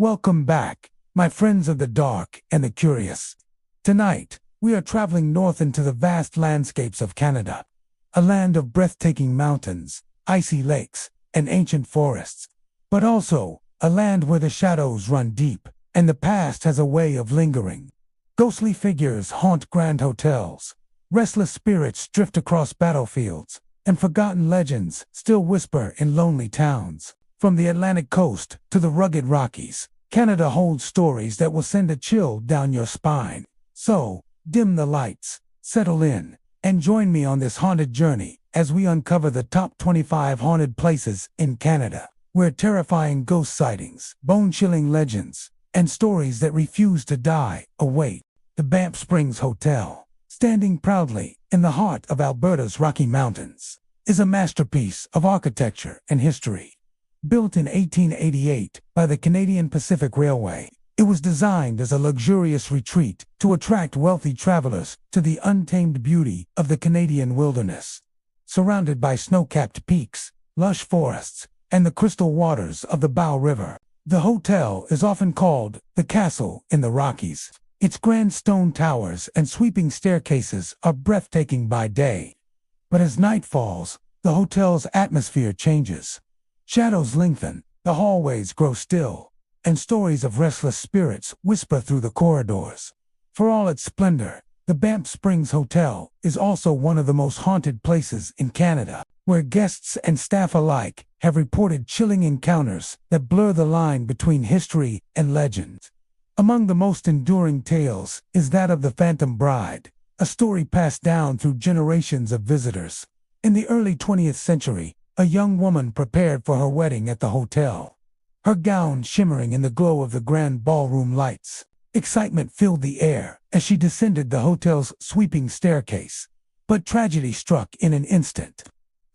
Welcome back, my friends of the dark and the curious. Tonight, we are traveling north into the vast landscapes of Canada, a land of breathtaking mountains, icy lakes, and ancient forests, but also a land where the shadows run deep and the past has a way of lingering. Ghostly figures haunt grand hotels, restless spirits drift across battlefields, and forgotten legends still whisper in lonely towns. From the Atlantic coast to the rugged Rockies, Canada holds stories that will send a chill down your spine. So, dim the lights, settle in, and join me on this haunted journey as we uncover the top 25 haunted places in Canada, where terrifying ghost sightings, bone-chilling legends, and stories that refuse to die await. The Banff Springs Hotel, standing proudly in the heart of Alberta's Rocky Mountains, is a masterpiece of architecture and history. Built in 1888 by the Canadian Pacific Railway, it was designed as a luxurious retreat to attract wealthy travelers to the untamed beauty of the Canadian wilderness. Surrounded by snow-capped peaks, lush forests, and the crystal waters of the Bow River, the hotel is often called the Castle in the Rockies. Its grand stone towers and sweeping staircases are breathtaking by day. But as night falls, the hotel's atmosphere changes. Shadows lengthen, the hallways grow still, and stories of restless spirits whisper through the corridors. For all its splendor, the Banff Springs Hotel is also one of the most haunted places in Canada, where guests and staff alike have reported chilling encounters that blur the line between history and legend. Among the most enduring tales is that of the Phantom Bride, a story passed down through generations of visitors. In the early 20th century, a young woman prepared for her wedding at the hotel. Her gown shimmering in the glow of the grand ballroom lights. Excitement filled the air as she descended the hotel's sweeping staircase. But tragedy struck in an instant.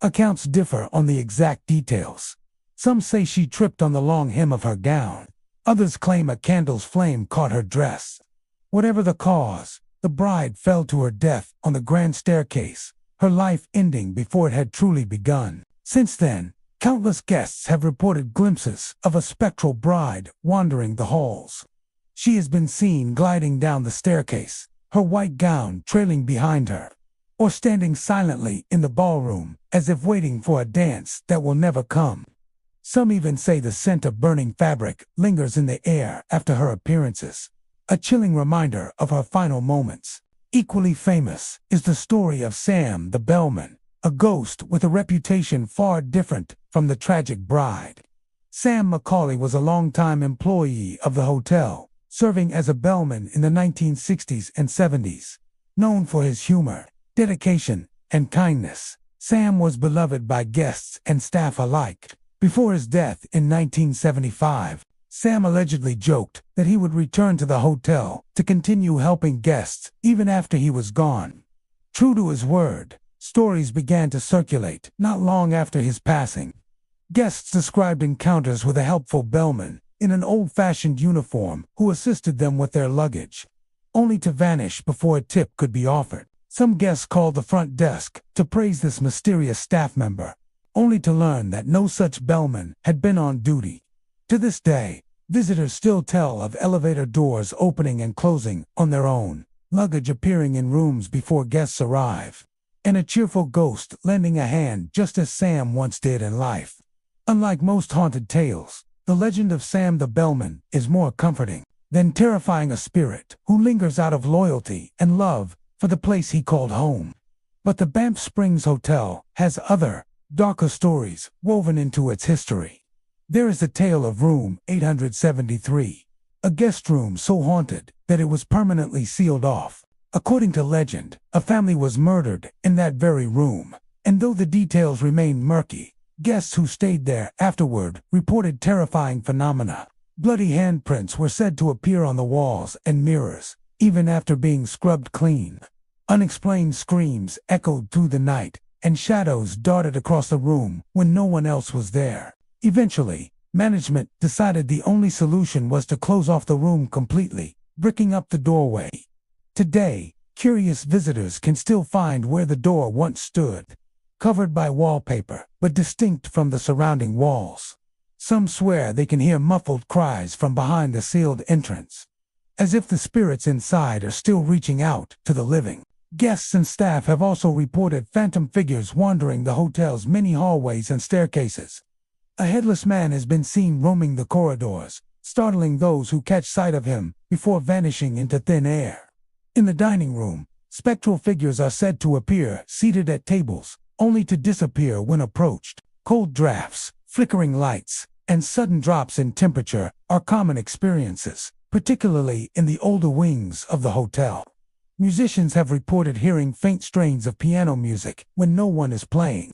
Accounts differ on the exact details. Some say she tripped on the long hem of her gown. Others claim a candle's flame caught her dress. Whatever the cause, the bride fell to her death on the grand staircase, her life ending before it had truly begun. Since then, countless guests have reported glimpses of a spectral bride wandering the halls. She has been seen gliding down the staircase, her white gown trailing behind her, or standing silently in the ballroom as if waiting for a dance that will never come. Some even say the scent of burning fabric lingers in the air after her appearances, a chilling reminder of her final moments. Equally famous is the story of Sam the Bellman, a ghost with a reputation far different from the tragic bride. Sam McCauley was a longtime employee of the hotel, serving as a bellman in the 1960s and 70s. Known for his humor, dedication, and kindness, Sam was beloved by guests and staff alike. Before his death in 1975, Sam allegedly joked that he would return to the hotel to continue helping guests even after he was gone. True to his word, stories began to circulate not long after his passing. Guests described encounters with a helpful bellman in an old-fashioned uniform who assisted them with their luggage, only to vanish before a tip could be offered. Some guests called the front desk to praise this mysterious staff member, only to learn that no such bellman had been on duty. To this day, visitors still tell of elevator doors opening and closing on their own, luggage appearing in rooms before guests arrive, and a cheerful ghost lending a hand just as Sam once did in life. Unlike most haunted tales, the legend of Sam the Bellman is more comforting than terrifying, a spirit who lingers out of loyalty and love for the place he called home. But the Banff Springs Hotel has other, darker stories woven into its history. There is the tale of room 873, a guest room so haunted that it was permanently sealed off. According to legend, a family was murdered in that very room, and though the details remain murky, guests who stayed there afterward reported terrifying phenomena. Bloody handprints were said to appear on the walls and mirrors, even after being scrubbed clean. Unexplained screams echoed through the night, and shadows darted across the room when no one else was there. Eventually, management decided the only solution was to close off the room completely, bricking up the doorway. Today, curious visitors can still find where the door once stood, covered by wallpaper but distinct from the surrounding walls. Some swear they can hear muffled cries from behind the sealed entrance, as if the spirits inside are still reaching out to the living. Guests and staff have also reported phantom figures wandering the hotel's many hallways and staircases. A headless man has been seen roaming the corridors, startling those who catch sight of him before vanishing into thin air. In the dining room, spectral figures are said to appear seated at tables, only to disappear when approached. Cold drafts, flickering lights, and sudden drops in temperature are common experiences, particularly in the older wings of the hotel. Musicians have reported hearing faint strains of piano music when no one is playing,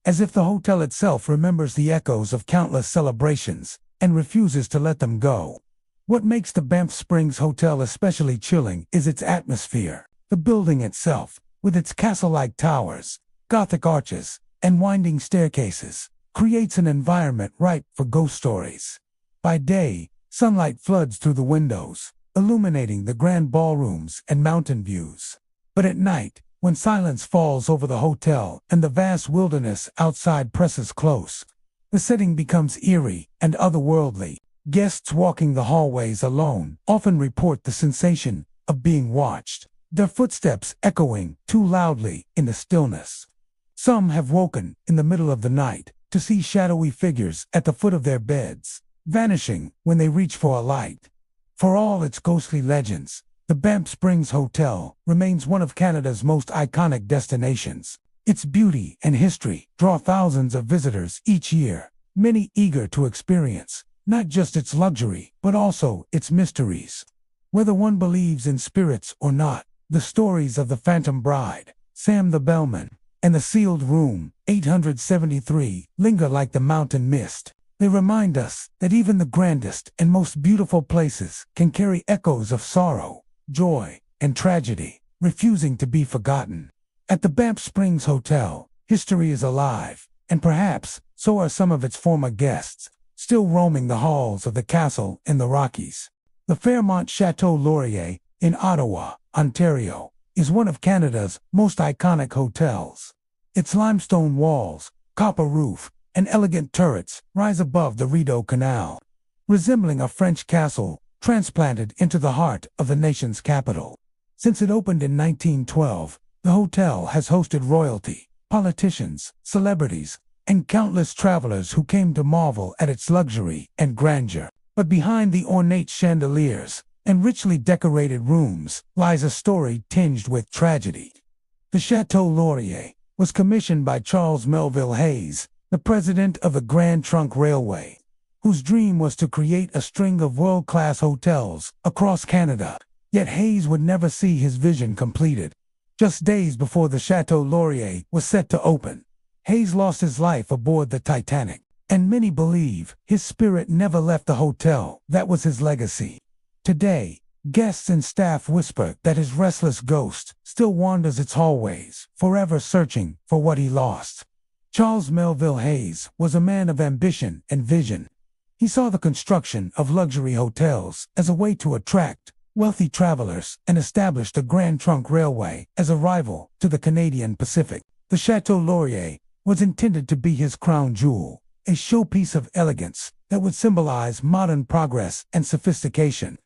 as if the hotel itself remembers the echoes of countless celebrations and refuses to let them go. What makes the Banff Springs Hotel especially chilling is its atmosphere. The building itself, with its castle-like towers, Gothic arches, and winding staircases, creates an environment ripe for ghost stories. By day, sunlight floods through the windows, illuminating the grand ballrooms and mountain views. But at night, when silence falls over the hotel and the vast wilderness outside presses close, the setting becomes eerie and otherworldly. Guests walking the hallways alone often report the sensation of being watched, their footsteps echoing too loudly in the stillness. Some have woken in the middle of the night to see shadowy figures at the foot of their beds, vanishing when they reach for a light. For all its ghostly legends, the Banff Springs Hotel remains one of Canada's most iconic destinations. Its beauty and history draw thousands of visitors each year, many eager to experience not just its luxury, but also its mysteries. Whether one believes in spirits or not, the stories of the Phantom Bride, Sam the Bellman, and the Sealed Room, 873, linger like the mountain mist. They remind us that even the grandest and most beautiful places can carry echoes of sorrow, joy, and tragedy, refusing to be forgotten. At the Banff Springs Hotel, history is alive, and perhaps so are some of its former guests, still roaming the halls of the castle in the Rockies. The Fairmont Chateau Laurier in Ottawa, Ontario, is one of Canada's most iconic hotels. Its limestone walls, copper roof, and elegant turrets rise above the Rideau Canal, resembling a French castle transplanted into the heart of the nation's capital. Since it opened in 1912, the hotel has hosted royalty, politicians, celebrities, and countless travelers who came to marvel at its luxury and grandeur. But behind the ornate chandeliers and richly decorated rooms lies a story tinged with tragedy. The Chateau Laurier was commissioned by Charles Melville Hayes, the president of the Grand Trunk Railway, whose dream was to create a string of world-class hotels across Canada. Yet Hayes would never see his vision completed. Just days before the Chateau Laurier was set to open, Hayes lost his life aboard the Titanic, and many believe his spirit never left the hotel. That was his legacy. Today, guests and staff whisper that his restless ghost still wanders its hallways, forever searching for what he lost. Charles Melville Hayes was a man of ambition and vision. He saw the construction of luxury hotels as a way to attract wealthy travelers and establish the Grand Trunk Railway as a rival to the Canadian Pacific. The Chateau Laurier was intended to be his crown jewel, a showpiece of elegance that would symbolize modern progress and sophistication.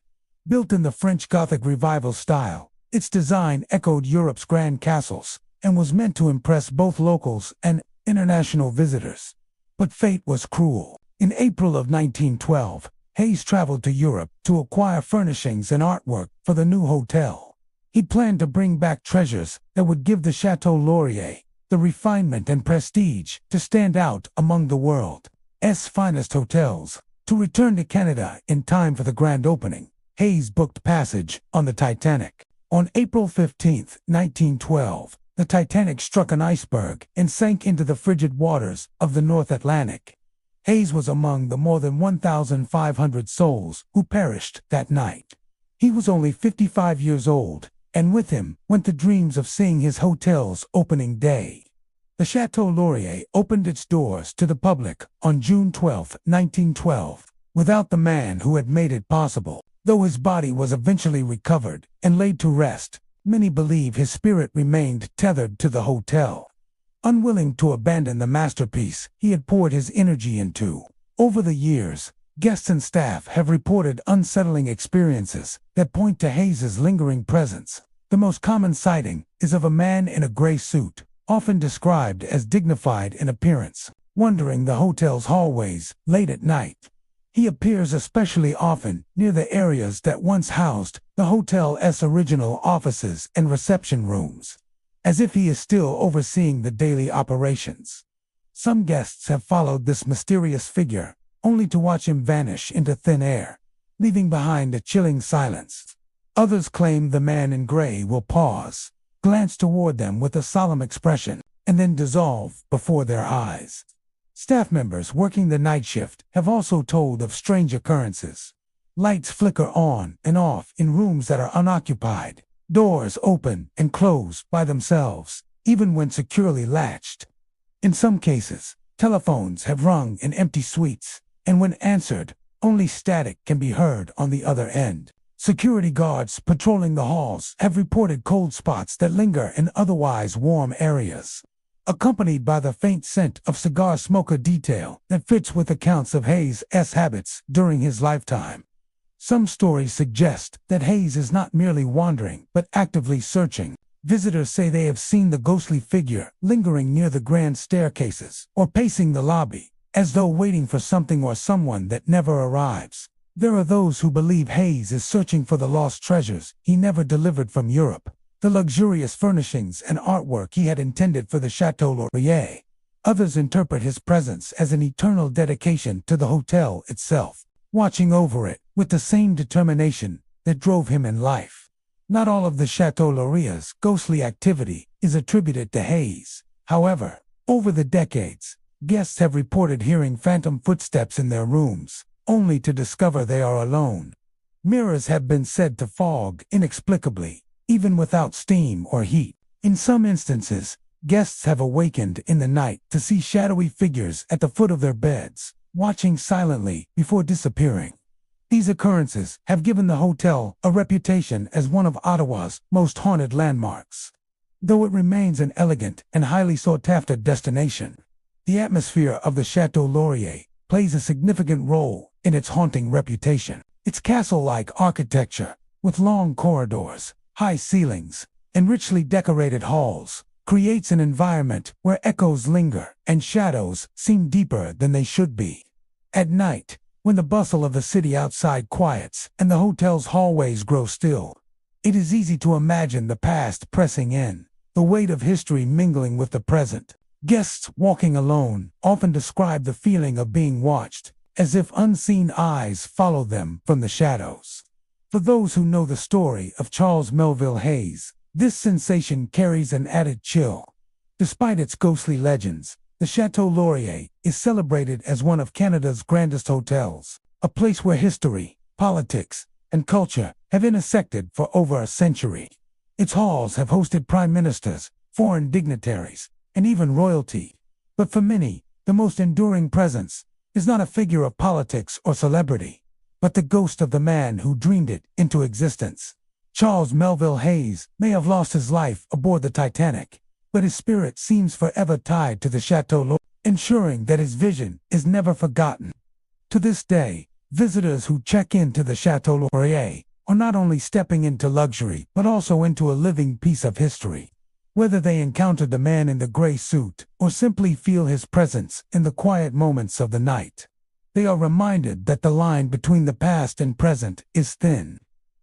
Built in the French Gothic Revival style, its design echoed Europe's grand castles and was meant to impress both locals and international visitors. But fate was cruel. In April of 1912, Hayes traveled to Europe to acquire furnishings and artwork for the new hotel. He planned to bring back treasures that would give the Chateau Laurier the refinement and prestige to stand out among the world's finest hotels. To return to Canada in time for the grand opening, Hayes booked passage on the Titanic. On April 15, 1912, the Titanic struck an iceberg and sank into the frigid waters of the North Atlantic. Hayes was among the more than 1,500 souls who perished that night. He was only 55 years old, and with him went the dreams of seeing his hotel's opening day. The Chateau Laurier opened its doors to the public on June 12, 1912, without the man who had made it possible. Though his body was eventually recovered and laid to rest, many believe his spirit remained tethered to the hotel. Unwilling to abandon the masterpiece he had poured his energy into, Over the years, guests and staff have reported unsettling experiences that point to Hayes's lingering presence. The most common sighting is of a man in a gray suit, often described as dignified in appearance, wandering the hotel's hallways late at night. He appears especially often near the areas that once housed the hotel's original offices and reception rooms, as if he is still overseeing the daily operations. Some guests have followed this mysterious figure, only to watch him vanish into thin air, leaving behind a chilling silence. Others claim the man in gray will pause, glance toward them with a solemn expression, and then dissolve before their eyes. Staff members working the night shift have also told of strange occurrences. Lights flicker on and off in rooms that are unoccupied. Doors open and close by themselves, even when securely latched. In some cases, telephones have rung in empty suites, and when answered, only static can be heard on the other end. Security guards patrolling the halls have reported cold spots that linger in otherwise warm areas, accompanied by the faint scent of cigar smoke, a detail that fits with accounts of Hayes' habits during his lifetime. Some stories suggest that Hayes is not merely wandering, but actively searching. Visitors say they have seen the ghostly figure lingering near the grand staircases or pacing the lobby, as though waiting for something or someone that never arrives. There are those who believe Hayes is searching for the lost treasures he never delivered from Europe, the luxurious furnishings and artwork he had intended for the Chateau Laurier. Others interpret his presence as an eternal dedication to the hotel itself, watching over it with the same determination that drove him in life. Not all of the Chateau Laurier's ghostly activity is attributed to Hayes. However, over the decades, guests have reported hearing phantom footsteps in their rooms, only to discover they are alone. Mirrors have been said to fog inexplicably, even without steam or heat. In some instances, guests have awakened in the night to see shadowy figures at the foot of their beds, watching silently before disappearing. These occurrences have given the hotel a reputation as one of Ottawa's most haunted landmarks. Though it remains an elegant and highly sought-after destination, the atmosphere of the Chateau Laurier plays a significant role in its haunting reputation. Its castle-like architecture, with long corridors, high ceilings, and richly decorated halls, creates an environment where echoes linger and shadows seem deeper than they should be. At night, when the bustle of the city outside quiets and the hotel's hallways grow still, it is easy to imagine the past pressing in, the weight of history mingling with the present. Guests walking alone often describe the feeling of being watched, as if unseen eyes follow them from the shadows. For those who know the story of Charles Melville Hayes, this sensation carries an added chill. Despite its ghostly legends, the Chateau Laurier is celebrated as one of Canada's grandest hotels, a place where history, politics, and culture have intersected for over a century. Its halls have hosted prime ministers, foreign dignitaries, and even royalty. But for many, the most enduring presence is not a figure of politics or celebrity, but the ghost of the man who dreamed it into existence. Charles Melville Hayes may have lost his life aboard the Titanic, but his spirit seems forever tied to the Chateau Laurier, ensuring that his vision is never forgotten. To this day, visitors who check into the Chateau Laurier are not only stepping into luxury but also into a living piece of history. Whether they encounter the man in the gray suit or simply feel his presence in the quiet moments of the night, they are reminded that the line between the past and present is thin.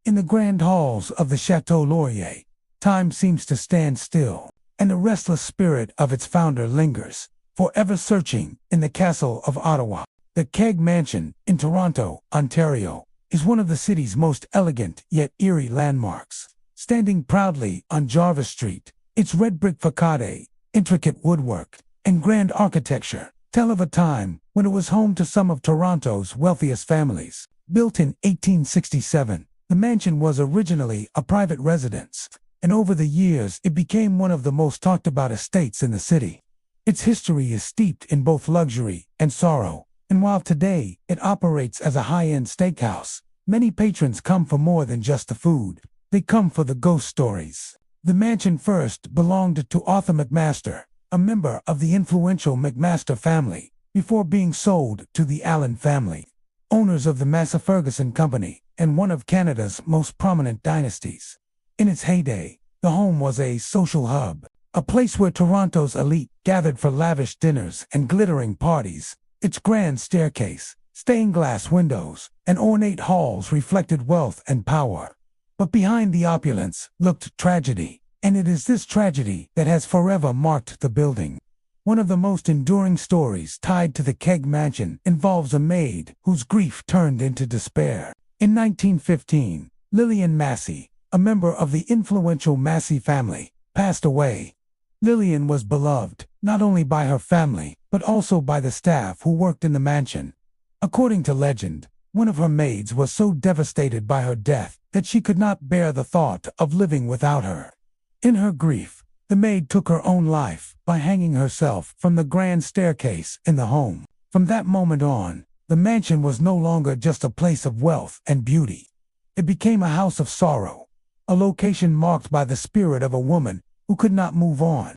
In the grand halls of the Chateau Laurier, time seems to stand still, and the restless spirit of its founder lingers, forever searching in the castle of Ottawa. The Keg Mansion in Toronto, Ontario, is one of the city's most elegant yet eerie landmarks. Standing proudly on Jarvis Street, its red brick facade, intricate woodwork, and grand architecture tell of a time when it was home to some of Toronto's wealthiest families. Built in 1867, the mansion was originally a private residence, and over the years it became one of the most talked about estates in the city. Its history is steeped in both luxury and sorrow, and while today it operates as a high-end steakhouse, many patrons come for more than just the food. They come for the ghost stories. The mansion first belonged to Arthur McMaster, a member of the influential McMaster family, before being sold to the Allen family, owners of the Massey Ferguson Company and one of Canada's most prominent dynasties. In its heyday, the home was a social hub, a place where Toronto's elite gathered for lavish dinners and glittering parties. Its grand staircase, stained glass windows, and ornate halls reflected wealth and power. But behind the opulence looked tragedy, and it is this tragedy that has forever marked the building. One of the most enduring stories tied to the Keg Mansion involves a maid whose grief turned into despair. In 1915, Lillian Massey, a member of the influential Massey family, passed away. Lillian was beloved not only by her family, but also by the staff who worked in the mansion. According to legend, one of her maids was so devastated by her death that she could not bear the thought of living without her. In her grief, the maid took her own life by hanging herself from the grand staircase in the home. From that moment on, the mansion was no longer just a place of wealth and beauty. It became a house of sorrow, a location marked by the spirit of a woman who could not move on.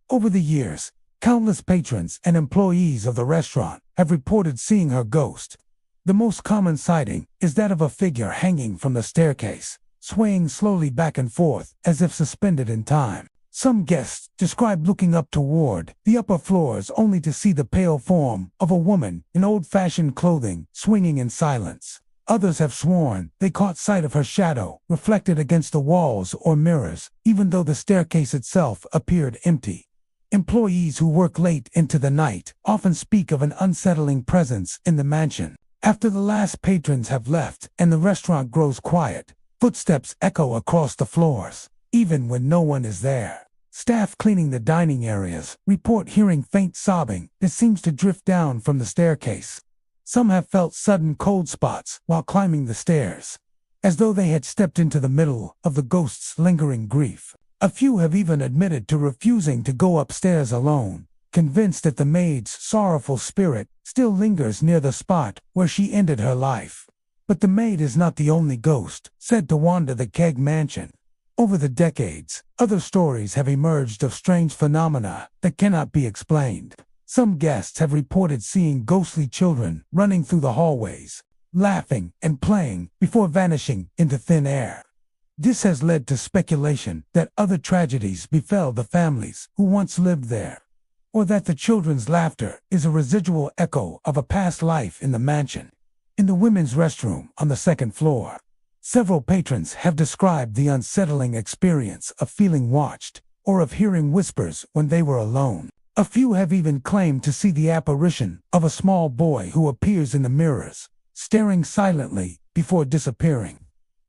Over the years, countless patrons and employees of the restaurant have reported seeing her ghost. The most common sighting is that of a figure hanging from the staircase, swaying slowly back and forth as if suspended in time. Some guests describe looking up toward the upper floors only to see the pale form of a woman in old-fashioned clothing swinging in silence. Others have sworn they caught sight of her shadow reflected against the walls or mirrors, even though the staircase itself appeared empty. Employees who work late into the night often speak of an unsettling presence in the mansion. After the last patrons have left and the restaurant grows quiet, footsteps echo across the floors, even when no one is there. Staff cleaning the dining areas report hearing faint sobbing that seems to drift down from the staircase. Some have felt sudden cold spots while climbing the stairs, as though they had stepped into the middle of the ghost's lingering grief. A few have even admitted to refusing to go upstairs alone, convinced that the maid's sorrowful spirit still lingers near the spot where she ended her life. But the maid is not the only ghost said to wander the Keg Mansion. Over the decades, other stories have emerged of strange phenomena that cannot be explained. Some guests have reported seeing ghostly children running through the hallways, laughing and playing before vanishing into thin air. This has led to speculation that other tragedies befell the families who once lived there, or that the children's laughter is a residual echo of a past life in the mansion. In the women's restroom on the second floor, several patrons have described the unsettling experience of feeling watched or of hearing whispers when they were alone. A few have even claimed to see the apparition of a small boy who appears in the mirrors, staring silently before disappearing.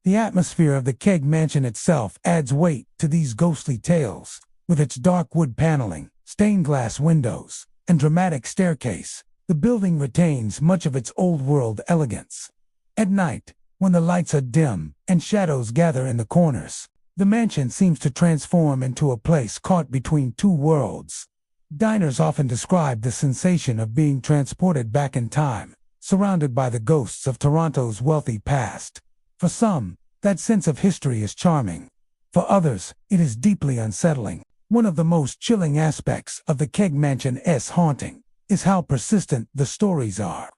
The atmosphere of the Keg Mansion itself adds weight to these ghostly tales. With its dark wood paneling, stained glass windows, and dramatic staircase, the building retains much of its old-world elegance. At night, when the lights are dim and shadows gather in the corners, the mansion seems to transform into a place caught between two worlds. Diners often describe the sensation of being transported back in time, surrounded by the ghosts of Toronto's wealthy past. For some, that sense of history is charming. For others, it is deeply unsettling. One of the most chilling aspects of the Keg Mansion's haunting is how persistent the stories are.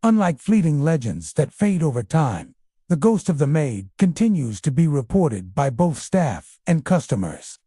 Unlike fleeting legends that fade over time, the ghost of the maid continues to be reported by both staff and customers.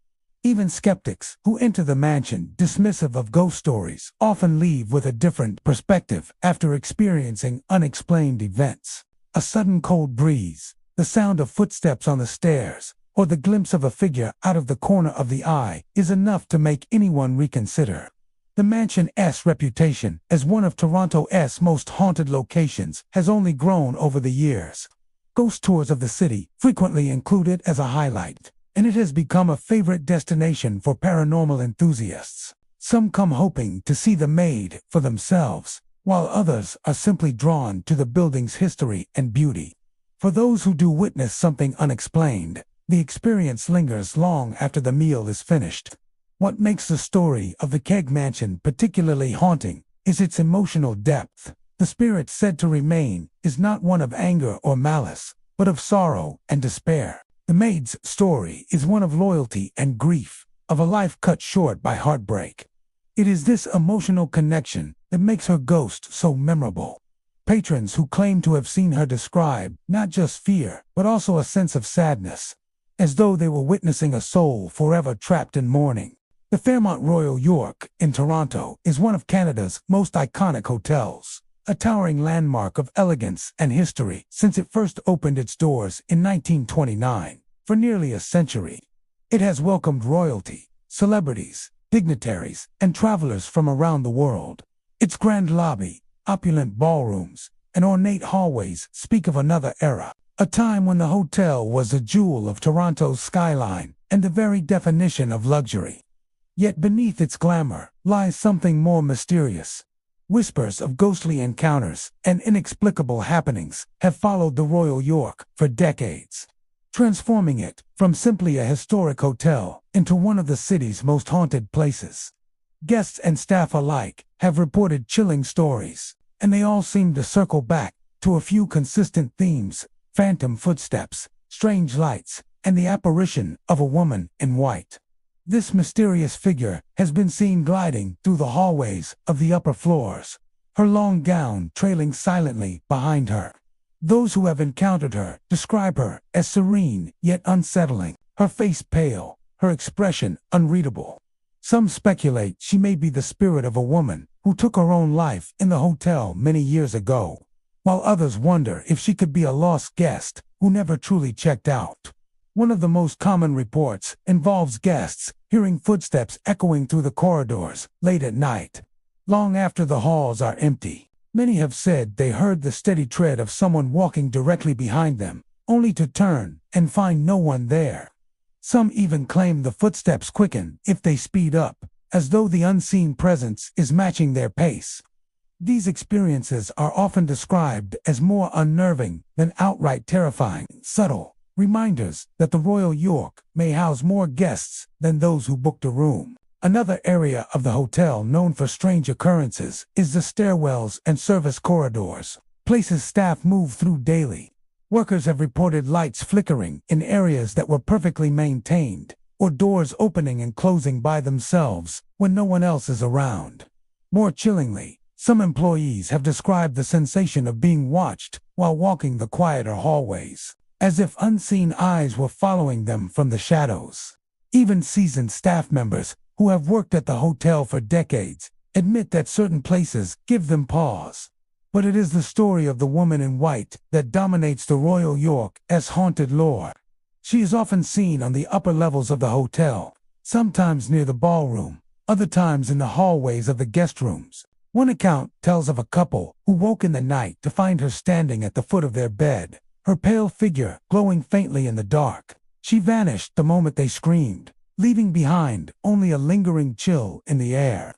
Even skeptics who enter the mansion dismissive of ghost stories often leave with a different perspective after experiencing unexplained events. A sudden cold breeze, the sound of footsteps on the stairs, or the glimpse of a figure out of the corner of the eye is enough to make anyone reconsider. The mansion's reputation as one of Toronto's most haunted locations has only grown over the years. Ghost tours of the city frequently include it as a highlight, and it has become a favorite destination for paranormal enthusiasts. Some come hoping to see the maid for themselves, while others are simply drawn to the building's history and beauty. For those who do witness something unexplained, the experience lingers long after the meal is finished. What makes the story of the Keg Mansion particularly haunting is its emotional depth. The spirit said to remain is not one of anger or malice, but of sorrow and despair. The maid's story is one of loyalty and grief, of a life cut short by heartbreak. It is this emotional connection that makes her ghost so memorable. Patrons who claim to have seen her describe not just fear, but also a sense of sadness, as though they were witnessing a soul forever trapped in mourning. The Fairmont Royal York in Toronto is one of Canada's most iconic hotels, a towering landmark of elegance and history since it first opened its doors in 1929. For nearly a century, it has welcomed royalty, celebrities, dignitaries, and travelers from around the world. Its grand lobby, opulent ballrooms, and ornate hallways speak of another era, a time when the hotel was a jewel of Toronto's skyline and the very definition of luxury. Yet beneath its glamour lies something more mysterious. Whispers of ghostly encounters and inexplicable happenings have followed the Royal York for decades, transforming it from simply a historic hotel into one of the city's most haunted places. Guests and staff alike have reported chilling stories, and they all seem to circle back to a few consistent themes: phantom footsteps, strange lights, and the apparition of a woman in white. This mysterious figure has been seen gliding through the hallways of the upper floors, her long gown trailing silently behind her. Those who have encountered her describe her as serene yet unsettling, her face pale, her expression unreadable. Some speculate she may be the spirit of a woman who took her own life in the hotel many years ago, while others wonder if she could be a lost guest who never truly checked out. One of the most common reports involves guests hearing footsteps echoing through the corridors late at night, long after the halls are empty. Many have said they heard the steady tread of someone walking directly behind them, only to turn and find no one there. Some even claim the footsteps quicken if they speed up, as though the unseen presence is matching their pace. These experiences are often described as more unnerving than outright terrifying, subtle reminders that the Royal York may house more guests than those who booked a room. Another area of the hotel known for strange occurrences is the stairwells and service corridors, places staff move through daily. Workers have reported lights flickering in areas that were perfectly maintained, or doors opening and closing by themselves when no one else is around. More chillingly, some employees have described the sensation of being watched while walking the quieter hallways, as if unseen eyes were following them from the shadows. Even seasoned staff members who have worked at the hotel for decades admit that certain places give them pause. But it is the story of the woman in white that dominates the Royal York as haunted lore. She is often seen on the upper levels of the hotel, sometimes near the ballroom, other times in the hallways of the guest rooms. One account tells of a couple who woke in the night to find her standing at the foot of their bed, her pale figure glowing faintly in the dark. She vanished the moment they screamed, leaving behind only a lingering chill in the air.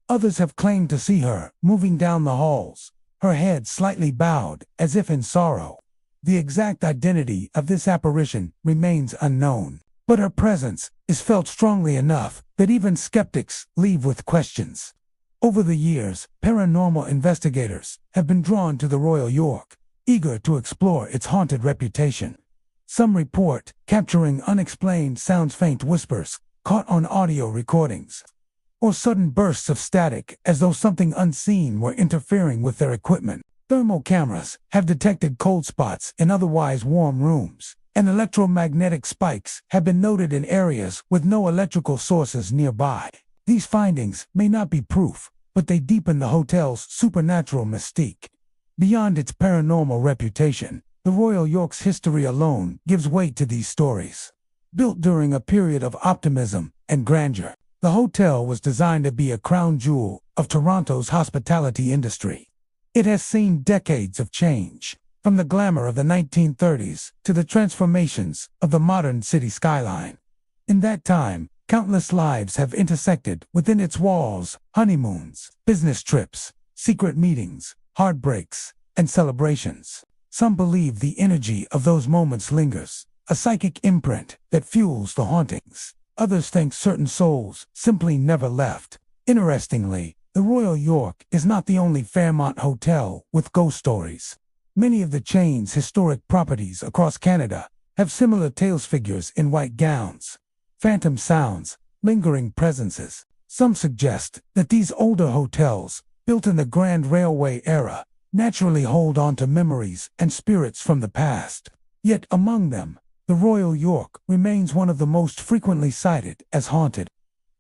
Others have claimed to see her moving down the halls, her head slightly bowed as if in sorrow. The exact identity of this apparition remains unknown, but her presence is felt strongly enough that even skeptics leave with questions. Over the years, paranormal investigators have been drawn to the Royal York, eager to explore its haunted reputation. Some report capturing unexplained sounds, faint whispers caught on audio recordings, or sudden bursts of static as though something unseen were interfering with their equipment. Thermal cameras have detected cold spots in otherwise warm rooms, and electromagnetic spikes have been noted in areas with no electrical sources nearby. These findings may not be proof, but they deepen the hotel's supernatural mystique. Beyond its paranormal reputation, the Royal York's history alone gives weight to these stories. Built during a period of optimism and grandeur, the hotel was designed to be a crown jewel of Toronto's hospitality industry. It has seen decades of change, from the glamour of the 1930s to the transformations of the modern city skyline. In that time, countless lives have intersected within its walls: honeymoons, business trips, secret meetings, heartbreaks, and celebrations. Some believe the energy of those moments lingers, a psychic imprint that fuels the hauntings. Others think certain souls simply never left. Interestingly, the Royal York is not the only Fairmont hotel with ghost stories. Many of the chain's historic properties across Canada have similar tales: figures in white gowns, phantom sounds, lingering presences. Some suggest that these older hotels built in the Grand Railway era, naturally hold on to memories and spirits from the past. Yet among them, the Royal York remains one of the most frequently cited as haunted.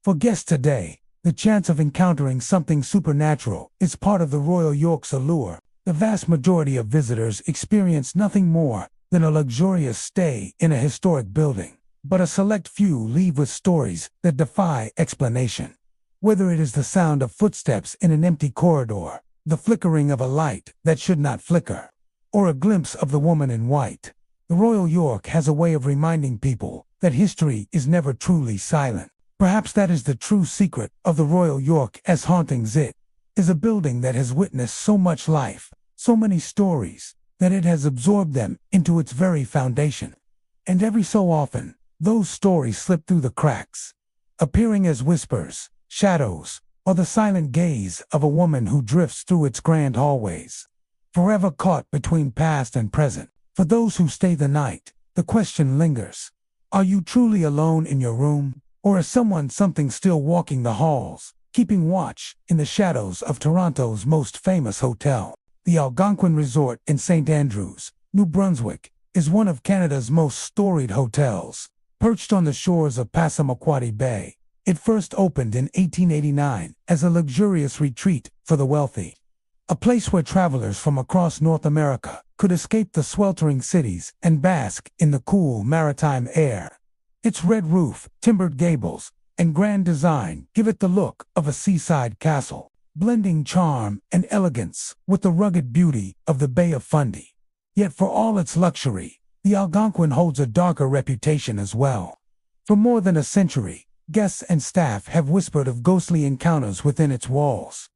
For guests today, the chance of encountering something supernatural is part of the Royal York's allure. The vast majority of visitors experience nothing more than a luxurious stay in a historic building, but a select few leave with stories that defy explanation. Whether it is the sound of footsteps in an empty corridor, the flickering of a light that should not flicker, or a glimpse of the woman in white, the Royal York has a way of reminding people that history is never truly silent. Perhaps that is the true secret of the Royal York as Hauntings. It is a building that has witnessed so much life, so many stories, that it has absorbed them into its very foundation. And every so often, those stories slip through the cracks, appearing as whispers, shadows, or the silent gaze of a woman who drifts through its grand hallways, forever caught between past and present. For those who stay the night, the question lingers: are you truly alone in your room? Or is something still walking the halls, keeping watch in the shadows of Toronto's most famous hotel? The Algonquin Resort in St. Andrews, New Brunswick, is one of Canada's most storied hotels. Perched on the shores of Passamaquoddy Bay, it first opened in 1889 as a luxurious retreat for the wealthy. A place where travelers from across North America could escape the sweltering cities and bask in the cool maritime air. Its red roof, timbered gables, and grand design give it the look of a seaside castle, blending charm and elegance with the rugged beauty of the Bay of Fundy. Yet for all its luxury, the Algonquin holds a darker reputation as well. For more than a century, guests and staff have whispered of ghostly encounters within its walls,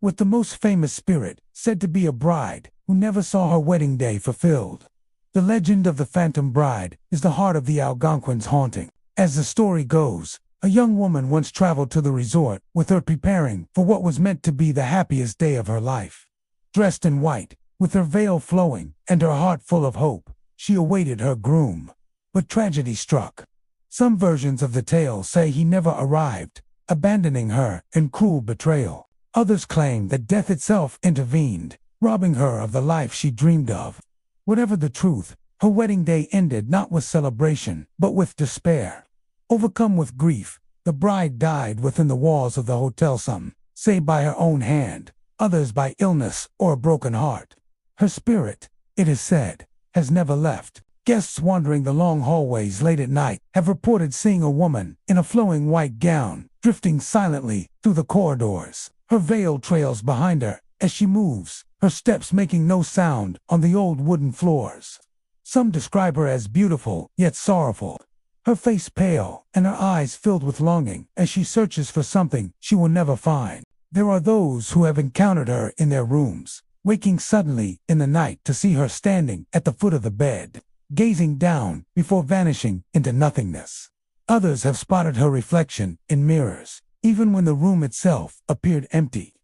with the most famous spirit said to be a bride who never saw her wedding day fulfilled. The legend of the Phantom Bride is the heart of the Algonquin's haunting. As the story goes, a young woman once traveled to the resort with her preparing for what was meant to be the happiest day of her life. Dressed in white, with her veil flowing and her heart full of hope, she awaited her groom. But tragedy struck. Some versions of the tale say he never arrived, abandoning her in cruel betrayal. Others claim that death itself intervened, robbing her of the life she dreamed of. Whatever the truth, her wedding day ended not with celebration, but with despair. Overcome with grief, the bride died within the walls of the hotel, some say by her own hand, others by illness or a broken heart. Her spirit, it is said, has never left. Guests wandering the long hallways late at night have reported seeing a woman in a flowing white gown, drifting silently through the corridors. Her veil trails behind her as she moves, her steps making no sound on the old wooden floors. Some describe her as beautiful, yet sorrowful, her face pale and her eyes filled with longing as she searches for something she will never find. There are those who have encountered her in their rooms, waking suddenly in the night to see her standing at the foot of the bed, gazing down before vanishing into nothingness. Others have spotted her reflection in mirrors, even when the room itself appeared empty.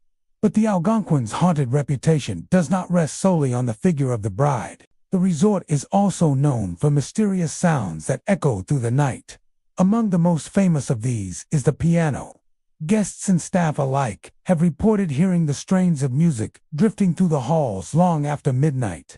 But the Algonquin's haunted reputation does not rest solely on the figure of the bride. The resort is also known for mysterious sounds that echo through the night. Among the most famous of these is the piano. Guests and staff alike have reported hearing the strains of music drifting through the halls long after midnight.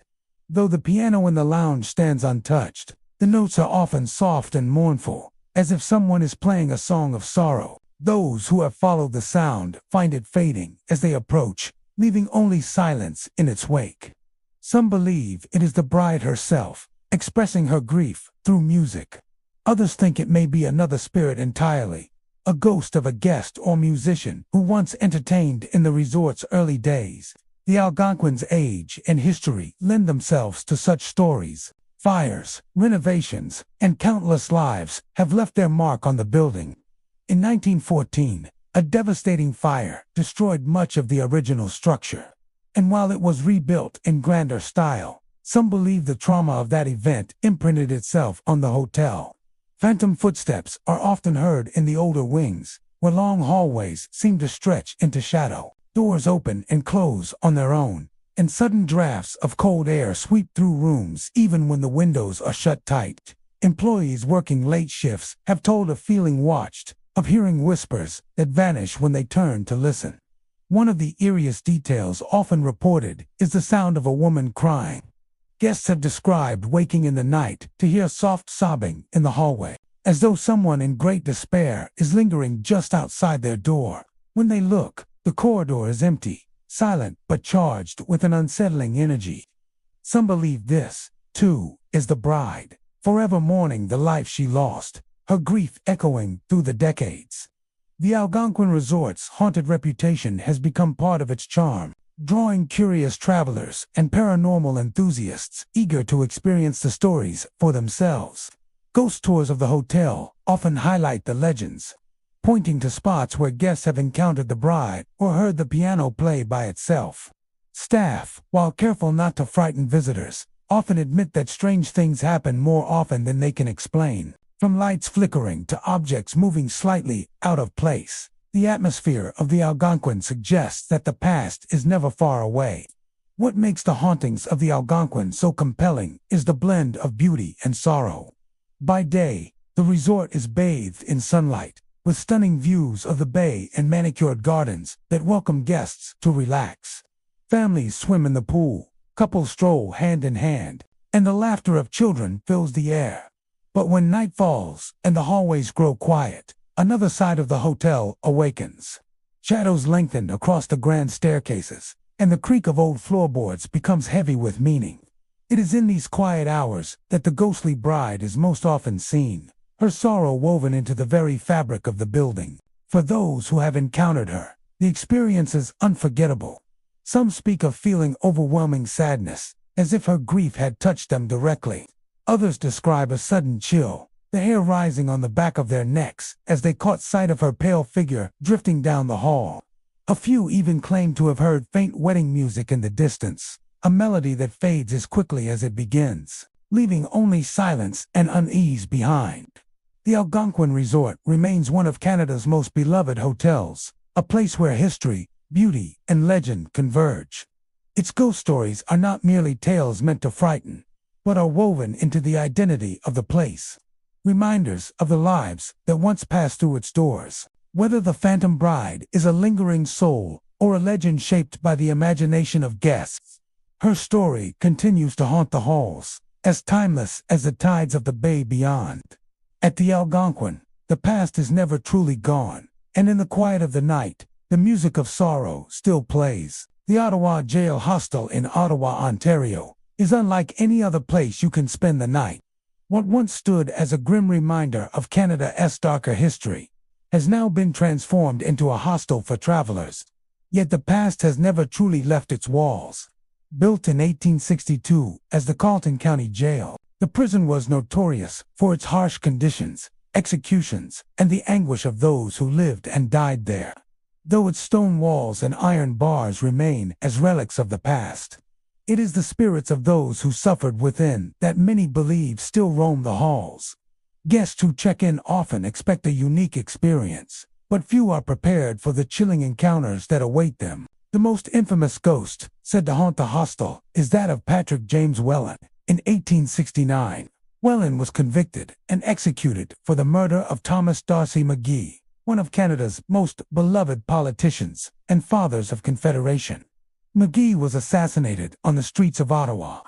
Though the piano in the lounge stands untouched, the notes are often soft and mournful, as if someone is playing a song of sorrow. Those who have followed the sound find it fading as they approach, leaving only silence in its wake. Some believe it is the bride herself, expressing her grief through music. Others think it may be another spirit entirely, a ghost of a guest or musician who once entertained in the resort's early days. The Algonquin's age and history lend themselves to such stories. Fires, renovations, and countless lives have left their mark on the building. In 1914, a devastating fire destroyed much of the original structure. And while it was rebuilt in grander style, some believe the trauma of that event imprinted itself on the hotel. Phantom footsteps are often heard in the older wings, where long hallways seem to stretch into shadow. Doors open and close on their own, and sudden drafts of cold air sweep through rooms even when the windows are shut tight. Employees working late shifts have told of feeling watched, of hearing whispers that vanish when they turn to listen. One of the eeriest details often reported is the sound of a woman crying. Guests have described waking in the night to hear soft sobbing in the hallway, as though someone in great despair is lingering just outside their door. When they look, the corridor is empty, silent but charged with an unsettling energy. Some believe this, too, is the bride, forever mourning the life she lost, her grief echoing through the decades. The Algonquin Resort's haunted reputation has become part of its charm, drawing curious travelers and paranormal enthusiasts eager to experience the stories for themselves. Ghost tours of the hotel often highlight the legends, pointing to spots where guests have encountered the bride or heard the piano play by itself. Staff, while careful not to frighten visitors, often admit that strange things happen more often than they can explain. From lights flickering to objects moving slightly out of place, the atmosphere of the Algonquin suggests that the past is never far away. What makes the hauntings of the Algonquin so compelling is the blend of beauty and sorrow. By day, the resort is bathed in sunlight, with stunning views of the bay and manicured gardens that welcome guests to relax. Families swim in the pool, couples stroll hand in hand, and the laughter of children fills the air. But when night falls and the hallways grow quiet, another side of the hotel awakens. Shadows lengthen across the grand staircases, and the creak of old floorboards becomes heavy with meaning. It is in these quiet hours that the ghostly bride is most often seen, her sorrow woven into the very fabric of the building. For those who have encountered her, the experience is unforgettable. Some speak of feeling overwhelming sadness, as if her grief had touched them directly. Others describe a sudden chill, the hair rising on the back of their necks as they caught sight of her pale figure drifting down the hall. A few even claim to have heard faint wedding music in the distance, a melody that fades as quickly as it begins, leaving only silence and unease behind. The Algonquin Resort remains one of Canada's most beloved hotels, a place where history, beauty, and legend converge. Its ghost stories are not merely tales meant to frighten, but are woven into the identity of the place. Reminders of the lives that once passed through its doors. Whether the phantom bride is a lingering soul or a legend shaped by the imagination of guests, her story continues to haunt the halls, as timeless as the tides of the bay beyond. At the Algonquin, the past is never truly gone, and in the quiet of the night, the music of sorrow still plays. The Ottawa Jail Hostel in Ottawa, Ontario, is unlike any other place you can spend the night. What once stood as a grim reminder of Canada's darker history has now been transformed into a hostel for travelers. Yet the past has never truly left its walls. Built in 1862 as the Carleton County Jail, the prison was notorious for its harsh conditions, executions, and the anguish of those who lived and died there. Though its stone walls and iron bars remain as relics of the past, it is the spirits of those who suffered within that many believe still roam the halls. Guests who check in often expect a unique experience, but few are prepared for the chilling encounters that await them. The most infamous ghost said to haunt the hostel is that of Patrick James Whelan. In 1869, Whelan was convicted and executed for the murder of Thomas D'Arcy McGee, one of Canada's most beloved politicians and fathers of Confederation. McGee was assassinated on the streets of Ottawa,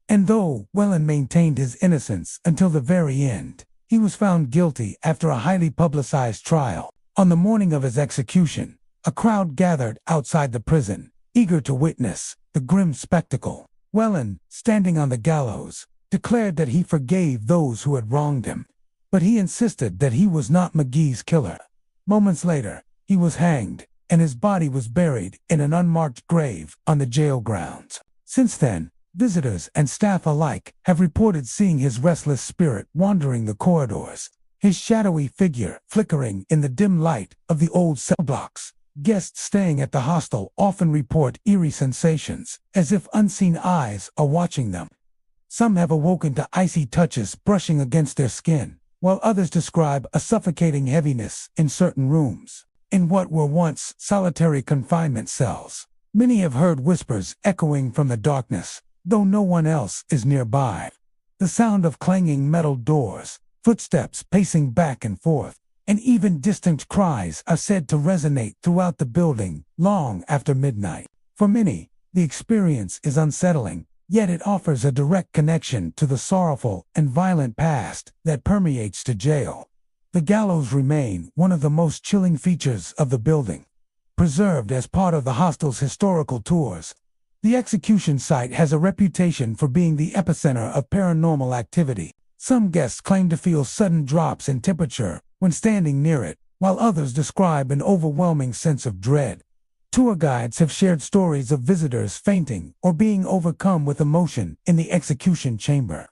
and though Whelan maintained his innocence until the very end, he was found guilty after a highly publicized trial. On the morning of his execution, a crowd gathered outside the prison, eager to witness the grim spectacle. Whelan, standing on the gallows, declared that he forgave those who had wronged him, but he insisted that he was not McGee's killer. Moments later, he was hanged, and his body was buried in an unmarked grave on the jail grounds. Since then, visitors and staff alike have reported seeing his restless spirit wandering the corridors, his shadowy figure flickering in the dim light of the old cell blocks. Guests staying at the hostel often report eerie sensations, as if unseen eyes are watching them. Some have awoken to icy touches brushing against their skin, while others describe a suffocating heaviness in certain rooms. In what were once solitary confinement cells, many have heard whispers echoing from the darkness, though no one else is nearby. The sound of clanging metal doors, footsteps pacing back and forth, and even distant cries are said to resonate throughout the building long after midnight. For many, the experience is unsettling, yet it offers a direct connection to the sorrowful and violent past that permeates the jail. The gallows remain one of the most chilling features of the building. Preserved as part of the hostel's historical tours, the execution site has a reputation for being the epicenter of paranormal activity. Some guests claim to feel sudden drops in temperature when standing near it, while others describe an overwhelming sense of dread. Tour guides have shared stories of visitors fainting or being overcome with emotion in the execution chamber,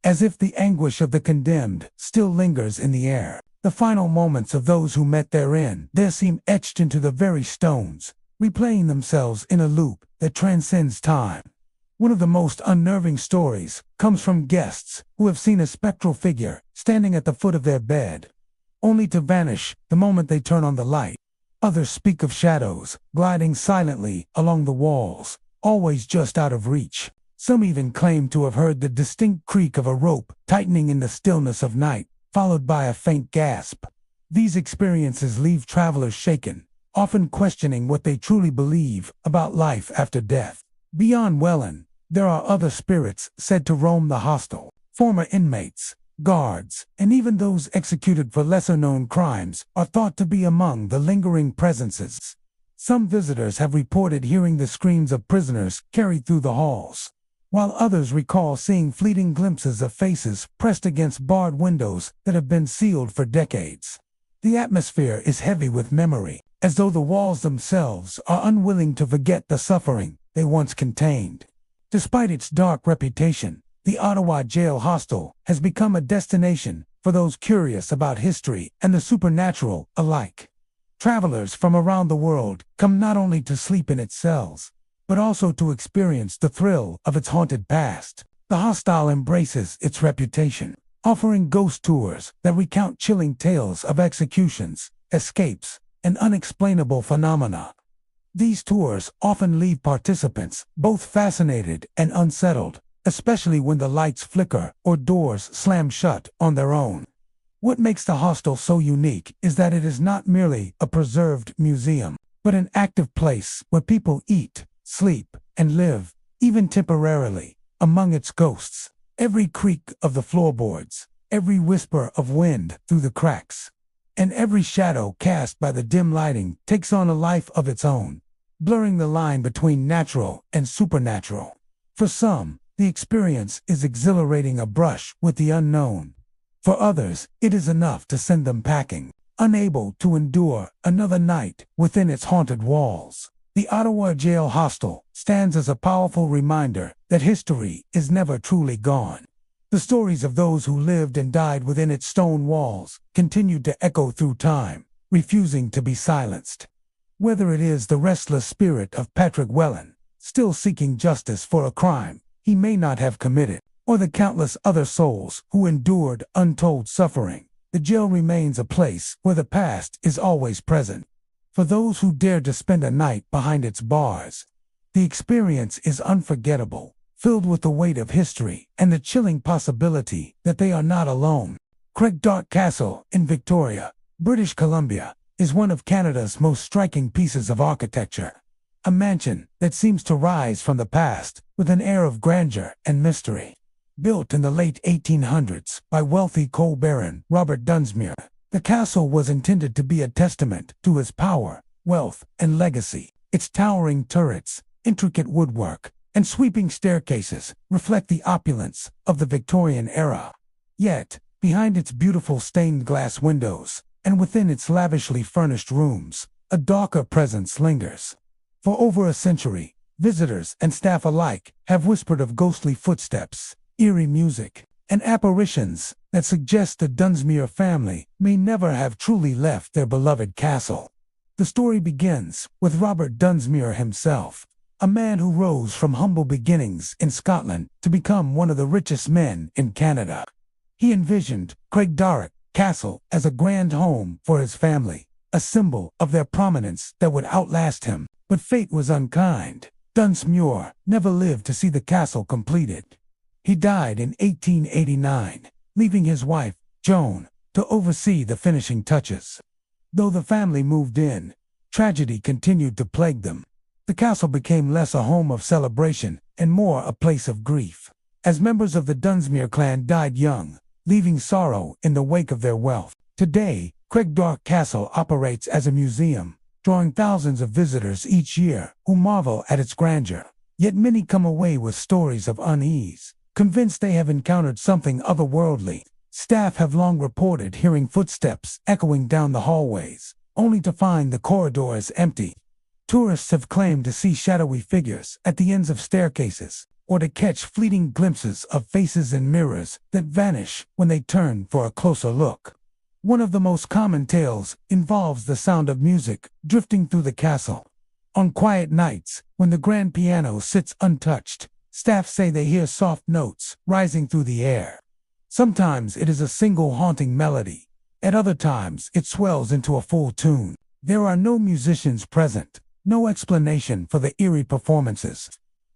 as if the anguish of the condemned still lingers in the air. The final moments of those who met therein there seem etched into the very stones, replaying themselves in a loop that transcends time. One of the most unnerving stories comes from guests who have seen a spectral figure standing at the foot of their bed, only to vanish the moment they turn on the light. Others speak of shadows gliding silently along the walls, always just out of reach. Some even claim to have heard the distinct creak of a rope tightening in the stillness of night, followed by a faint gasp. These experiences leave travelers shaken, often questioning what they truly believe about life after death. Beyond Welland, there are other spirits said to roam the hostel. Former inmates, guards, and even those executed for lesser-known crimes are thought to be among the lingering presences. Some visitors have reported hearing the screams of prisoners carried through the halls, while others recall seeing fleeting glimpses of faces pressed against barred windows that have been sealed for decades. The atmosphere is heavy with memory, as though the walls themselves are unwilling to forget the suffering they once contained. Despite its dark reputation, the Ottawa Jail Hostel has become a destination for those curious about history and the supernatural alike. Travelers from around the world come not only to sleep in its cells, but also to experience the thrill of its haunted past. The hostel embraces its reputation, offering ghost tours that recount chilling tales of executions, escapes, and unexplainable phenomena. These tours often leave participants both fascinated and unsettled, especially when the lights flicker or doors slam shut on their own. What makes the hostel so unique is that it is not merely a preserved museum, but an active place where people eat, sleep, and live, even temporarily, among its ghosts. Every creak of the floorboards, every whisper of wind through the cracks, and every shadow cast by the dim lighting takes on a life of its own, blurring the line between natural and supernatural. For some, the experience is exhilarating, a brush with the unknown. For others, it is enough to send them packing, unable to endure another night within its haunted walls. The Ottawa Jail Hostel stands as a powerful reminder that history is never truly gone. The stories of those who lived and died within its stone walls continue to echo through time, refusing to be silenced. Whether it is the restless spirit of Patrick Welland, still seeking justice for a crime he may not have committed, or the countless other souls who endured untold suffering, the jail remains a place where the past is always present. For those who dare to spend a night behind its bars, the experience is unforgettable, filled with the weight of history and the chilling possibility that they are not alone. Craigdark Castle in Victoria, British Columbia, is one of Canada's most striking pieces of architecture. A mansion that seems to rise from the past with an air of grandeur and mystery. Built in the late 1800s by wealthy coal baron Robert Dunsmuir, the castle was intended to be a testament to his power, wealth, and legacy. Its towering turrets, intricate woodwork, and sweeping staircases reflect the opulence of the Victorian era. Yet, behind its beautiful stained glass windows, and within its lavishly furnished rooms, a darker presence lingers. For over a century, visitors and staff alike have whispered of ghostly footsteps, eerie music, and apparitions that suggest the Dunsmuir family may never have truly left their beloved castle. The story begins with Robert Dunsmuir himself, a man who rose from humble beginnings in Scotland to become one of the richest men in Canada. He envisioned Craigdark Castle as a grand home for his family, a symbol of their prominence that would outlast him. But fate was unkind. Dunsmuir never lived to see the castle completed. He died in 1889, leaving his wife, Joan, to to oversee the finishing touches. Though the family moved in, tragedy continued to plague them. The castle became less a home of celebration and more a place of grief, as members of the Dunsmuir clan died young, leaving sorrow in the wake of their wealth. Today, Craigdarroch Castle operates as a museum, drawing thousands of visitors each year who marvel at its grandeur. Yet many come away with stories of unease, convinced they have encountered something otherworldly. Staff have long reported hearing footsteps echoing down the hallways, only to find the corridors empty. Tourists have claimed to see shadowy figures at the ends of staircases, or to catch fleeting glimpses of faces in mirrors that vanish when they turn for a closer look. One of the most common tales involves the sound of music drifting through the castle. On quiet nights, when the grand piano sits untouched, staff say they hear soft notes rising through the air. Sometimes it is a single haunting melody. At other times, it swells into a full tune. There are no musicians present, no explanation for the eerie performances.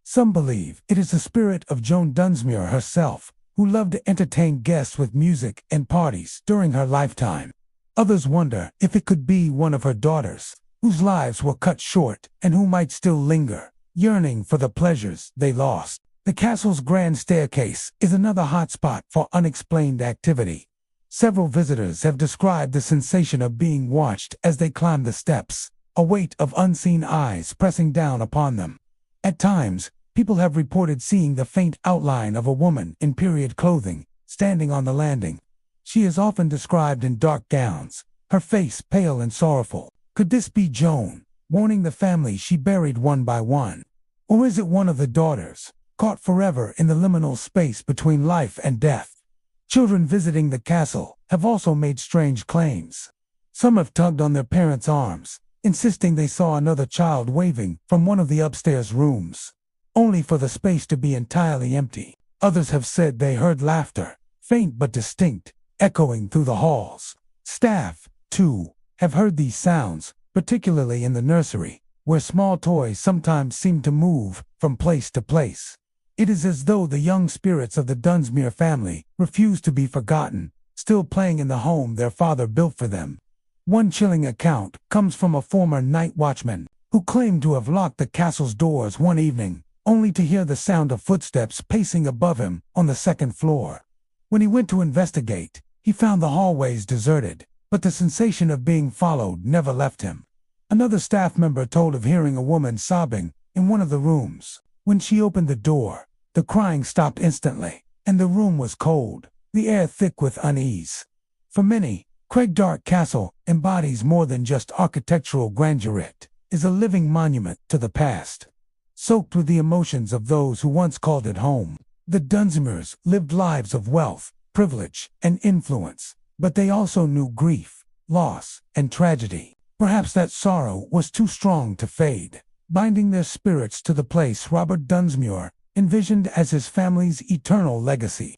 Some believe it is the spirit of Joan Dunsmuir herself, who loved to entertain guests with music and parties during her lifetime. Others wonder if it could be one of her daughters, whose lives were cut short and who might still linger, yearning for the pleasures they lost. The castle's grand staircase is another hotspot for unexplained activity. Several visitors have described the sensation of being watched as they climb the steps, a weight of unseen eyes pressing down upon them. At times, people have reported seeing the faint outline of a woman in period clothing, standing on the landing. She is often described in dark gowns, her face pale and sorrowful. Could this be Joan, warning the family she buried one by one? Or is it one of the daughters, caught forever in the liminal space between life and death? Children visiting the castle have also made strange claims. Some have tugged on their parents' arms, insisting they saw another child waving from one of the upstairs rooms, only for the space to be entirely empty. Others have said they heard laughter, faint but distinct, echoing through the halls. Staff, too, have heard these sounds, particularly in the nursery, where small toys sometimes seem to move from place to place. It is as though the young spirits of the Dunsmuir family refuse to be forgotten, still playing in the home their father built for them. One chilling account comes from a former night watchman who claimed to have locked the castle's doors one evening, only to hear the sound of footsteps pacing above him on the second floor. When he went to investigate, he found the hallways deserted, but the sensation of being followed never left him. Another staff member told of hearing a woman sobbing in one of the rooms. When she opened the door, the crying stopped instantly, and the room was cold, the air thick with unease. For many, Craigdarroch Castle embodies more than just architectural grandeur. It is a living monument to the past, soaked with the emotions of those who once called it home. The Dunsmuirs lived lives of wealth, privilege, and influence, but they also knew grief, loss, and tragedy. Perhaps that sorrow was too strong to fade, binding their spirits to the place Robert Dunsmuir envisioned as his family's eternal legacy.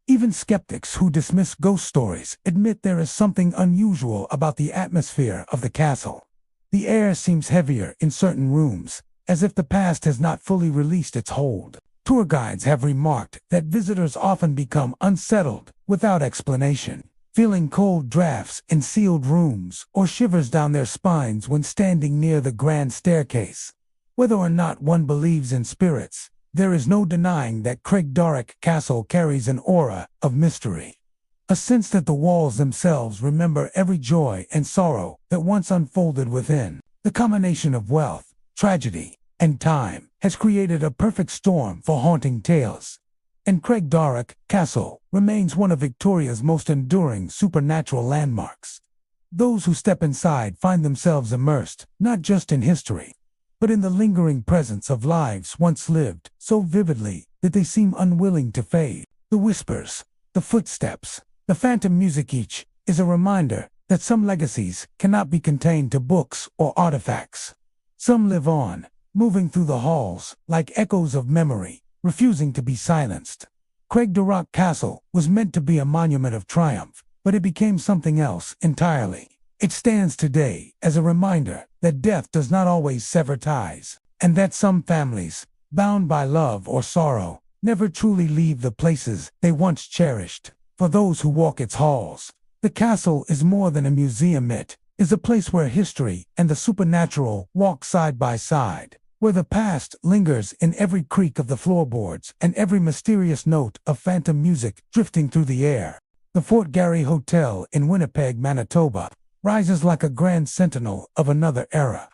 Even skeptics who dismiss ghost stories admit there is something unusual about the atmosphere of the castle. The air seems heavier in certain rooms, as if the past has not fully released its hold. Tour guides have remarked that visitors often become unsettled without explanation, feeling cold drafts in sealed rooms or shivers down their spines when standing near the grand staircase. Whether or not one believes in spirits, there is no denying that Craigdarroch Castle carries an aura of mystery. A sense that the walls themselves remember every joy and sorrow that once unfolded within. The combination of wealth, tragedy, and time has created a perfect storm for haunting tales. And Craigdarroch Castle remains one of Victoria's most enduring supernatural landmarks. Those who step inside find themselves immersed, not just in history, but in the lingering presence of lives once lived so vividly that they seem unwilling to fade. The whispers, the footsteps, the phantom music, each is a reminder that some legacies cannot be contained to books or artifacts. Some live on, moving through the halls like echoes of memory, refusing to be silenced. Craigdarroch Castle was meant to be a monument of triumph, but it became something else entirely. It stands today as a reminder that death does not always sever ties, and that some families, bound by love or sorrow, never truly leave the places they once cherished. For those who walk its halls, The castle is more than a museum. It is a place where history and the supernatural walk side by side, where the past lingers in every creak of the floorboards and every mysterious note of phantom music drifting through the air. The Fort Garry Hotel in Winnipeg, Manitoba, rises like a grand sentinel of another era.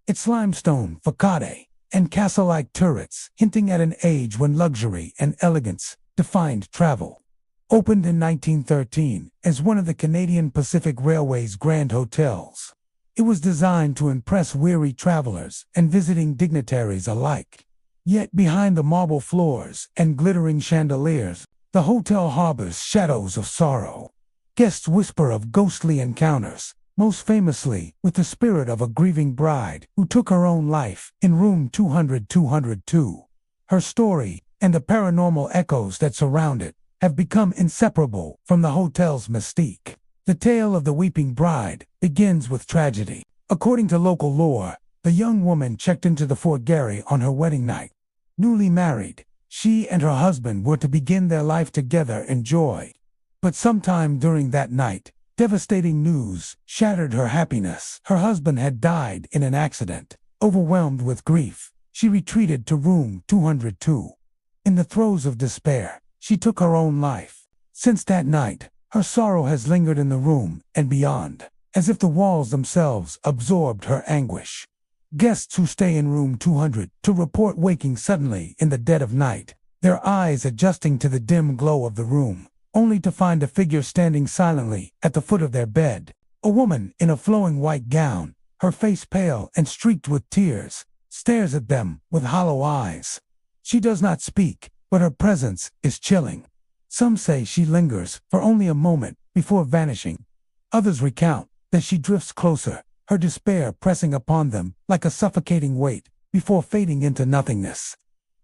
Its limestone facade and castle-like turrets hinting at an age when luxury and elegance defined travel. Opened in 1913 as one of the Canadian Pacific Railway's grand hotels, it was designed to impress weary travelers and visiting dignitaries alike. Yet behind the marble floors and glittering chandeliers, the hotel harbors shadows of sorrow. Guests whisper of ghostly encounters, most famously with the spirit of a grieving bride who took her own life in room 202. Her story, and the paranormal echoes that surround it, have become inseparable from the hotel's mystique. The tale of the weeping bride begins with tragedy. According to local lore, the young woman checked into the Fort Garry on her wedding night. Newly married, she and her husband were to begin their life together in joy. But sometime during that night, devastating news shattered her happiness. Her husband had died in an accident. Overwhelmed with grief, she retreated to room 202. In the throes of despair, she took her own life. Since that night, her sorrow has lingered in the room and beyond, as if the walls themselves absorbed her anguish. Guests who stay in room 202 report waking suddenly in the dead of night, their eyes adjusting to the dim glow of the room, only to find a figure standing silently at the foot of their bed. A woman in a flowing white gown, her face pale and streaked with tears, stares at them with hollow eyes. She does not speak, but her presence is chilling. Some say she lingers for only a moment before vanishing. Others recount that she drifts closer, her despair pressing upon them like a suffocating weight before fading into nothingness.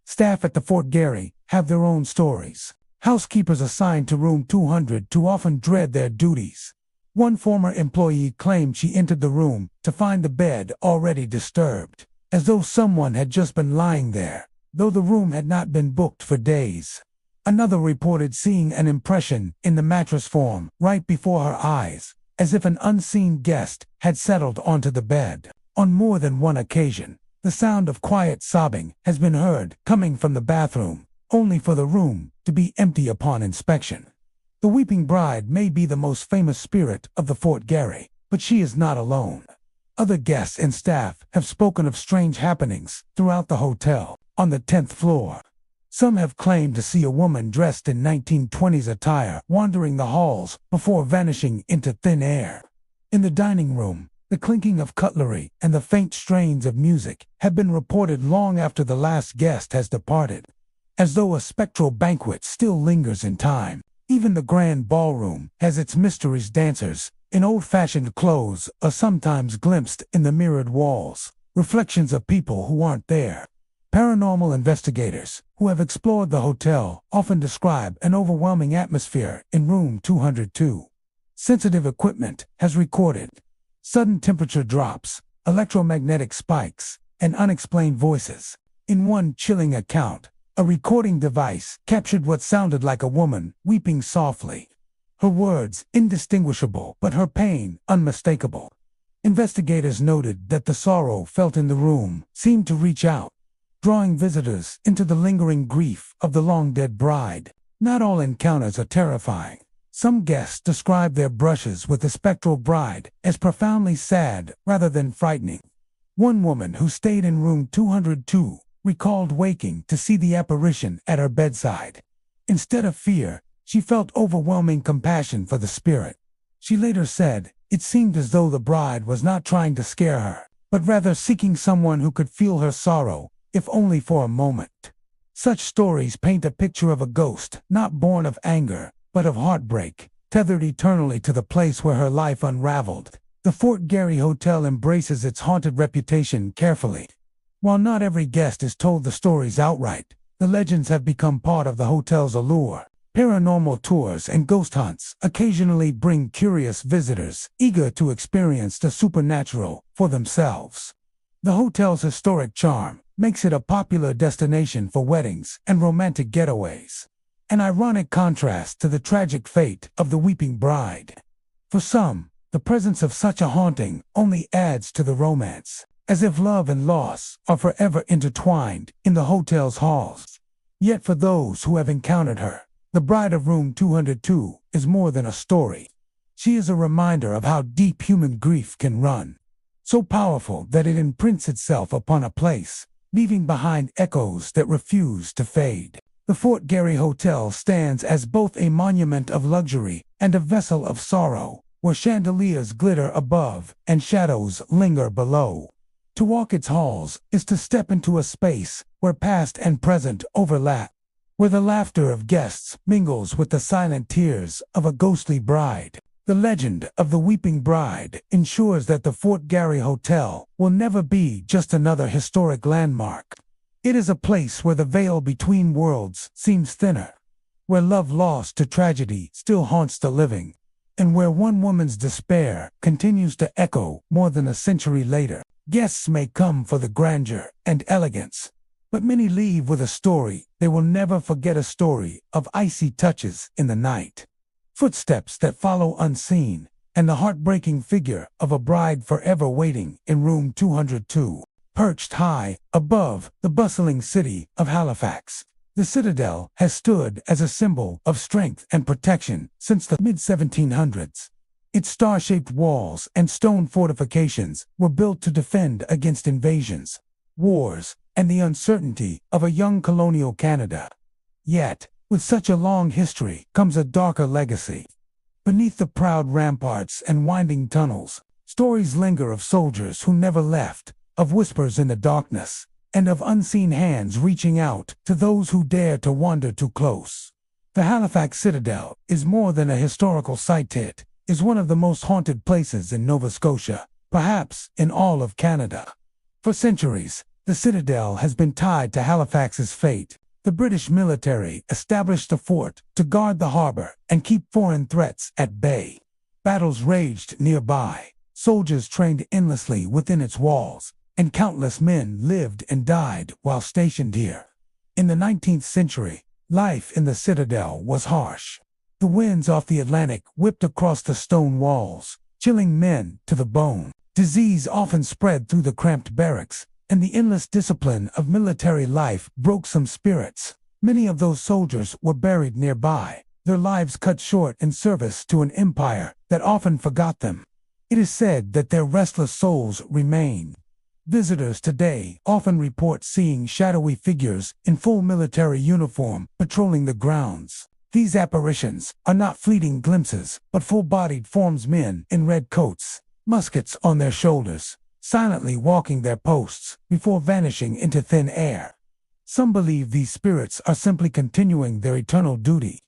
Staff at the Fort Garry have their own stories. Housekeepers assigned to room 202 often dread their duties. One former employee claimed she entered the room to find the bed already disturbed, as though someone had just been lying there, though the room had not been booked for days. Another reported seeing an impression in the mattress form right before her eyes, as if an unseen guest had settled onto the bed. On more than one occasion, the sound of quiet sobbing has been heard coming from the bathroom, only for the room to be empty upon inspection. The weeping bride may be the most famous spirit of the Fort Garry, but she is not alone. Other guests and staff have spoken of strange happenings throughout the hotel. On the 10th floor, some have claimed to see a woman dressed in 1920s attire wandering the halls before vanishing into thin air. In the dining room, the clinking of cutlery and the faint strains of music have been reported long after the last guest has departed, as though a spectral banquet still lingers in time. Even the grand ballroom has its mysteries. Dancers in old-fashioned clothes are sometimes glimpsed in the mirrored walls, reflections of people who aren't there. Paranormal investigators who have explored the hotel often describe an overwhelming atmosphere in room 202. Sensitive equipment has recorded sudden temperature drops, electromagnetic spikes, and unexplained voices. In one chilling account, a recording device captured what sounded like a woman weeping softly. Her words indistinguishable, but her pain unmistakable. Investigators noted that the sorrow felt in the room seemed to reach out, drawing visitors into the lingering grief of the long-dead bride. Not all encounters are terrifying. Some guests describe their brushes with the spectral bride as profoundly sad rather than frightening. One woman who stayed in room 202 recalled waking to see the apparition at her bedside. Instead of fear, she felt overwhelming compassion for the spirit. She later said, "It seemed as though the bride was not trying to scare her, but rather seeking someone who could feel her sorrow, if only for a moment." Such stories paint a picture of a ghost, not born of anger, but of heartbreak, tethered eternally to the place where her life unraveled. The Fort Garry Hotel embraces its haunted reputation carefully. While not every guest is told the stories outright, the legends have become part of the hotel's allure. Paranormal tours and ghost hunts occasionally bring curious visitors, eager to experience the supernatural for themselves. The hotel's historic charm makes it a popular destination for weddings and romantic getaways. An ironic contrast to the tragic fate of the weeping bride. For some, the presence of such a haunting only adds to the romance, as if love and loss are forever intertwined in the hotel's halls. Yet for those who have encountered her, the bride of room 202 is more than a story. She is a reminder of how deep human grief can run, so powerful that it imprints itself upon a place, leaving behind echoes that refuse to fade. The Fort Garry Hotel stands as both a monument of luxury and a vessel of sorrow, where chandeliers glitter above and shadows linger below. To walk its halls is to step into a space where past and present overlap, where the laughter of guests mingles with the silent tears of a ghostly bride. The legend of the Weeping Bride ensures that the Fort Garry Hotel will never be just another historic landmark. It is a place where the veil between worlds seems thinner, where love lost to tragedy still haunts the living, and where one woman's despair continues to echo more than a century later. Guests may come for the grandeur and elegance, but many leave with a story they will never forget, a story of icy touches in the night, footsteps that follow unseen, and the heartbreaking figure of a bride forever waiting in room 202. Perched high above the bustling city of Halifax, the Citadel has stood as a symbol of strength and protection since the mid-1700s. Its star-shaped walls and stone fortifications were built to defend against invasions, wars, and the uncertainty of a young colonial Canada. Yet, with such a long history comes a darker legacy. Beneath the proud ramparts and winding tunnels, stories linger of soldiers who never left, of whispers in the darkness, and of unseen hands reaching out to those who dare to wander too close. The Halifax Citadel is more than a historical site. It is one of the most haunted places in Nova Scotia, perhaps in all of Canada. For centuries, the Citadel has been tied to Halifax's fate. The British military established the fort to guard the harbor and keep foreign threats at bay. Battles raged nearby, soldiers trained endlessly within its walls, and countless men lived and died while stationed here. In the 19th century, life in the Citadel was harsh. The winds off the Atlantic whipped across the stone walls, chilling men to the bone. Disease often spread through the cramped barracks, and the endless discipline of military life broke some spirits. Many of those soldiers were buried nearby, their lives cut short in service to an empire that often forgot them. It is said that their restless souls remain. Visitors today often report seeing shadowy figures in full military uniform patrolling the grounds. These apparitions are not fleeting glimpses, but full-bodied forms, men in red coats, muskets on their shoulders, silently walking their posts before vanishing into thin air. Some believe these spirits are simply continuing their eternal duty,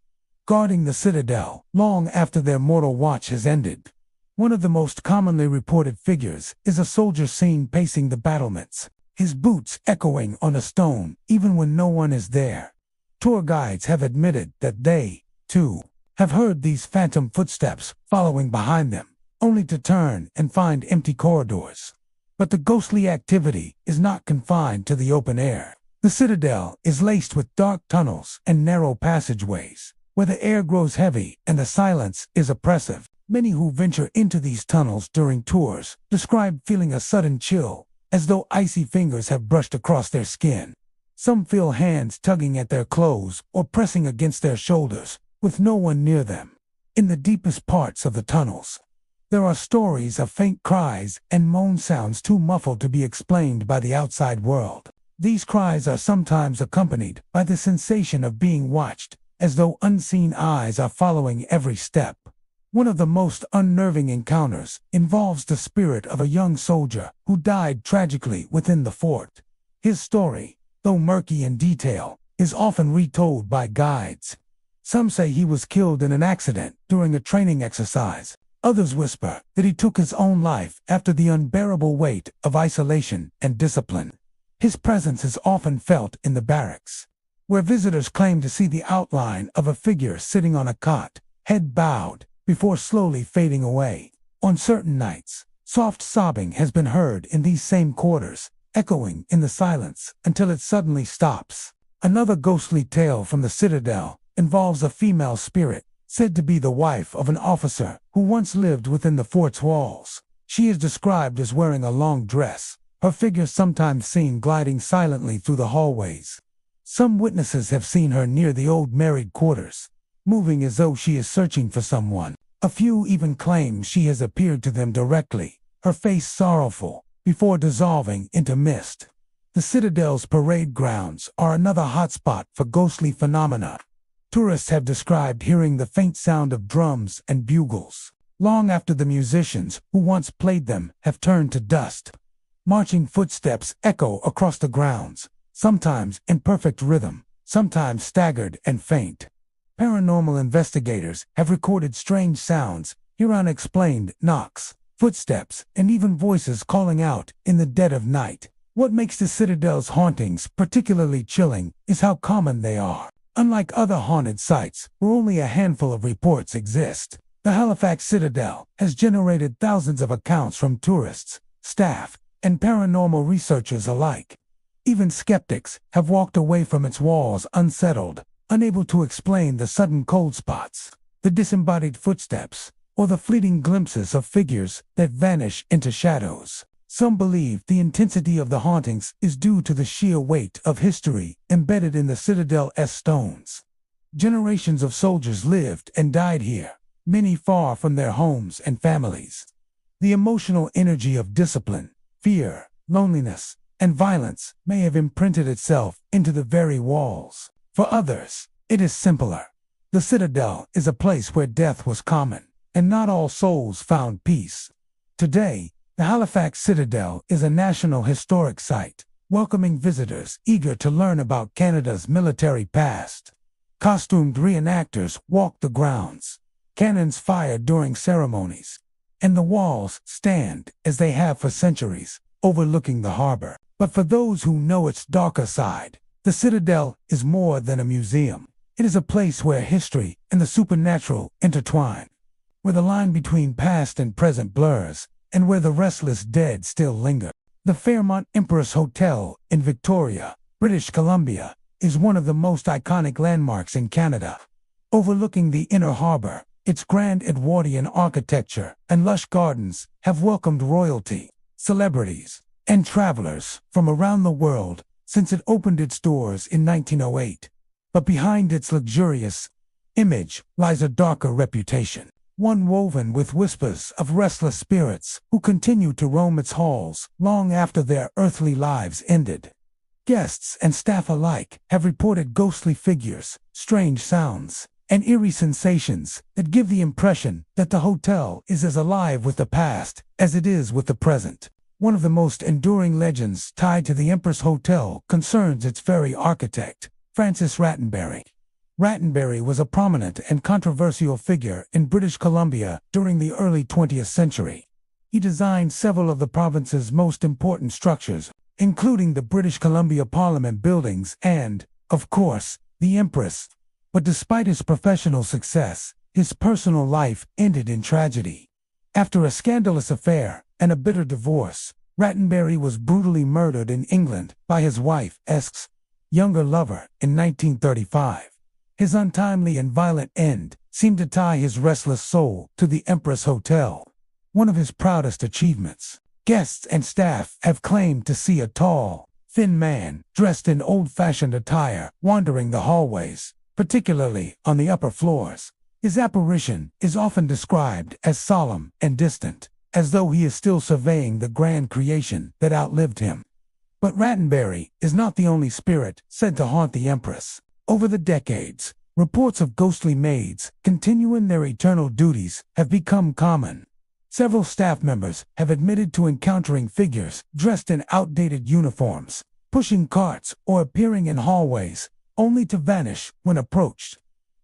guarding the Citadel long after their mortal watch has ended. One of the most commonly reported figures is a soldier seen pacing the battlements, his boots echoing on a stone even when no one is there. Tour guides have admitted that they, too, have heard these phantom footsteps following behind them, only to turn and find empty corridors. But the ghostly activity is not confined to the open air. The Citadel is laced with dark tunnels and narrow passageways, where the air grows heavy and the silence is oppressive. Many who venture into these tunnels during tours describe feeling a sudden chill, as though icy fingers have brushed across their skin. Some feel hands tugging at their clothes or pressing against their shoulders, with no one near them. In the deepest parts of the tunnels, there are stories of faint cries and moan sounds too muffled to be explained by the outside world. These cries are sometimes accompanied by the sensation of being watched, as though unseen eyes are following every step. One of the most unnerving encounters involves the spirit of a young soldier who died tragically within the fort. His story, though murky in detail, is often retold by guides. Some say he was killed in an accident during a training exercise. Others whisper that he took his own life after the unbearable weight of isolation and discipline. His presence is often felt in the barracks, where visitors claim to see the outline of a figure sitting on a cot, head bowed, before slowly fading away. On certain nights, soft sobbing has been heard in these same quarters, echoing in the silence until it suddenly stops. Another ghostly tale from the Citadel involves a female spirit said to be the wife of an officer who once lived within the fort's walls. She is described as wearing a long dress, her figure sometimes seen gliding silently through the hallways. Some witnesses have seen her near the old married quarters, moving as though she is searching for someone. A few even claim she has appeared to them directly, her face sorrowful, before dissolving into mist. The Citadel's parade grounds are another hotspot for ghostly phenomena. Tourists have described hearing the faint sound of drums and bugles, long after the musicians who once played them have turned to dust. Marching footsteps echo across the grounds, sometimes in perfect rhythm, sometimes staggered and faint. Paranormal investigators have recorded strange sounds, hear unexplained knocks, footsteps, and even voices calling out in the dead of night. What makes the Citadel's hauntings particularly chilling is how common they are. Unlike other haunted sites, where only a handful of reports exist, the Halifax Citadel has generated thousands of accounts from tourists, staff, and paranormal researchers alike. Even skeptics have walked away from its walls unsettled, unable to explain the sudden cold spots, the disembodied footsteps, or the fleeting glimpses of figures that vanish into shadows. Some believe the intensity of the hauntings is due to the sheer weight of history embedded in the Citadel's stones. Generations of soldiers lived and died here, many far from their homes and families. The emotional energy of discipline, fear, loneliness, and violence may have imprinted itself into the very walls. For others, it is simpler. The Citadel is a place where death was common, and not all souls found peace. Today, the Halifax Citadel is a National Historic Site, welcoming visitors eager to learn about Canada's military past. Costumed reenactors walk the grounds, cannons fire during ceremonies, and the walls stand, as they have for centuries, overlooking the harbor. But for those who know its darker side, the Citadel is more than a museum. It is a place where history and the supernatural intertwine, where the line between past and present blurs, and where the restless dead still linger. The Fairmont Empress Hotel in Victoria, British Columbia, is one of the most iconic landmarks in Canada. Overlooking the inner harbor, its grand Edwardian architecture and lush gardens have welcomed royalty, celebrities, and travelers from around the world since it opened its doors in 1908. But behind its luxurious image lies a darker reputation, one woven with whispers of restless spirits who continue to roam its halls long after their earthly lives ended. Guests and staff alike have reported ghostly figures, strange sounds, and eerie sensations that give the impression that the hotel is as alive with the past as it is with the present. One of the most enduring legends tied to the Empress Hotel concerns its very architect, Francis Rattenbury. Rattenbury was a prominent and controversial figure in British Columbia during the early 20th century. He designed several of the province's most important structures, including the British Columbia Parliament buildings and, of course, the Empress. But despite his professional success, his personal life ended in tragedy. After a scandalous affair and a bitter divorce, Rattenbury was brutally murdered in England by his wife's younger lover in 1935. His untimely and violent end seemed to tie his restless soul to the Empress Hotel, one of his proudest achievements. Guests and staff have claimed to see a tall, thin man dressed in old-fashioned attire wandering the hallways, particularly on the upper floors. His apparition is often described as solemn and distant, as though he is still surveying the grand creation that outlived him. But Rattenbury is not the only spirit said to haunt the Empress. Over the decades, reports of ghostly maids continuing their eternal duties have become common. Several staff members have admitted to encountering figures dressed in outdated uniforms, pushing carts or appearing in hallways, only to vanish when approached.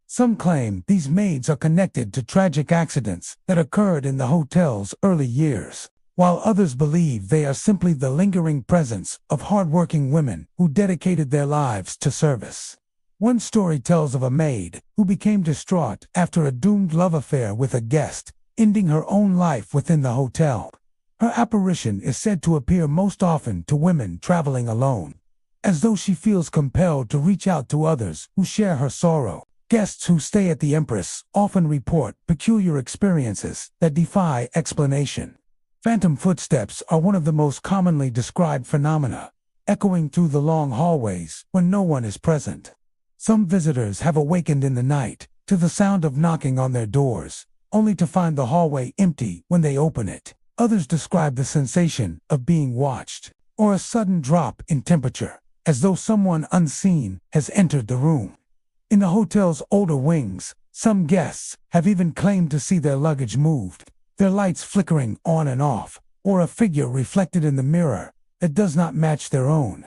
Some claim these maids are connected to tragic accidents that occurred in the hotel's early years, while others believe they are simply the lingering presence of hardworking women who dedicated their lives to service. One story tells of a maid who became distraught after a doomed love affair with a guest, ending her own life within the hotel. Her apparition is said to appear most often to women traveling alone, as though she feels compelled to reach out to others who share her sorrow. Guests who stay at the Empress often report peculiar experiences that defy explanation. Phantom footsteps are one of the most commonly described phenomena, echoing through the long hallways when no one is present. Some visitors have awakened in the night to the sound of knocking on their doors, only to find the hallway empty when they open it. Others describe the sensation of being watched, or a sudden drop in temperature, as though someone unseen has entered the room. In the hotel's older wings, some guests have even claimed to see their luggage moved, their lights flickering on and off, or a figure reflected in the mirror that does not match their own.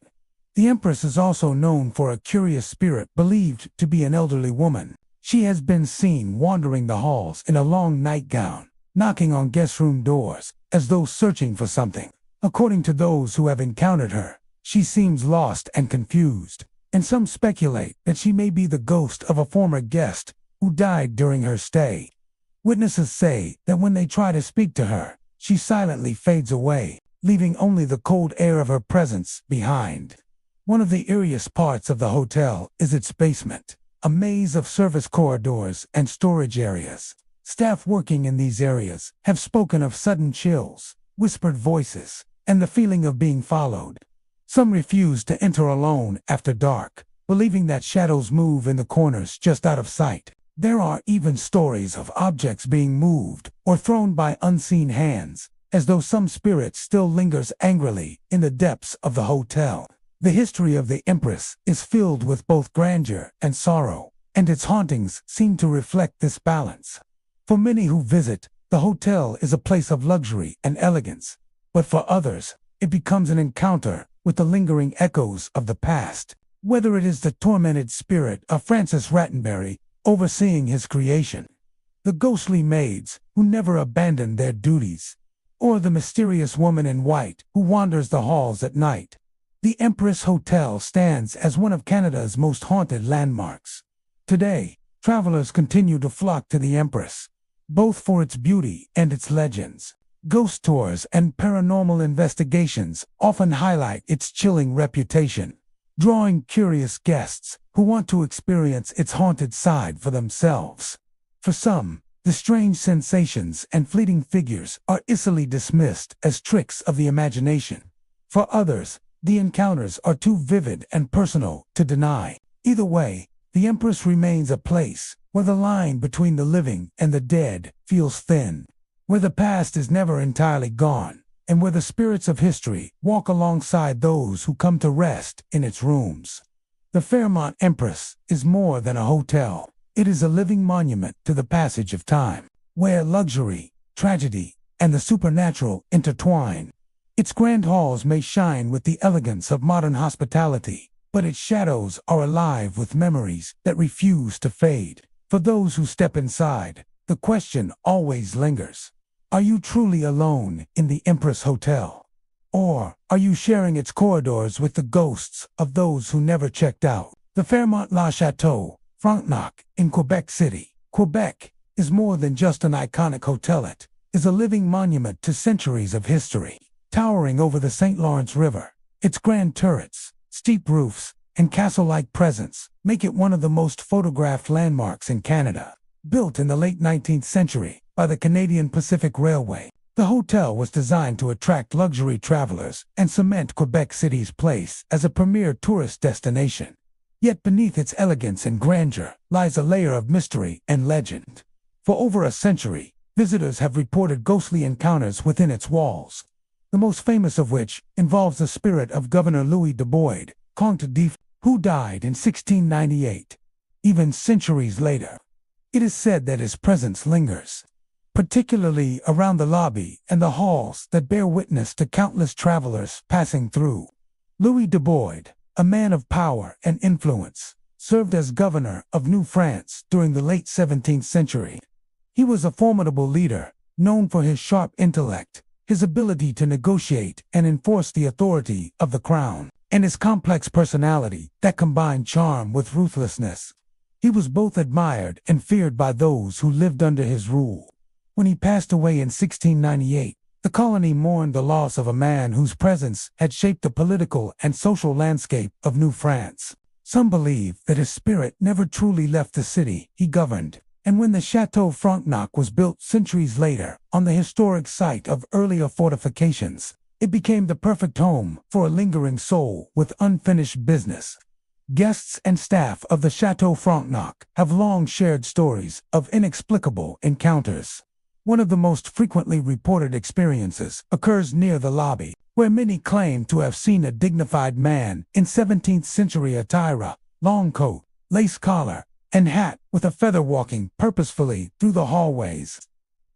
The Empress is also known for a curious spirit believed to be an elderly woman. She has been seen wandering the halls in a long nightgown, knocking on guest room doors, as though searching for something. According to those who have encountered her, she seems lost and confused, and some speculate that she may be the ghost of a former guest who died during her stay. Witnesses say that when they try to speak to her, she silently fades away, leaving only the cold air of her presence behind. One of the eeriest parts of the hotel is its basement, a maze of service corridors and storage areas. Staff working in these areas have spoken of sudden chills, whispered voices, and the feeling of being followed. Some refuse to enter alone after dark, believing that shadows move in the corners just out of sight. There are even stories of objects being moved or thrown by unseen hands, as though some spirit still lingers angrily in the depths of the hotel. The history of the Empress is filled with both grandeur and sorrow, and its hauntings seem to reflect this balance. For many who visit, the hotel is a place of luxury and elegance, but for others, it becomes an encounter with the lingering echoes of the past. Whether it is the tormented spirit of Francis Rattenbury overseeing his creation, the ghostly maids who never abandon their duties, or the mysterious woman in white who wanders the halls at night, the Empress Hotel stands as one of Canada's most haunted landmarks. Today, travelers continue to flock to the Empress, both for its beauty and its legends. Ghost tours and paranormal investigations often highlight its chilling reputation, drawing curious guests who want to experience its haunted side for themselves. For some, the strange sensations and fleeting figures are easily dismissed as tricks of the imagination. For others, the encounters are too vivid and personal to deny. Either way, the Empress remains a place where the line between the living and the dead feels thin, where the past is never entirely gone, and where the spirits of history walk alongside those who come to rest in its rooms. The Fairmont Empress is more than a hotel. It is a living monument to the passage of time, where luxury, tragedy, and the supernatural intertwine. Its grand halls may shine with the elegance of modern hospitality, but its shadows are alive with memories that refuse to fade. For those who step inside, the question always lingers. Are you truly alone in the Empress Hotel? Or are you sharing its corridors with the ghosts of those who never checked out? The Fairmont La Chateau, Frontenac, in Quebec City, Quebec, is more than just an iconic hotel. It is a living monument to centuries of history. Towering over the St. Lawrence River, its grand turrets, steep roofs, and castle-like presence make it one of the most photographed landmarks in Canada. Built in the late 19th century by the Canadian Pacific Railway, the hotel was designed to attract luxury travelers and cement Quebec City's place as a premier tourist destination. Yet beneath its elegance and grandeur lies a layer of mystery and legend. For over a century, visitors have reported ghostly encounters within its walls, the most famous of which involves the spirit of Governor Louis de Boyd, Comte de, who died in 1698. Even centuries later, it is said that his presence lingers, particularly around the lobby and the halls that bear witness to countless travelers passing through. Louis de Boyd, a man of power and influence, served as governor of New France during the late 17th century. He was a formidable leader, known for his sharp intellect, his ability to negotiate and enforce the authority of the crown, and his complex personality that combined charm with ruthlessness. He was both admired and feared by those who lived under his rule. When he passed away in 1698, the colony mourned the loss of a man whose presence had shaped the political and social landscape of New France. Some believe that his spirit never truly left the city he governed, and when the Chateau Frontenac was built centuries later on the historic site of earlier fortifications, it became the perfect home for a lingering soul with unfinished business. Guests and staff of the Chateau Frontenac have long shared stories of inexplicable encounters. One of the most frequently reported experiences occurs near the lobby, where many claim to have seen a dignified man in 17th century attire, long coat, lace collar, and hat, with a feather walking purposefully through the hallways.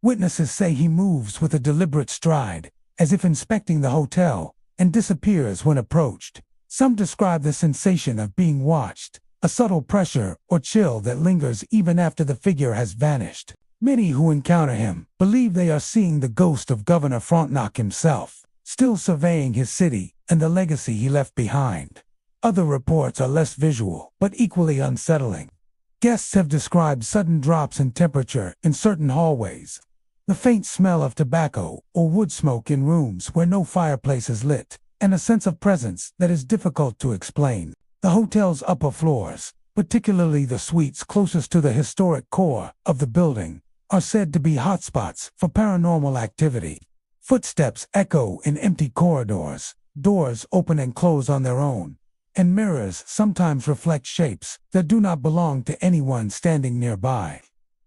Witnesses say he moves with a deliberate stride, as if inspecting the hotel, and disappears when approached. Some describe the sensation of being watched, a subtle pressure or chill that lingers even after the figure has vanished. Many who encounter him believe they are seeing the ghost of Governor Frontenac himself, still surveying his city and the legacy he left behind. Other reports are less visual, but equally unsettling. Guests have described sudden drops in temperature in certain hallways, the faint smell of tobacco or wood smoke in rooms where no fireplace is lit, and a sense of presence that is difficult to explain. The hotel's upper floors, particularly the suites closest to the historic core of the building, are said to be hotspots for paranormal activity. Footsteps echo in empty corridors, doors open and close on their own, and mirrors sometimes reflect shapes that do not belong to anyone standing nearby.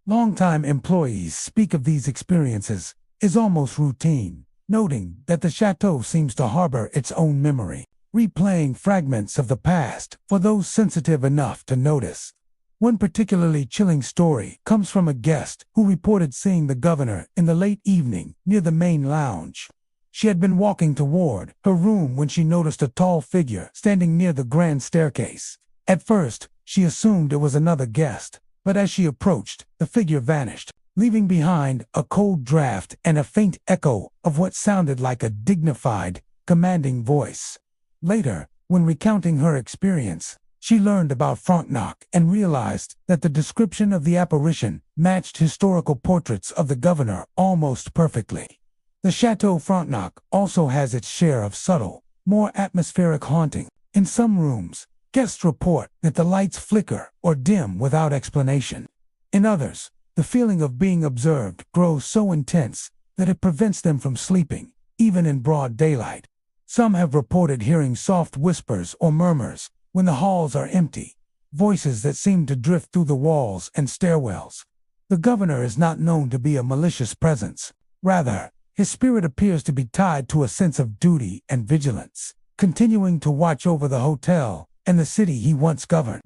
Longtime employees speak of these experiences as almost routine, noting that the chateau seems to harbor its own memory, replaying fragments of the past for those sensitive enough to notice. One particularly chilling story comes from a guest who reported seeing the governor in the late evening near the main lounge. She had been walking toward her room when she noticed a tall figure standing near the grand staircase. At first, she assumed it was another guest, but as she approached, the figure vanished, leaving behind a cold draft and a faint echo of what sounded like a dignified, commanding voice. Later, when recounting her experience, she learned about Frontenac and realized that the description of the apparition matched historical portraits of the governor almost perfectly. The Chateau Frontenac also has its share of subtle, more atmospheric haunting. In some rooms, guests report that the lights flicker or dim without explanation. In others, the feeling of being observed grows so intense that it prevents them from sleeping, even in broad daylight. Some have reported hearing soft whispers or murmurs when the halls are empty, voices that seem to drift through the walls and stairwells. The governor is not known to be a malicious presence. Rather, his spirit appears to be tied to a sense of duty and vigilance, continuing to watch over the hotel and the city he once governed.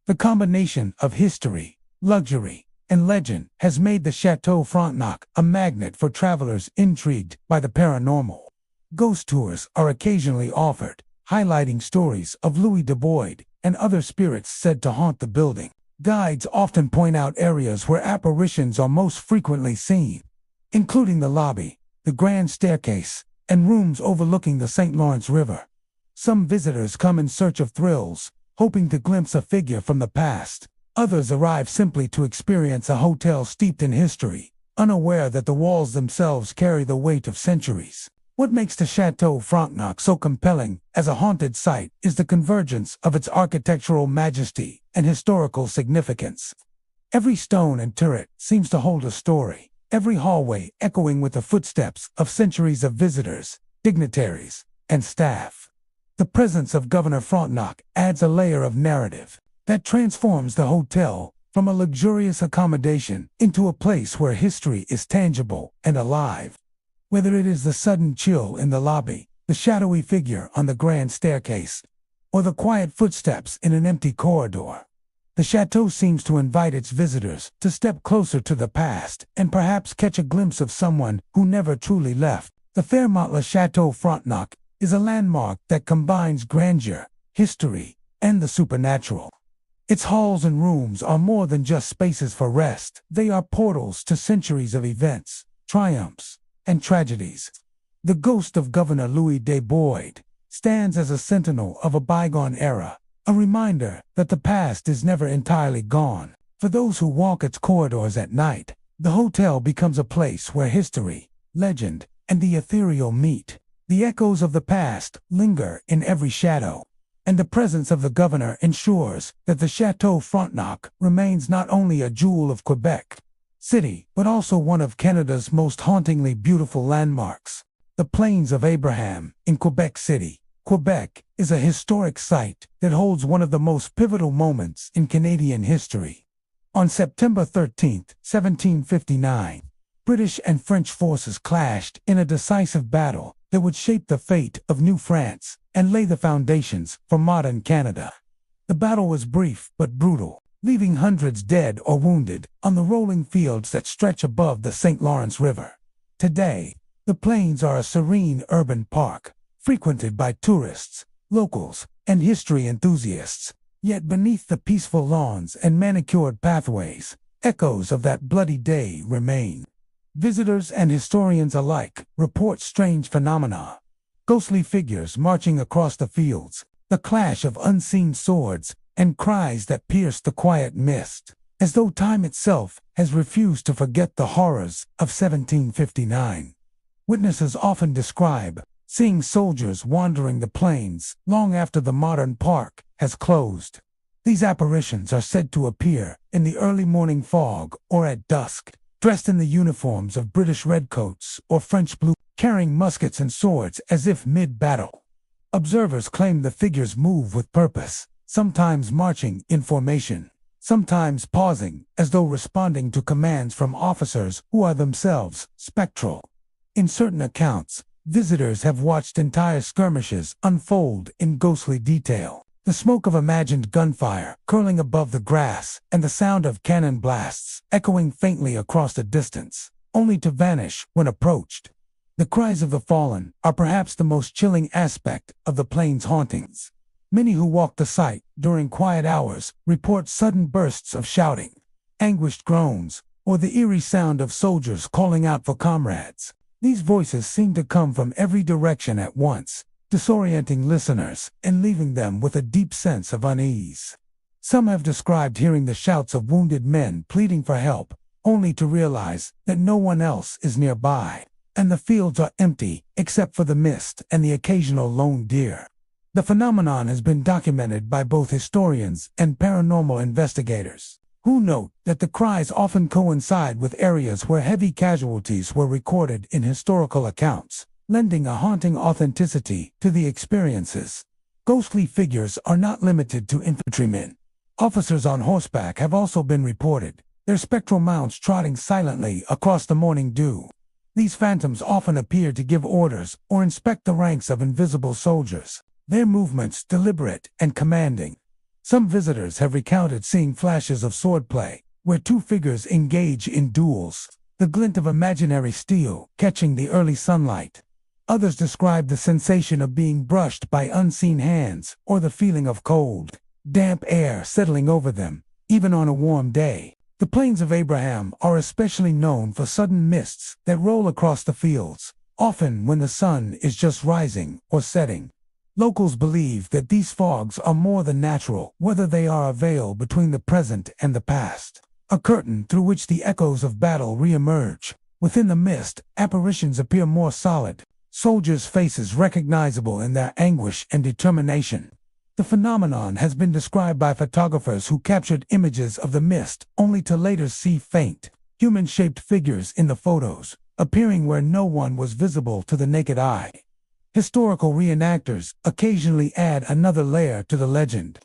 The combination of history, luxury, and legend has made the Chateau Frontenac a magnet for travelers intrigued by the paranormal. Ghost tours are occasionally offered, highlighting stories of Louis de Boyd and other spirits said to haunt the building. Guides often point out areas where apparitions are most frequently seen, including the lobby, the grand staircase, and rooms overlooking the St. Lawrence River. Some visitors come in search of thrills, hoping to glimpse a figure from the past. Others arrive simply to experience a hotel steeped in history, unaware that the walls themselves carry the weight of centuries. What makes the Chateau Frontenac so compelling as a haunted site is the convergence of its architectural majesty and historical significance. Every stone and turret seems to hold a story, every hallway echoing with the footsteps of centuries of visitors, dignitaries, and staff. The presence of Governor Frontenac adds a layer of narrative that transforms the hotel from a luxurious accommodation into a place where history is tangible and alive. Whether it is the sudden chill in the lobby, the shadowy figure on the grand staircase, or the quiet footsteps in an empty corridor, the chateau seems to invite its visitors to step closer to the past and perhaps catch a glimpse of someone who never truly left. The Fairmont-le-Château Frontenac is a landmark that combines grandeur, history, and the supernatural. Its halls and rooms are more than just spaces for rest. They are portals to centuries of events, triumphs, and tragedies. The ghost of Governor Louis de Boyd stands as a sentinel of a bygone era, a reminder that the past is never entirely gone. For those who walk its corridors at night, the hotel becomes a place where history, legend, and the ethereal meet. The echoes of the past linger in every shadow, and the presence of the governor ensures that the Chateau Frontenac remains not only a jewel of Quebec City, but also one of Canada's most hauntingly beautiful landmarks. The Plains of Abraham in Quebec City, Quebec, is a historic site that holds one of the most pivotal moments in Canadian history. On September 13, 1759, British and French forces clashed in a decisive battle that would shape the fate of New France and lay the foundations for modern Canada. The battle was brief but brutal, leaving hundreds dead or wounded on the rolling fields that stretch above the St. Lawrence River. Today, the Plains are a serene urban park, frequented by tourists, locals, and history enthusiasts. Yet beneath the peaceful lawns and manicured pathways, echoes of that bloody day remain. Visitors and historians alike report strange phenomena. Ghostly figures marching across the fields, the clash of unseen swords, and cries that pierce the quiet mist, as though time itself has refused to forget the horrors of 1759. Witnesses often describe seeing soldiers wandering the plains long after the modern park has closed. These apparitions are said to appear in the early morning fog or at dusk, dressed in the uniforms of British redcoats or French blue, carrying muskets and swords as if mid-battle. Observers claim the figures move with purpose, sometimes marching in formation, sometimes pausing as though responding to commands from officers who are themselves spectral. In certain accounts, visitors have watched entire skirmishes unfold in ghostly detail. The smoke of imagined gunfire curling above the grass and the sound of cannon blasts echoing faintly across the distance, only to vanish when approached. The cries of the fallen are perhaps the most chilling aspect of the Plains hauntings. Many who walk the site during quiet hours report sudden bursts of shouting, anguished groans, or the eerie sound of soldiers calling out for comrades. These voices seem to come from every direction at once, disorienting listeners and leaving them with a deep sense of unease. Some have described hearing the shouts of wounded men pleading for help, only to realize that no one else is nearby, and the fields are empty except for the mist and the occasional lone deer. The phenomenon has been documented by both historians and paranormal investigators, who note that the cries often coincide with areas where heavy casualties were recorded in historical accounts, lending a haunting authenticity to the experiences. Ghostly figures are not limited to infantrymen. Officers on horseback have also been reported, their spectral mounts trotting silently across the morning dew. These phantoms often appear to give orders or inspect the ranks of invisible soldiers, their movements deliberate and commanding. Some visitors have recounted seeing flashes of swordplay, where two figures engage in duels, the glint of imaginary steel catching the early sunlight. Others describe the sensation of being brushed by unseen hands or the feeling of cold, damp air settling over them, even on a warm day. The Plains of Abraham are especially known for sudden mists that roll across the fields, often when the sun is just rising or setting. Locals believe that these fogs are more than natural, whether they are a veil between the present and the past, a curtain through which the echoes of battle re-emerge. Within the mist, apparitions appear more solid, soldiers' faces recognizable in their anguish and determination. The phenomenon has been described by photographers who captured images of the mist only to later see faint, human-shaped figures in the photos, appearing where no one was visible to the naked eye. Historical reenactors occasionally add another layer to the legend.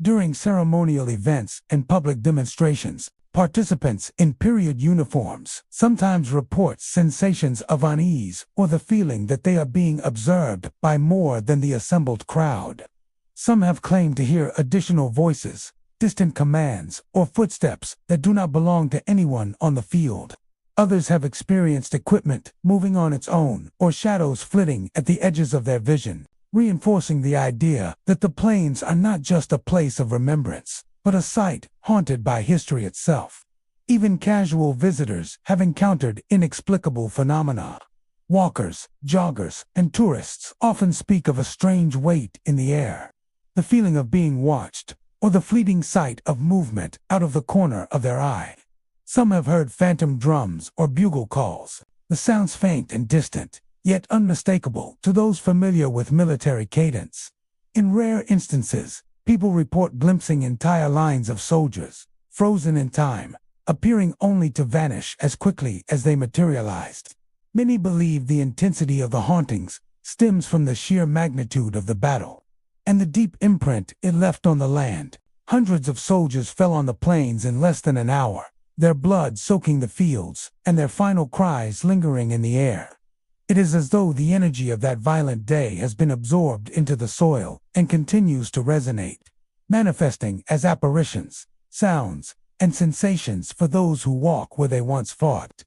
During ceremonial events and public demonstrations, participants in period uniforms sometimes report sensations of unease or the feeling that they are being observed by more than the assembled crowd. Some have claimed to hear additional voices, distant commands, or footsteps that do not belong to anyone on the field. Others have experienced equipment moving on its own or shadows flitting at the edges of their vision, reinforcing the idea that the plains are not just a place of remembrance, but a site haunted by history itself. Even casual visitors have encountered inexplicable phenomena. Walkers, joggers, and tourists often speak of a strange weight in the air, the feeling of being watched, or the fleeting sight of movement out of the corner of their eye. Some have heard phantom drums or bugle calls, the sounds faint and distant, yet unmistakable to those familiar with military cadence. In rare instances, people report glimpsing entire lines of soldiers, frozen in time, appearing only to vanish as quickly as they materialized. Many believe the intensity of the hauntings stems from the sheer magnitude of the battle and the deep imprint it left on the land. Hundreds of soldiers fell on the plains in less than an hour, their blood soaking the fields and their final cries lingering in the air. It is as though the energy of that violent day has been absorbed into the soil and continues to resonate, manifesting as apparitions, sounds, and sensations for those who walk where they once fought.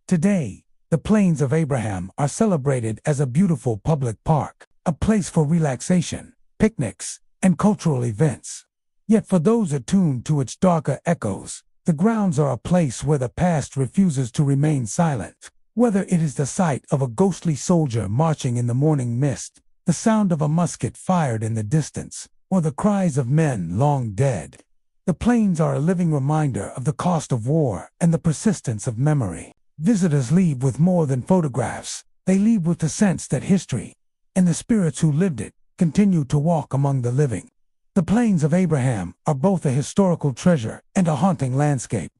Today, the Plains of Abraham are celebrated as a beautiful public park, a place for relaxation, picnics, and cultural events. Yet for those attuned to its darker echoes, the grounds are a place where the past refuses to remain silent. Whether it is the sight of a ghostly soldier marching in the morning mist, the sound of a musket fired in the distance, or the cries of men long dead, the plains are a living reminder of the cost of war and the persistence of memory. Visitors leave with more than photographs. They leave with the sense that history, and the spirits who lived it, continue to walk among the living. The Plains of Abraham are both a historical treasure and a haunting landscape.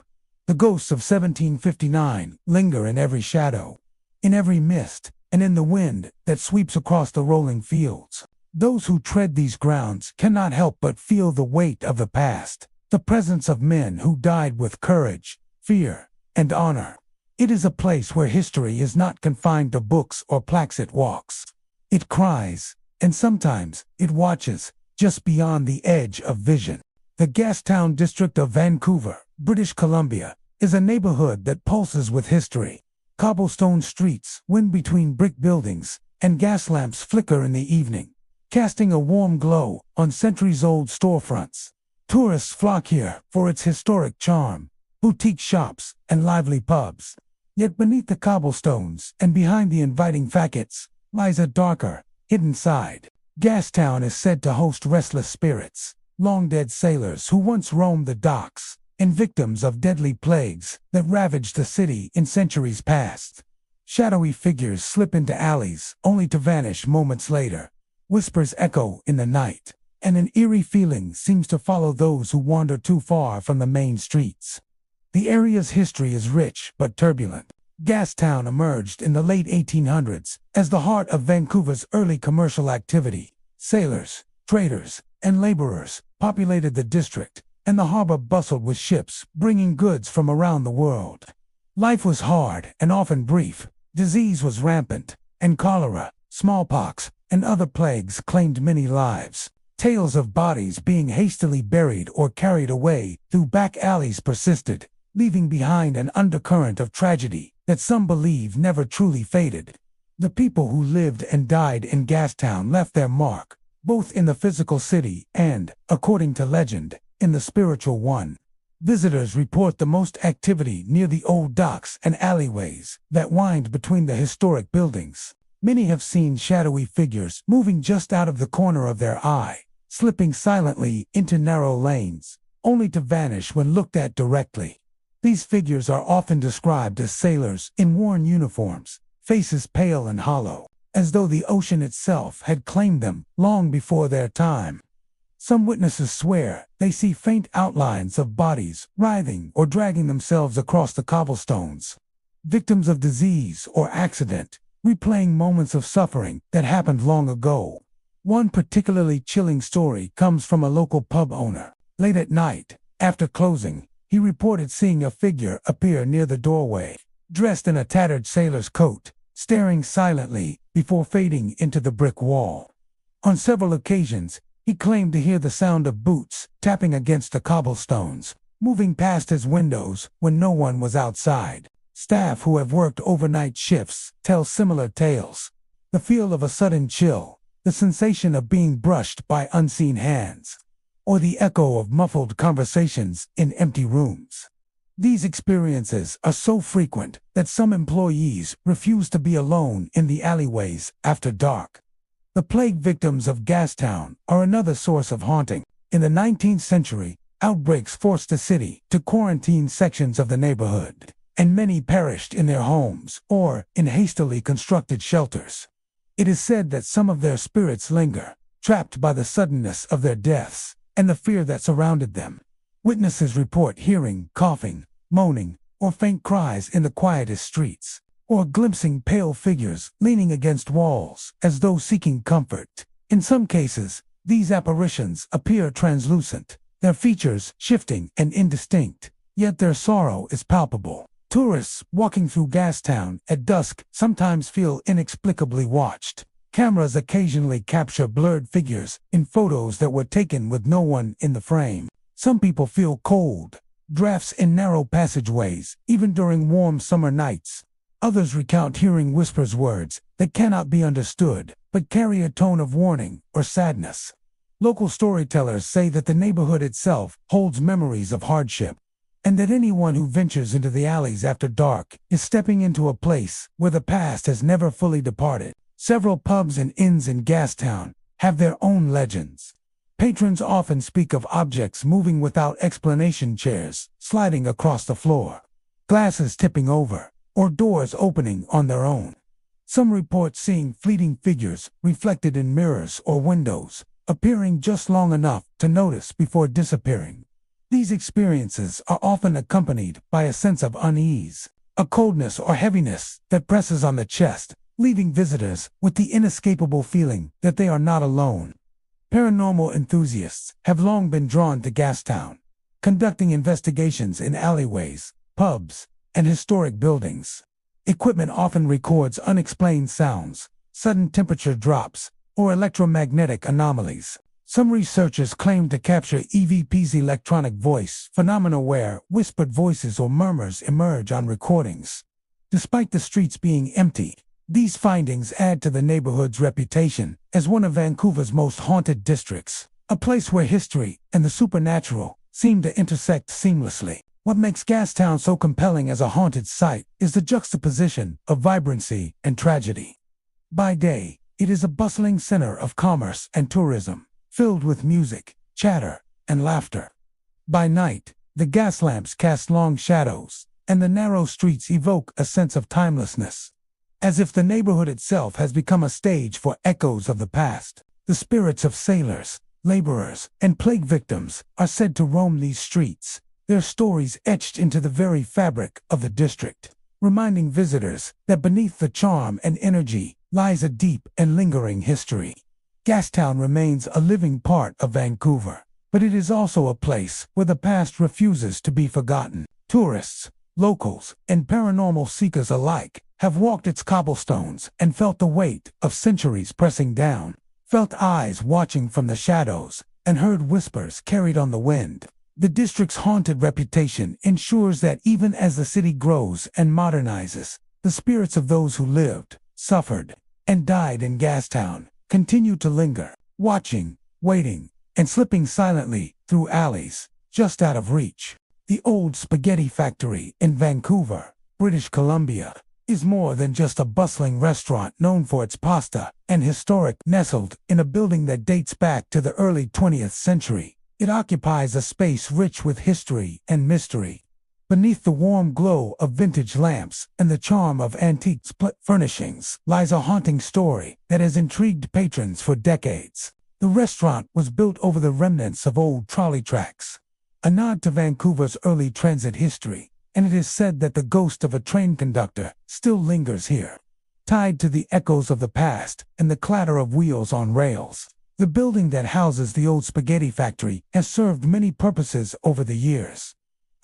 The ghosts of 1759 linger in every shadow, in every mist, and in the wind that sweeps across the rolling fields. Those who tread these grounds cannot help but feel the weight of the past, the presence of men who died with courage, fear, and honor. It is a place where history is not confined to books or plaques. It walks, it cries, and sometimes it watches, just beyond the edge of vision. The Gastown district of Vancouver, British Columbia, is a neighborhood that pulses with history. Cobblestone streets wind between brick buildings, and gas lamps flicker in the evening, casting a warm glow on centuries-old storefronts. Tourists flock here for its historic charm, boutique shops, and lively pubs. Yet beneath the cobblestones and behind the inviting facades lies a darker, hidden side. Gastown is said to host restless spirits, long-dead sailors who once roamed the docks, and victims of deadly plagues that ravaged the city in centuries past. Shadowy figures slip into alleys only to vanish moments later. Whispers echo in the night, and an eerie feeling seems to follow those who wander too far from the main streets. The area's history is rich but turbulent. Gastown emerged in the late 1800s as the heart of Vancouver's early commercial activity. Sailors, traders, and laborers populated the district, and the harbor bustled with ships bringing goods from around the world. Life was hard and often brief. Disease was rampant, and cholera, smallpox, and other plagues claimed many lives. Tales of bodies being hastily buried or carried away through back alleys persisted, leaving behind an undercurrent of tragedy that some believe never truly faded. The people who lived and died in Gastown left their mark, both in the physical city and, according to legend, in the spiritual one. Visitors report the most activity near the old docks and alleyways that wind between the historic buildings. Many have seen shadowy figures moving just out of the corner of their eye, slipping silently into narrow lanes, only to vanish when looked at directly. These figures are often described as sailors in worn uniforms, faces pale and hollow, as though the ocean itself had claimed them long before their time. Some witnesses swear they see faint outlines of bodies writhing or dragging themselves across the cobblestones, victims of disease or accident, replaying moments of suffering that happened long ago. One particularly chilling story comes from a local pub owner. Late at night, after closing, he reported seeing a figure appear near the doorway, dressed in a tattered sailor's coat, staring silently before fading into the brick wall. On several occasions, he claimed to hear the sound of boots tapping against the cobblestones, moving past his windows when no one was outside. Staff who have worked overnight shifts tell similar tales. The feel of a sudden chill, the sensation of being brushed by unseen hands, or the echo of muffled conversations in empty rooms. These experiences are so frequent that some employees refuse to be alone in the alleyways after dark. The plague victims of Gastown are another source of haunting. In the 19th century, outbreaks forced the city to quarantine sections of the neighborhood, and many perished in their homes or in hastily constructed shelters. It is said that some of their spirits linger, trapped by the suddenness of their deaths and the fear that surrounded them. Witnesses report hearing coughing, moaning, or faint cries in the quietest streets, or glimpsing pale figures leaning against walls as though seeking comfort. In some cases, these apparitions appear translucent, their features shifting and indistinct, yet their sorrow is palpable. Tourists walking through Gastown at dusk sometimes feel inexplicably watched. Cameras occasionally capture blurred figures in photos that were taken with no one in the frame. Some people feel cold drafts in narrow passageways, even during warm summer nights. Others recount hearing whispers, words that cannot be understood, but carry a tone of warning or sadness. Local storytellers say that the neighborhood itself holds memories of hardship, and that anyone who ventures into the alleys after dark is stepping into a place where the past has never fully departed. Several pubs and inns in Gastown have their own legends. Patrons often speak of objects moving without explanation, chairs sliding across the floor, glasses tipping over, or doors opening on their own. Some report seeing fleeting figures reflected in mirrors or windows, appearing just long enough to notice before disappearing. These experiences are often accompanied by a sense of unease, a coldness or heaviness that presses on the chest, leaving visitors with the inescapable feeling that they are not alone. Paranormal enthusiasts have long been drawn to Gastown, conducting investigations in alleyways, pubs, and historic buildings. Equipment often records unexplained sounds, sudden temperature drops, or electromagnetic anomalies. Some researchers claim to capture EVP's electronic voice phenomena, where whispered voices or murmurs emerge on recordings. Despite the streets being empty, these findings add to the neighborhood's reputation as one of Vancouver's most haunted districts, a place where history and the supernatural seem to intersect seamlessly. What makes Gastown so compelling as a haunted site is the juxtaposition of vibrancy and tragedy. By day, it is a bustling center of commerce and tourism, filled with music, chatter, and laughter. By night, the gas lamps cast long shadows, and the narrow streets evoke a sense of timelessness. As if the neighborhood itself has become a stage for echoes of the past. The spirits of sailors, laborers, and plague victims are said to roam these streets, their stories etched into the very fabric of the district, reminding visitors that beneath the charm and energy lies a deep and lingering history. Gastown remains a living part of Vancouver, but it is also a place where the past refuses to be forgotten. Tourists, locals, and paranormal seekers alike have walked its cobblestones and felt the weight of centuries pressing down, felt eyes watching from the shadows, and heard whispers carried on the wind. The district's haunted reputation ensures that even as the city grows and modernizes, the spirits of those who lived, suffered, and died in Gastown continue to linger, watching, waiting, and slipping silently through alleys just out of reach. The Old Spaghetti Factory in Vancouver, British Columbia, is more than just a bustling restaurant known for its pasta and historic. Nestled in a building that dates back to the early 20th century, it occupies a space rich with history and mystery. Beneath the warm glow of vintage lamps and the charm of antique split furnishings lies a haunting story that has intrigued patrons for decades. The restaurant was built over the remnants of old trolley tracks, a nod to Vancouver's early transit history, and it is said that the ghost of a train conductor still lingers here, tied to the echoes of the past and the clatter of wheels on rails. The building that houses the Old Spaghetti Factory has served many purposes over the years.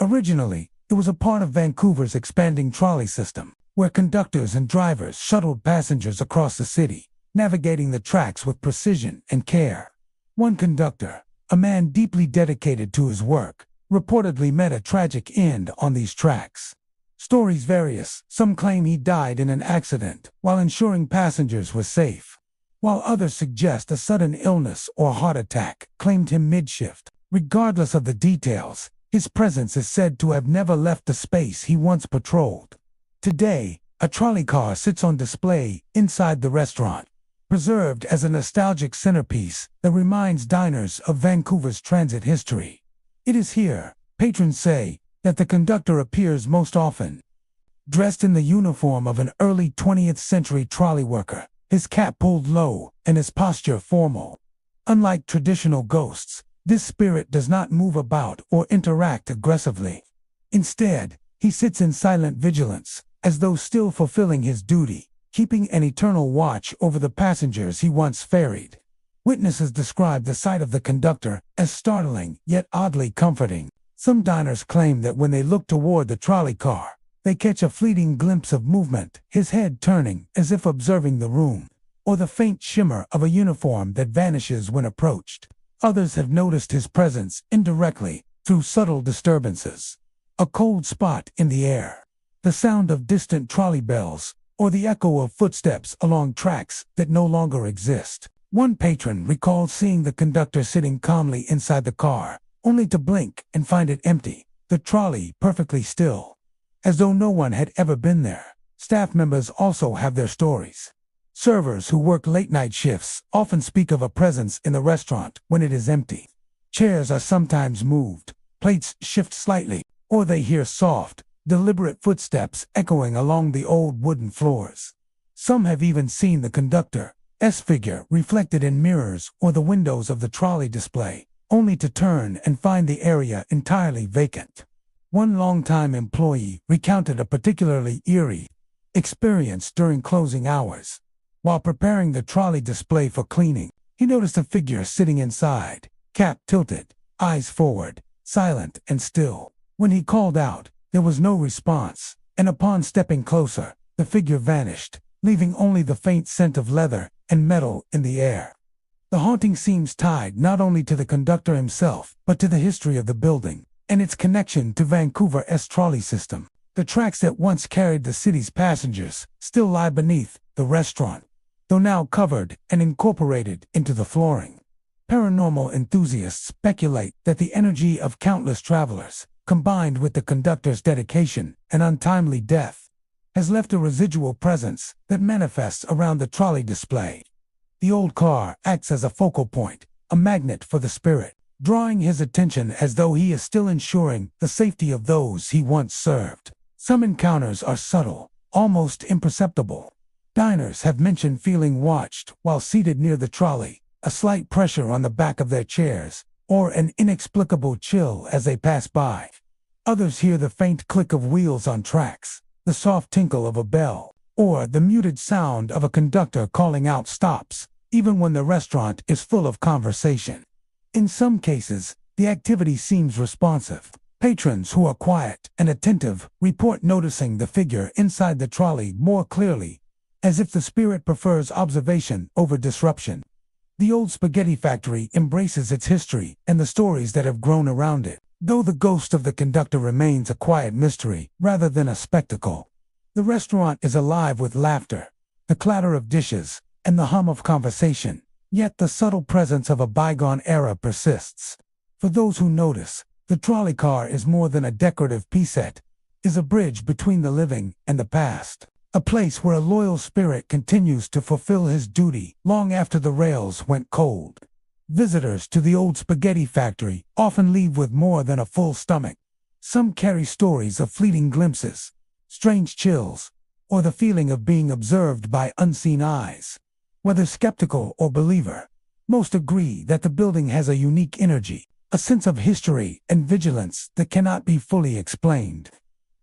Originally, it was a part of Vancouver's expanding trolley system, where conductors and drivers shuttled passengers across the city, navigating the tracks with precision and care. One conductor, a man deeply dedicated to his work, reportedly met a tragic end on these tracks. Stories vary. Some claim he died in an accident while ensuring passengers were safe, while others suggest a sudden illness or heart attack claimed him mid-shift. Regardless of the details, his presence is said to have never left the space he once patrolled. Today, a trolley car sits on display inside the restaurant, preserved as a nostalgic centerpiece that reminds diners of Vancouver's transit history. It is here, patrons say, that the conductor appears most often. Dressed in the uniform of an early 20th century trolley worker, his cap pulled low and his posture formal. Unlike traditional ghosts, this spirit does not move about or interact aggressively. Instead, he sits in silent vigilance, as though still fulfilling his duty, keeping an eternal watch over the passengers he once ferried. Witnesses describe the sight of the conductor as startling yet oddly comforting. Some diners claim that when they look toward the trolley car, they catch a fleeting glimpse of movement, his head turning as if observing the room, or the faint shimmer of a uniform that vanishes when approached. Others have noticed his presence indirectly through subtle disturbances. A cold spot in the air, the sound of distant trolley bells, or the echo of footsteps along tracks that no longer exist. One patron recalled seeing the conductor sitting calmly inside the car, only to blink and find it empty, the trolley perfectly still, as though no one had ever been there. Staff members also have their stories. Servers who work late-night shifts often speak of a presence in the restaurant when it is empty. Chairs are sometimes moved, plates shift slightly, or they hear soft, deliberate footsteps echoing along the old wooden floors. Some have even seen the conductor's figure reflected in mirrors or the windows of the trolley display, only to turn and find the area entirely vacant. One longtime employee recounted a particularly eerie experience during closing hours. While preparing the trolley display for cleaning, he noticed a figure sitting inside, cap tilted, eyes forward, silent and still. When he called out, there was no response, and upon stepping closer, the figure vanished, leaving only the faint scent of leather and metal in the air. The haunting seems tied not only to the conductor himself, but to the history of the building and its connection to Vancouver's trolley system. The tracks that once carried the city's passengers still lie beneath the restaurant, though now covered and incorporated into the flooring. Paranormal enthusiasts speculate that the energy of countless travelers, combined with the conductor's dedication and untimely death, has left a residual presence that manifests around the trolley display. The old car acts as a focal point, a magnet for the spirit, drawing his attention as though he is still ensuring the safety of those he once served. Some encounters are subtle, almost imperceptible. Diners have mentioned feeling watched while seated near the trolley, a slight pressure on the back of their chairs, or an inexplicable chill as they pass by. Others hear the faint click of wheels on tracks, the soft tinkle of a bell, or the muted sound of a conductor calling out stops, even when the restaurant is full of conversation. In some cases, the activity seems responsive. Patrons who are quiet and attentive report noticing the figure inside the trolley more clearly, as if the spirit prefers observation over disruption. The old spaghetti factory embraces its history and the stories that have grown around it, though the ghost of the conductor remains a quiet mystery rather than a spectacle. The restaurant is alive with laughter, the clatter of dishes, and the hum of conversation, yet the subtle presence of a bygone era persists. For those who notice, the trolley car is more than a decorative piece, it is a bridge between the living and the past. A place where a loyal spirit continues to fulfill his duty long after the rails went cold. Visitors to the old spaghetti factory often leave with more than a full stomach. Some carry stories of fleeting glimpses, strange chills, or the feeling of being observed by unseen eyes. Whether skeptical or believer, most agree that the building has a unique energy, a sense of history and vigilance that cannot be fully explained.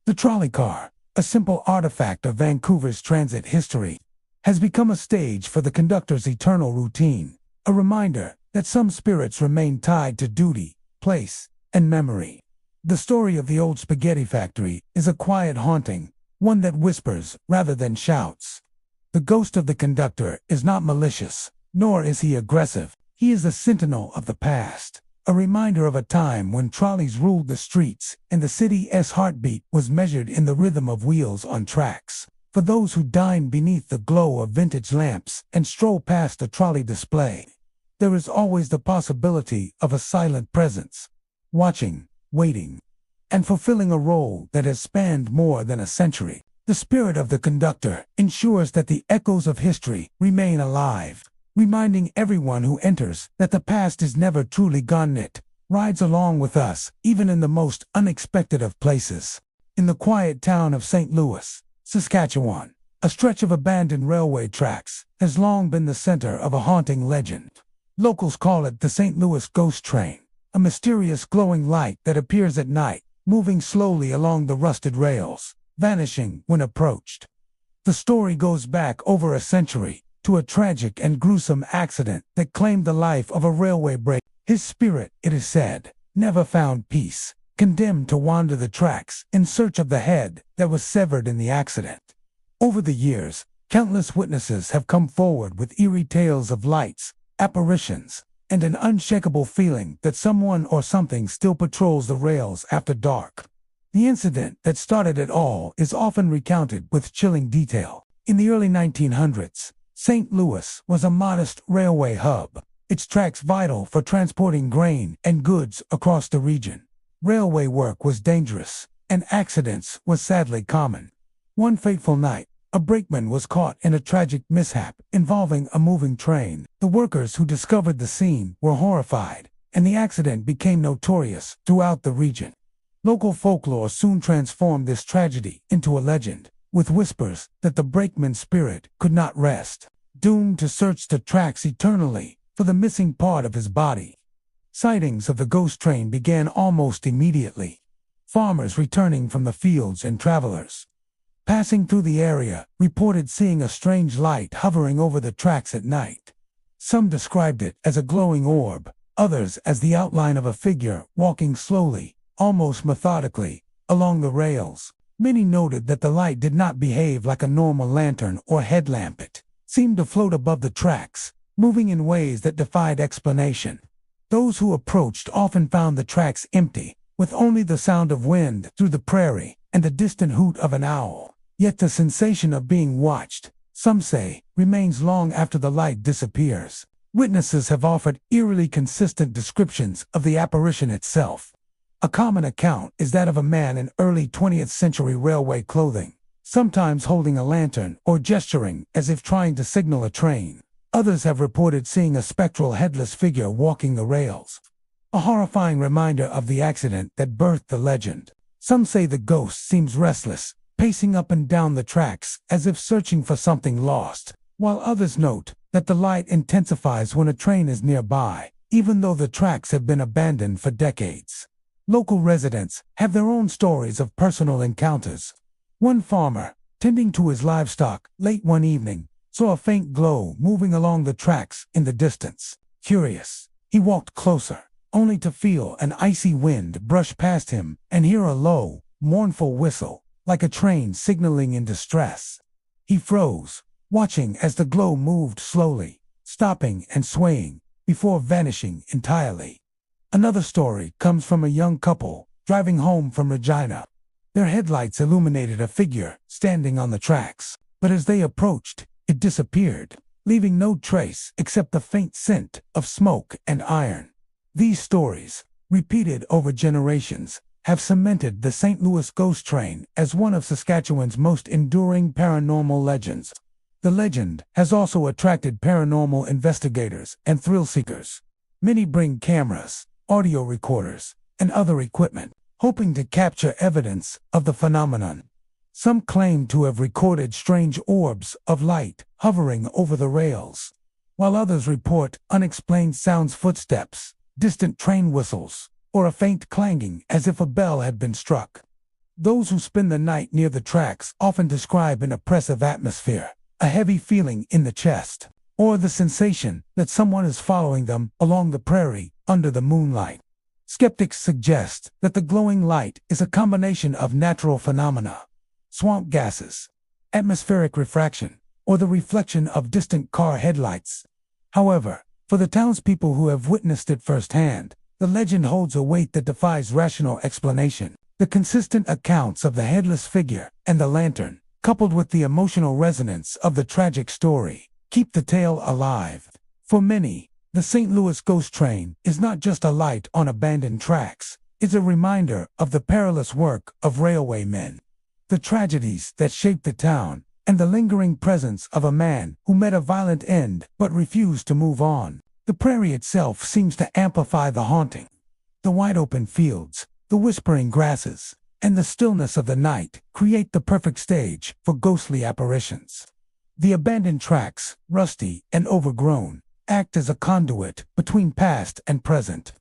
The trolley car, a simple artifact of Vancouver's transit history, has become a stage for the conductor's eternal routine, a reminder that some spirits remain tied to duty, place, and memory. The story of the old spaghetti factory is a quiet haunting, one that whispers rather than shouts. The ghost of the conductor is not malicious, nor is he aggressive. He is a sentinel of the past, a reminder of a time when trolleys ruled the streets and the city's heartbeat was measured in the rhythm of wheels on tracks. For those who dine beneath the glow of vintage lamps and stroll past a trolley display, there is always the possibility of a silent presence, watching, waiting, and fulfilling a role that has spanned more than a century. The spirit of the conductor ensures that the echoes of history remain alive, reminding everyone who enters that the past is never truly gone. It rides along with us, even in the most unexpected of places. In the quiet town of St. Louis, Saskatchewan, a stretch of abandoned railway tracks has long been the center of a haunting legend. Locals call it the St. Louis Ghost Train, a mysterious glowing light that appears at night, moving slowly along the rusted rails, vanishing when approached. The story goes back over a century to a tragic and gruesome accident that claimed the life of a railway break. His spirit, it is said, never found peace, condemned to wander the tracks in search of the head that was severed in the accident. Over the years, countless witnesses have come forward with eerie tales of lights, apparitions, and an unshakable feeling that someone or something still patrols the rails after dark. The incident that started it all is often recounted with chilling detail. In the early 1900s, St. Louis was a modest railway hub, its tracks vital for transporting grain and goods across the region. Railway work was dangerous, and accidents were sadly common. One fateful night, a brakeman was caught in a tragic mishap involving a moving train. The workers who discovered the scene were horrified, and the accident became notorious throughout the region. Local folklore soon transformed this tragedy into a legend, with whispers that the brakeman's spirit could not rest, doomed to search the tracks eternally for the missing part of his body. Sightings of the ghost train began almost immediately. Farmers returning from the fields and travelers passing through the area reported seeing a strange light hovering over the tracks at night. Some described it as a glowing orb, others as the outline of a figure walking slowly, almost methodically, along the rails. Many noted that the light did not behave like a normal lantern or headlamp. It seemed to float above the tracks, moving in ways that defied explanation. Those who approached often found the tracks empty, with only the sound of wind through the prairie and the distant hoot of an owl. Yet the sensation of being watched, some say, remains long after the light disappears. Witnesses have offered eerily consistent descriptions of the apparition itself. A common account is that of a man in early 20th century railway clothing, sometimes holding a lantern or gesturing as if trying to signal a train. Others have reported seeing a spectral headless figure walking the rails, a horrifying reminder of the accident that birthed the legend. Some say the ghost seems restless, pacing up and down the tracks as if searching for something lost, while others note that the light intensifies when a train is nearby, even though the tracks have been abandoned for decades. Local residents have their own stories of personal encounters. One farmer, tending to his livestock late one evening, saw a faint glow moving along the tracks in the distance. Curious, he walked closer, only to feel an icy wind brush past him and hear a low, mournful whistle, like a train signaling in distress. He froze, watching as the glow moved slowly, stopping and swaying, before vanishing entirely. Another story comes from a young couple driving home from Regina. Their headlights illuminated a figure standing on the tracks, but as they approached, it disappeared, leaving no trace except the faint scent of smoke and iron. These stories, repeated over generations, have cemented the St. Louis Ghost Train as one of Saskatchewan's most enduring paranormal legends. The legend has also attracted paranormal investigators and thrill seekers. Many bring cameras, audio recorders, and other equipment, hoping to capture evidence of the phenomenon. Some claim to have recorded strange orbs of light hovering over the rails, while others report unexplained sounds, footsteps, distant train whistles, or a faint clanging as if a bell had been struck. Those who spend the night near the tracks often describe an oppressive atmosphere, a heavy feeling in the chest, or the sensation that someone is following them along the prairie under the moonlight. Skeptics suggest that the glowing light is a combination of natural phenomena, swamp gases, atmospheric refraction, or the reflection of distant car headlights. However, for the townspeople who have witnessed it firsthand, the legend holds a weight that defies rational explanation. The consistent accounts of the headless figure and the lantern, coupled with the emotional resonance of the tragic story, keep the tale alive. For many, the St. Louis Ghost Train is not just a light on abandoned tracks, it's a reminder of the perilous work of railway men, the tragedies that shaped the town, and the lingering presence of a man who met a violent end but refused to move on. The prairie itself seems to amplify the haunting. The wide-open fields, the whispering grasses, and the stillness of the night create the perfect stage for ghostly apparitions. The abandoned tracks, rusty and overgrown, act as a conduit between past and present.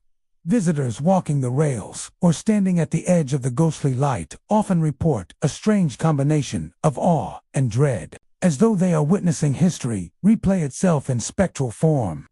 Visitors walking the rails or standing at the edge of the ghostly light often report a strange combination of awe and dread, as though they are witnessing history replay itself in spectral form.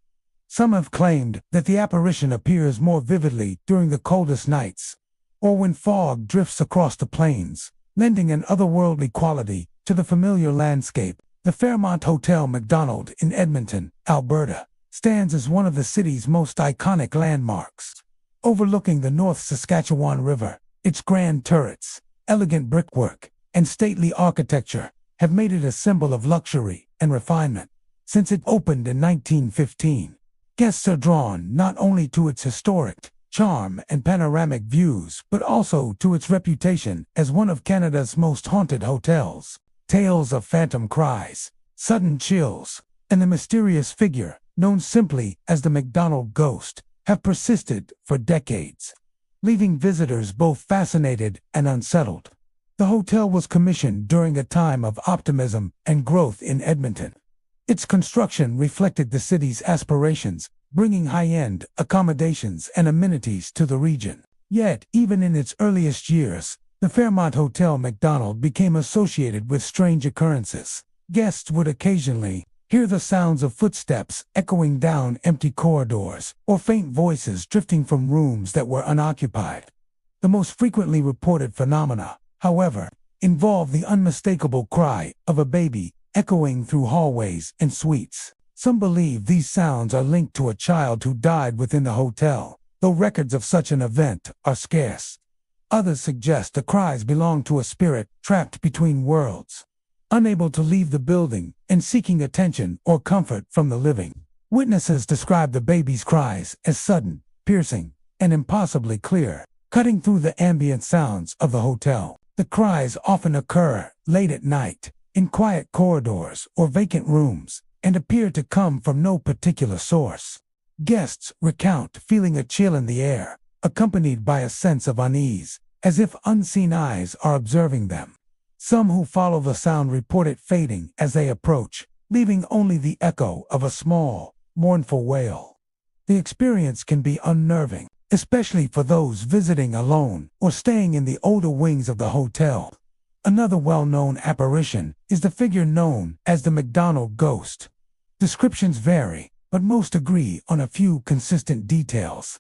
Some have claimed that the apparition appears more vividly during the coldest nights, or when fog drifts across the plains, lending an otherworldly quality to the familiar landscape. The Fairmont Hotel McDonald in Edmonton, Alberta, stands as one of the city's most iconic landmarks. Overlooking the North Saskatchewan River, its grand turrets, elegant brickwork, and stately architecture have made it a symbol of luxury and refinement. Since it opened in 1915, guests are drawn not only to its historic charm and panoramic views, but also to its reputation as one of Canada's most haunted hotels. Tales of phantom cries, sudden chills, and the mysterious figure known simply as the McDonald ghost have persisted for decades, leaving visitors both fascinated and unsettled. The hotel was commissioned during a time of optimism and growth in Edmonton. Its construction reflected the city's aspirations, bringing high-end accommodations and amenities to the region. Yet, even in its earliest years, the Fairmont Hotel McDonald became associated with strange occurrences. Guests would occasionally hear the sounds of footsteps echoing down empty corridors, or faint voices drifting from rooms that were unoccupied. The most frequently reported phenomena, however, involve the unmistakable cry of a baby echoing through hallways and suites. Some believe these sounds are linked to a child who died within the hotel, though records of such an event are scarce. Others suggest the cries belong to a spirit trapped between worlds, unable to leave the building and seeking attention or comfort from the living. Witnesses describe the baby's cries as sudden, piercing, and impossibly clear, cutting through the ambient sounds of the hotel. The cries often occur late at night, in quiet corridors or vacant rooms, and appear to come from no particular source. Guests recount feeling a chill in the air, accompanied by a sense of unease, as if unseen eyes are observing them. Some who follow the sound report it fading as they approach, leaving only the echo of a small, mournful wail. The experience can be unnerving, especially for those visiting alone or staying in the older wings of the hotel. Another well-known apparition is the figure known as the McDonald ghost. Descriptions vary, but most agree on a few consistent details.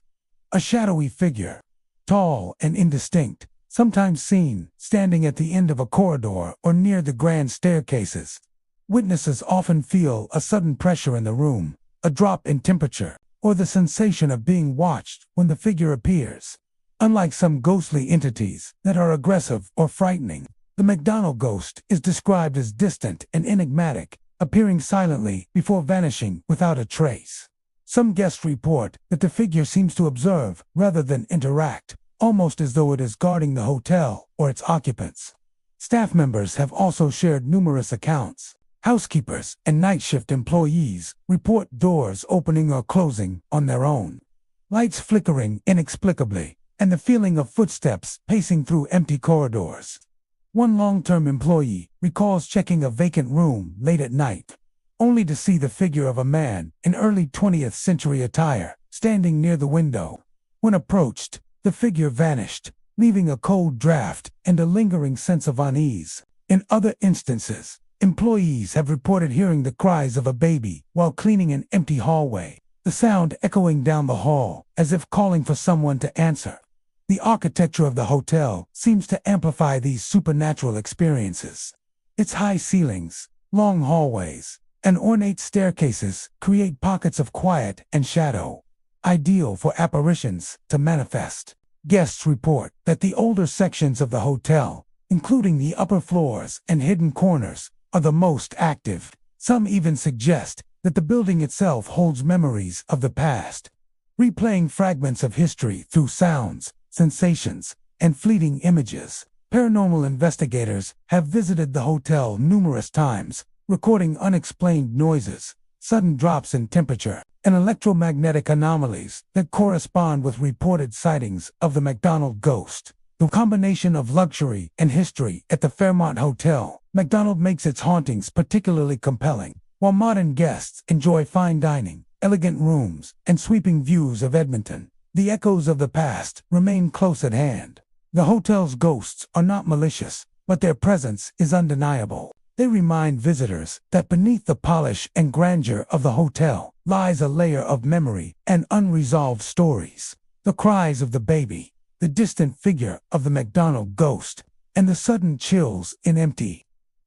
A shadowy figure, tall and indistinct, sometimes seen standing at the end of a corridor or near the grand staircases. Witnesses often feel a sudden pressure in the room, a drop in temperature, or the sensation of being watched when the figure appears. Unlike some ghostly entities that are aggressive or frightening, the McDonald ghost is described as distant and enigmatic, appearing silently before vanishing without a trace. Some guests report that the figure seems to observe rather than interact, almost as though it is guarding the hotel or its occupants. Staff members have also shared numerous accounts. Housekeepers and night shift employees report doors opening or closing on their own, lights flickering inexplicably, and the feeling of footsteps pacing through empty corridors. One long-term employee recalls checking a vacant room late at night, only to see the figure of a man in early 20th century attire standing near the window. When approached, the figure vanished, leaving a cold draft and a lingering sense of unease. In other instances, employees have reported hearing the cries of a baby while cleaning an empty hallway, the sound echoing down the hall as if calling for someone to answer. The architecture of the hotel seems to amplify these supernatural experiences. Its high ceilings, long hallways, and ornate staircases create pockets of quiet and shadow, ideal for apparitions to manifest. Guests report that the older sections of the hotel, including the upper floors and hidden corners, are the most active. Some even suggest that the building itself holds memories of the past, replaying fragments of history through sounds, sensations, and fleeting images. Paranormal investigators have visited the hotel numerous times, recording unexplained noises, sudden drops in temperature, and electromagnetic anomalies that correspond with reported sightings of the McDonald ghost. The combination of luxury and history at the Fairmont Hotel McDonald makes its hauntings particularly compelling. While modern guests enjoy fine dining, elegant rooms, and sweeping views of Edmonton, the echoes of the past remain close at hand. The hotel's ghosts are not malicious, but their presence is undeniable. They remind visitors that beneath the polish and grandeur of the hotel lies a layer of memory and unresolved stories. The cries of the baby, the distant figure of the McDonald ghost, and the sudden chills in empty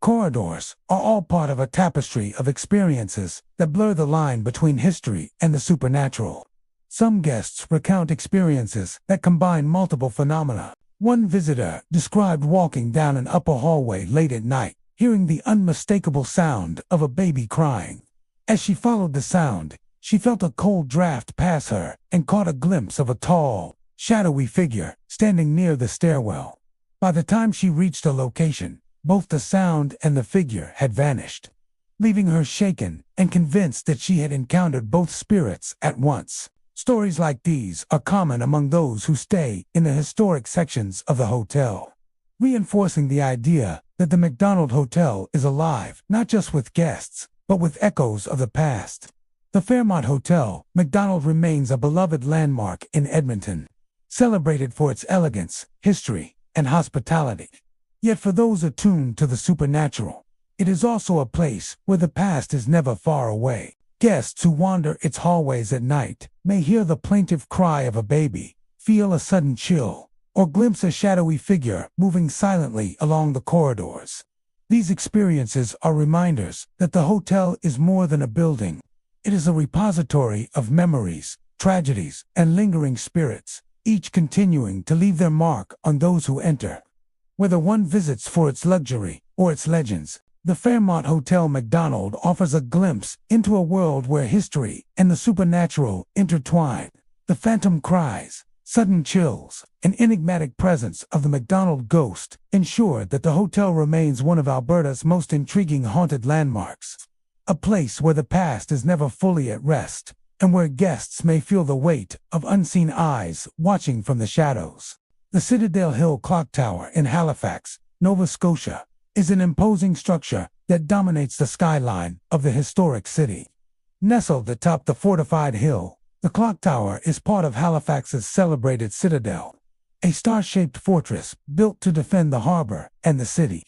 corridors are all part of a tapestry of experiences that blur the line between history and the supernatural. Some guests recount experiences that combine multiple phenomena. One visitor described walking down an upper hallway late at night, hearing the unmistakable sound of a baby crying. As she followed the sound, she felt a cold draft pass her and caught a glimpse of a tall, shadowy figure standing near the stairwell. By the time she reached the location, both the sound and the figure had vanished, leaving her shaken and convinced that she had encountered both spirits at once. Stories like these are common among those who stay in the historic sections of the hotel, reinforcing the idea that the McDonald Hotel is alive not just with guests, but with echoes of the past. The Fairmont Hotel, McDonald remains a beloved landmark in Edmonton, celebrated for its elegance, history, and hospitality. Yet for those attuned to the supernatural, it is also a place where the past is never far away. Guests who wander its hallways at night may hear the plaintive cry of a baby, feel a sudden chill, or glimpse a shadowy figure moving silently along the corridors. These experiences are reminders that the hotel is more than a building. It is a repository of memories, tragedies, and lingering spirits, each continuing to leave their mark on those who enter. Whether one visits for its luxury or its legends, the Fairmont Hotel McDonald offers a glimpse into a world where history and the supernatural intertwine. The phantom cries, sudden chills, and enigmatic presence of the McDonald ghost ensure that the hotel remains one of Alberta's most intriguing haunted landmarks. A place where the past is never fully at rest, and where guests may feel the weight of unseen eyes watching from the shadows. The Citadel Hill Clock Tower in Halifax, Nova Scotia, is an imposing structure that dominates the skyline of the historic city. Nestled atop the fortified hill, the clock tower is part of Halifax's celebrated citadel, a star-shaped fortress built to defend the harbor and the city.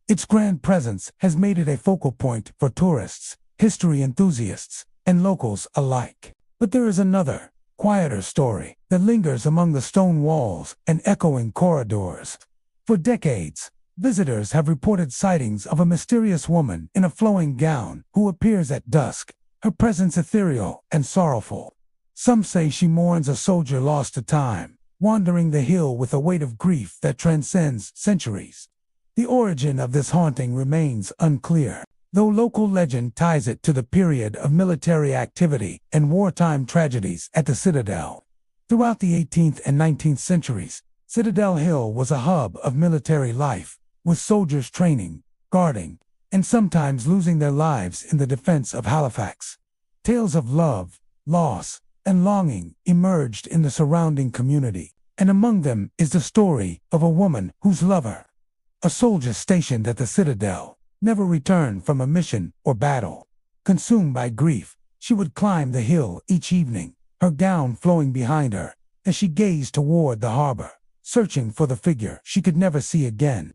Its grand presence has made it a focal point for tourists, history enthusiasts, and locals alike. But there is another, quieter story that lingers among the stone walls and echoing corridors. For decades, visitors have reported sightings of a mysterious woman in a flowing gown who appears at dusk, her presence ethereal and sorrowful. Some say she mourns a soldier lost to time, wandering the hill with a weight of grief that transcends centuries. The origin of this haunting remains unclear, though local legend ties it to the period of military activity and wartime tragedies at the Citadel. Throughout the 18th and 19th centuries, Citadel Hill was a hub of military life, with soldiers training, guarding, and sometimes losing their lives in the defense of Halifax. Tales of love, loss, and longing emerged in the surrounding community, and among them is the story of a woman whose lover, a soldier stationed at the Citadel, never returned from a mission or battle. Consumed by grief, she would climb the hill each evening, her gown flowing behind her, as she gazed toward the harbor, searching for the figure she could never see again.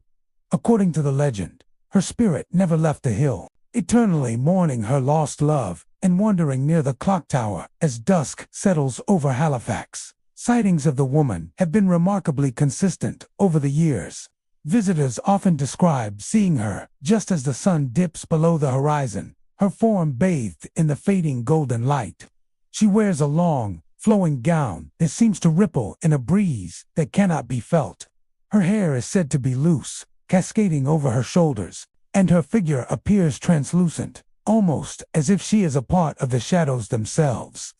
According to the legend, her spirit never left the hill, eternally mourning her lost love and wandering near the clock tower as dusk settles over Halifax. Sightings of the woman have been remarkably consistent over the years. Visitors often describe seeing her just as the sun dips below the horizon, her form bathed in the fading golden light. She wears a long, flowing gown that seems to ripple in a breeze that cannot be felt. Her hair is said to be loose, cascading over her shoulders, and her figure appears translucent, almost as if she is a part of the shadows themselves.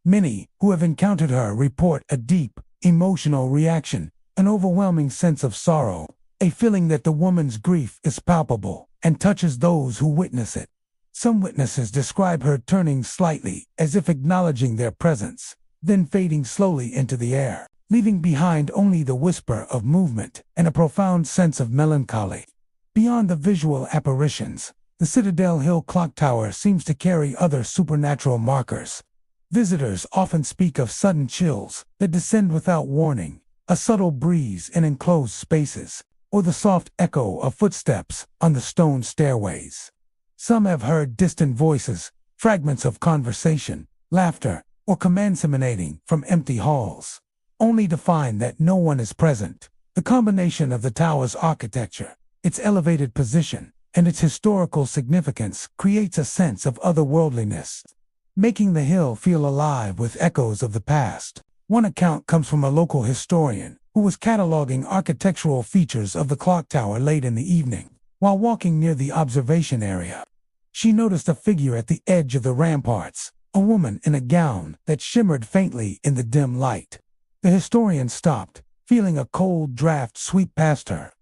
Many who have encountered her report a deep, emotional reaction, an overwhelming sense of sorrow, a feeling that the woman's grief is palpable and touches those who witness it. Some witnesses describe her turning slightly as if acknowledging their presence, then fading slowly into the air, leaving behind only the whisper of movement and a profound sense of melancholy. Beyond the visual apparitions, the Citadel Hill Clock Tower seems to carry other supernatural markers. Visitors often speak of sudden chills that descend without warning, a subtle breeze in enclosed spaces, or the soft echo of footsteps on the stone stairways. Some have heard distant voices, fragments of conversation, laughter, or commands emanating from empty halls, only to find that no one is present. The combination of the tower's architecture, its elevated position, and its historical significance creates a sense of otherworldliness, making the hill feel alive with echoes of the past. One account comes from a local historian who was cataloging architectural features of the clock tower late in the evening. While walking near the observation area, she noticed a figure at the edge of the ramparts, a woman in a gown that shimmered faintly in the dim light. The historian stopped, feeling a cold draft sweep past her,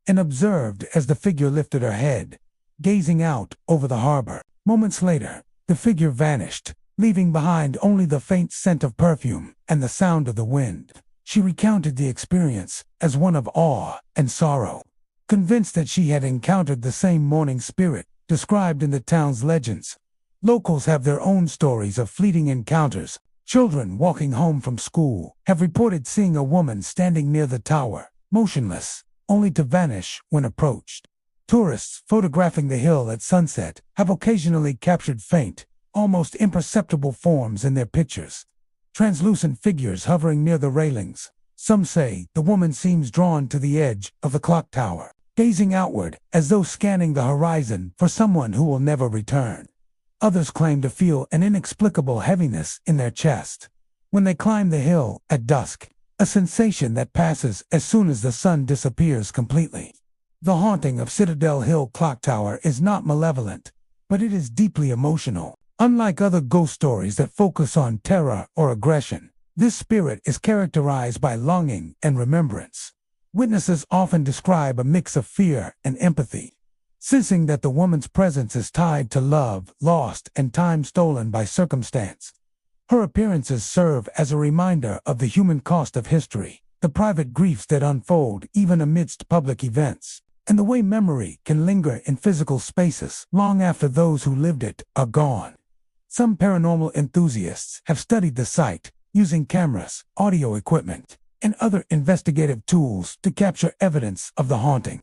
and observed as the figure lifted her head, gazing out over the harbor. Moments later, the figure vanished, leaving behind only the faint scent of perfume and the sound of the wind. She recounted the experience as one of awe and sorrow, convinced that she had encountered the same mourning spirit described in the town's legends. Locals have their own stories of fleeting encounters. Children walking home from school have reported seeing a woman standing near the tower, motionless, only to vanish when approached. Tourists photographing the hill at sunset have occasionally captured faint, almost imperceptible forms in their pictures. Translucent figures hovering near the railings. Some say the woman seems drawn to the edge of the clock tower, gazing outward as though scanning the horizon for someone who will never return. Others claim to feel an inexplicable heaviness in their chest when they climb the hill at dusk, a sensation that passes as soon as the sun disappears completely. The haunting of Citadel Hill Clock Tower is not malevolent, but it is deeply emotional. Unlike other ghost stories that focus on terror or aggression, this spirit is characterized by longing and remembrance. Witnesses often describe a mix of fear and empathy, sensing that the woman's presence is tied to love lost and time stolen by circumstance. Her appearances serve as a reminder of the human cost of history, the private griefs that unfold even amidst public events, and the way memory can linger in physical spaces long after those who lived it are gone. Some paranormal enthusiasts have studied the site, using cameras, audio equipment, and other investigative tools to capture evidence of the haunting.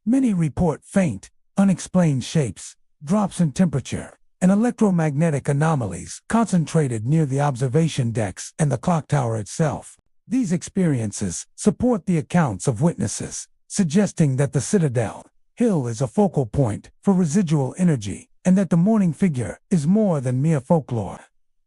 Many report faint, unexplained shapes, drops in temperature, and electromagnetic anomalies concentrated near the observation decks and the clock tower itself. These experiences support the accounts of witnesses, suggesting that the Citadel Hill is a focal point for residual energy, and that the mourning figure is more than mere folklore.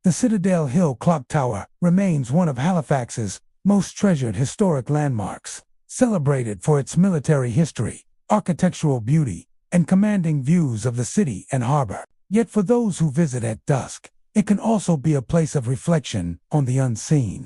The Citadel Hill Clock Tower remains one of Halifax's most treasured historic landmarks, celebrated for its military history, architectural beauty, and commanding views of the city and harbor. Yet for those who visit at dusk, it can also be a place of reflection on the unseen.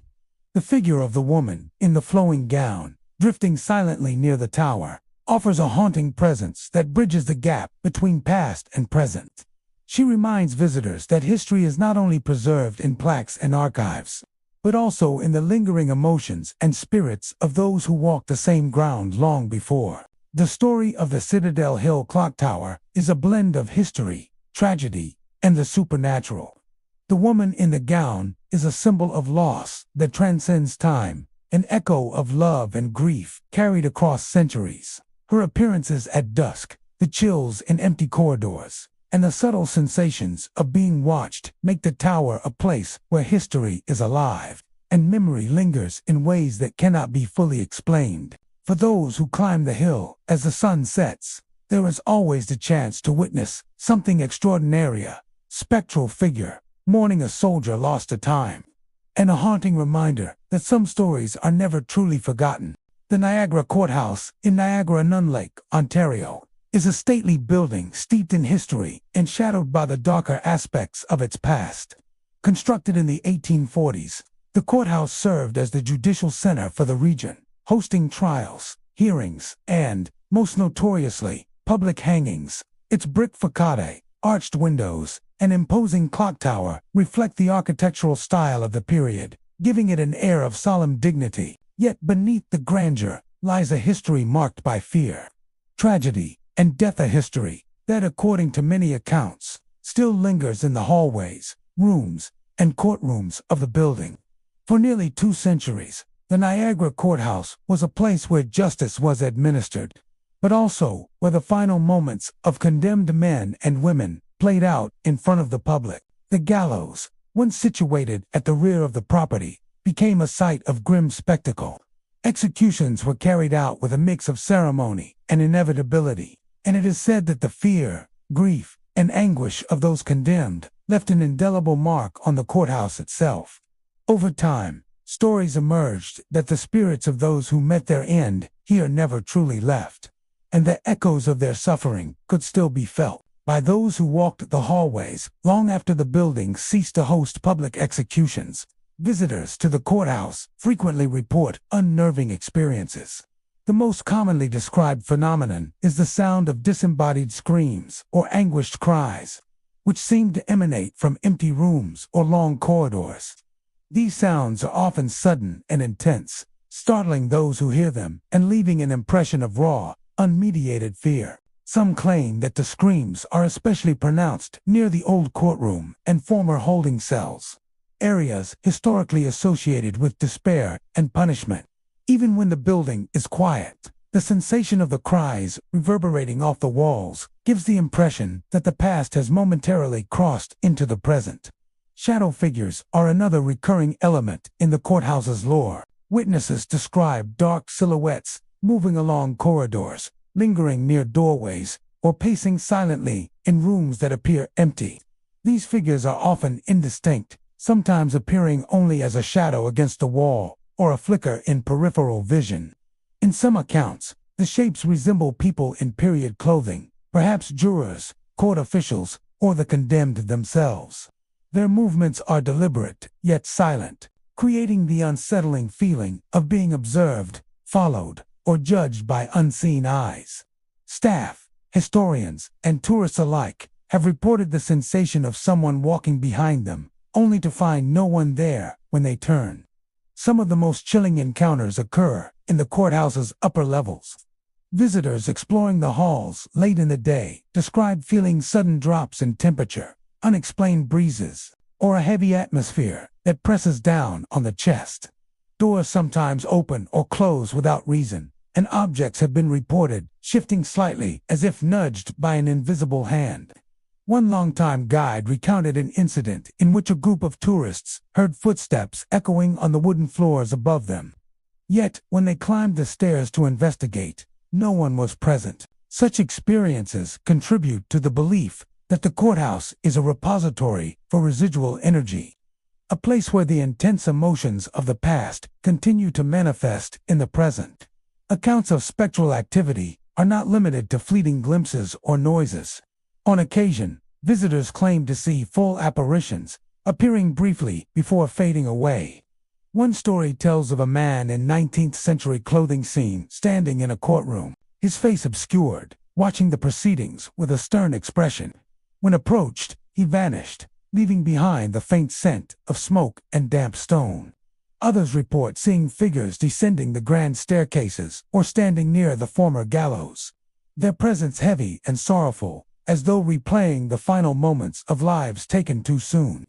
The figure of the woman, in the flowing gown, drifting silently near the tower, offers a haunting presence that bridges the gap between past and present. She reminds visitors that history is not only preserved in plaques and archives, but also in the lingering emotions and spirits of those who walked the same ground long before. The story of the Citadel Hill Clock Tower is a blend of history, tragedy, and the supernatural. The woman in the gown is a symbol of loss that transcends time, an echo of love and grief carried across centuries. Her appearances at dusk, the chills in empty corridors, and the subtle sensations of being watched make the tower a place where history is alive, and memory lingers in ways that cannot be fully explained. For those who climb the hill as the sun sets, there is always the chance to witness something extraordinary, a spectral figure, mourning a soldier lost to time, and a haunting reminder that some stories are never truly forgotten. The Niagara Courthouse in Niagara-on Lake, Ontario, is a stately building steeped in history and shadowed by the darker aspects of its past. Constructed in the 1840s, the courthouse served as the judicial center for the region, hosting trials, hearings, and, most notoriously, public hangings. Its brick facade, arched windows, and imposing clock tower reflect the architectural style of the period, giving it an air of solemn dignity. Yet beneath the grandeur lies a history marked by fear, tragedy, and death, a history that, according to many accounts, still lingers in the hallways, rooms, and courtrooms of the building. For nearly 2 centuries, the Niagara Courthouse was a place where justice was administered, but also where the final moments of condemned men and women played out in front of the public. The gallows, once situated at the rear of the property, became a sight of grim spectacle. Executions were carried out with a mix of ceremony and inevitability, and it is said that the fear, grief, and anguish of those condemned left an indelible mark on the courthouse itself. Over time, stories emerged that the spirits of those who met their end here never truly left, and the echoes of their suffering could still be felt by those who walked the hallways long after the building ceased to host public executions. Visitors to the courthouse frequently report unnerving experiences. The most commonly described phenomenon is the sound of disembodied screams or anguished cries, which seem to emanate from empty rooms or long corridors. These sounds are often sudden and intense, startling those who hear them and leaving an impression of raw, unmediated fear. Some claim that the screams are especially pronounced near the old courtroom and former holding cells, areas historically associated with despair and punishment. Even when the building is quiet, the sensation of the cries reverberating off the walls gives the impression that the past has momentarily crossed into the present. Shadow figures are another recurring element in the courthouse's lore. Witnesses describe dark silhouettes moving along corridors, lingering near doorways, or pacing silently in rooms that appear empty. These figures are often indistinct, sometimes appearing only as a shadow against the wall or a flicker in peripheral vision. In some accounts, the shapes resemble people in period clothing, perhaps jurors, court officials, or the condemned themselves. Their movements are deliberate, yet silent, creating the unsettling feeling of being observed, followed, or judged by unseen eyes. Staff, historians, and tourists alike have reported the sensation of someone walking behind them, only to find no one there when they turn. Some of the most chilling encounters occur in the courthouse's upper levels. Visitors exploring the halls late in the day describe feeling sudden drops in temperature, unexplained breezes, or a heavy atmosphere that presses down on the chest. Doors sometimes open or close without reason, and objects have been reported shifting slightly as if nudged by an invisible hand. One longtime guide recounted an incident in which a group of tourists heard footsteps echoing on the wooden floors above them. Yet, when they climbed the stairs to investigate, no one was present. Such experiences contribute to the belief that the courthouse is a repository for residual energy, a place where the intense emotions of the past continue to manifest in the present. Accounts of spectral activity are not limited to fleeting glimpses or noises. On occasion, visitors claim to see full apparitions, appearing briefly before fading away. One story tells of a man in 19th-century clothing seen standing in a courtroom, his face obscured, watching the proceedings with a stern expression. When approached, he vanished, leaving behind the faint scent of smoke and damp stone. Others report seeing figures descending the grand staircases or standing near the former gallows, their presence heavy and sorrowful, as though replaying the final moments of lives taken too soon.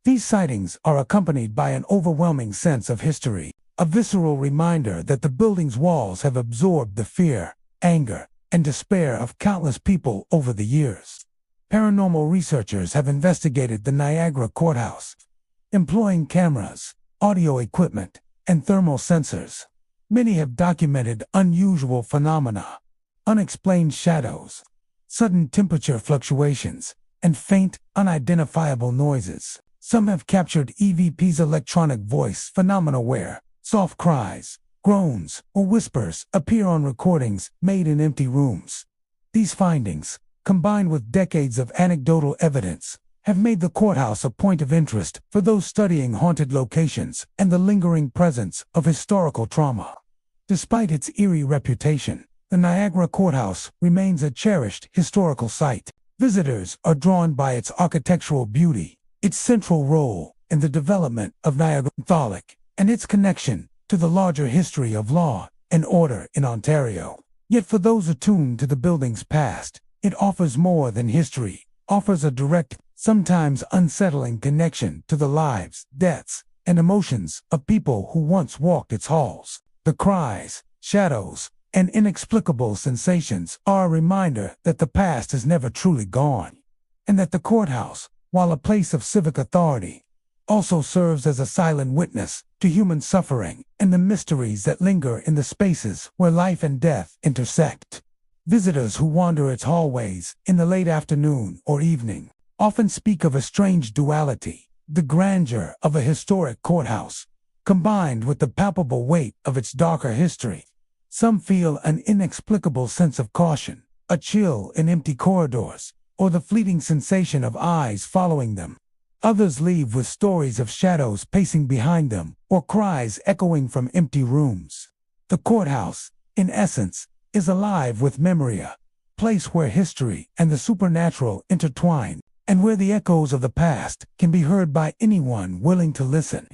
These sightings are accompanied by an overwhelming sense of history, a visceral reminder that the building's walls have absorbed the fear, anger, and despair of countless people over the years. Paranormal researchers have investigated the Niagara Courthouse, employing cameras, audio equipment, and thermal sensors. Many have documented unusual phenomena, unexplained shadows, sudden temperature fluctuations, and faint, unidentifiable noises. Some have captured EVP's electronic voice phenomena where soft cries, groans, or whispers appear on recordings made in empty rooms. These findings, combined with decades of anecdotal evidence, have made the courthouse a point of interest for those studying haunted locations and the lingering presence of historical trauma. Despite its eerie reputation, the Niagara Courthouse remains a cherished historical site. Visitors are drawn by its architectural beauty, its central role in the development of Niagara, and its connection to the larger history of law and order in Ontario. Yet for those attuned to the building's past, it offers more than history, offers a direct sometimes unsettling connection to the lives, deaths, and emotions of people who once walked its halls. The cries, shadows, and inexplicable sensations are a reminder that the past is never truly gone, and that the courthouse, while a place of civic authority, also serves as a silent witness to human suffering and the mysteries that linger in the spaces where life and death intersect. Visitors who wander its hallways in the late afternoon or evening often speak of a strange duality, the grandeur of a historic courthouse, combined with the palpable weight of its darker history. Some feel an inexplicable sense of caution, a chill in empty corridors, or the fleeting sensation of eyes following them. Others leave with stories of shadows pacing behind them, or cries echoing from empty rooms. The courthouse, in essence, is alive with memory, a place where history and the supernatural intertwine, and where the echoes of the past can be heard by anyone willing to listen.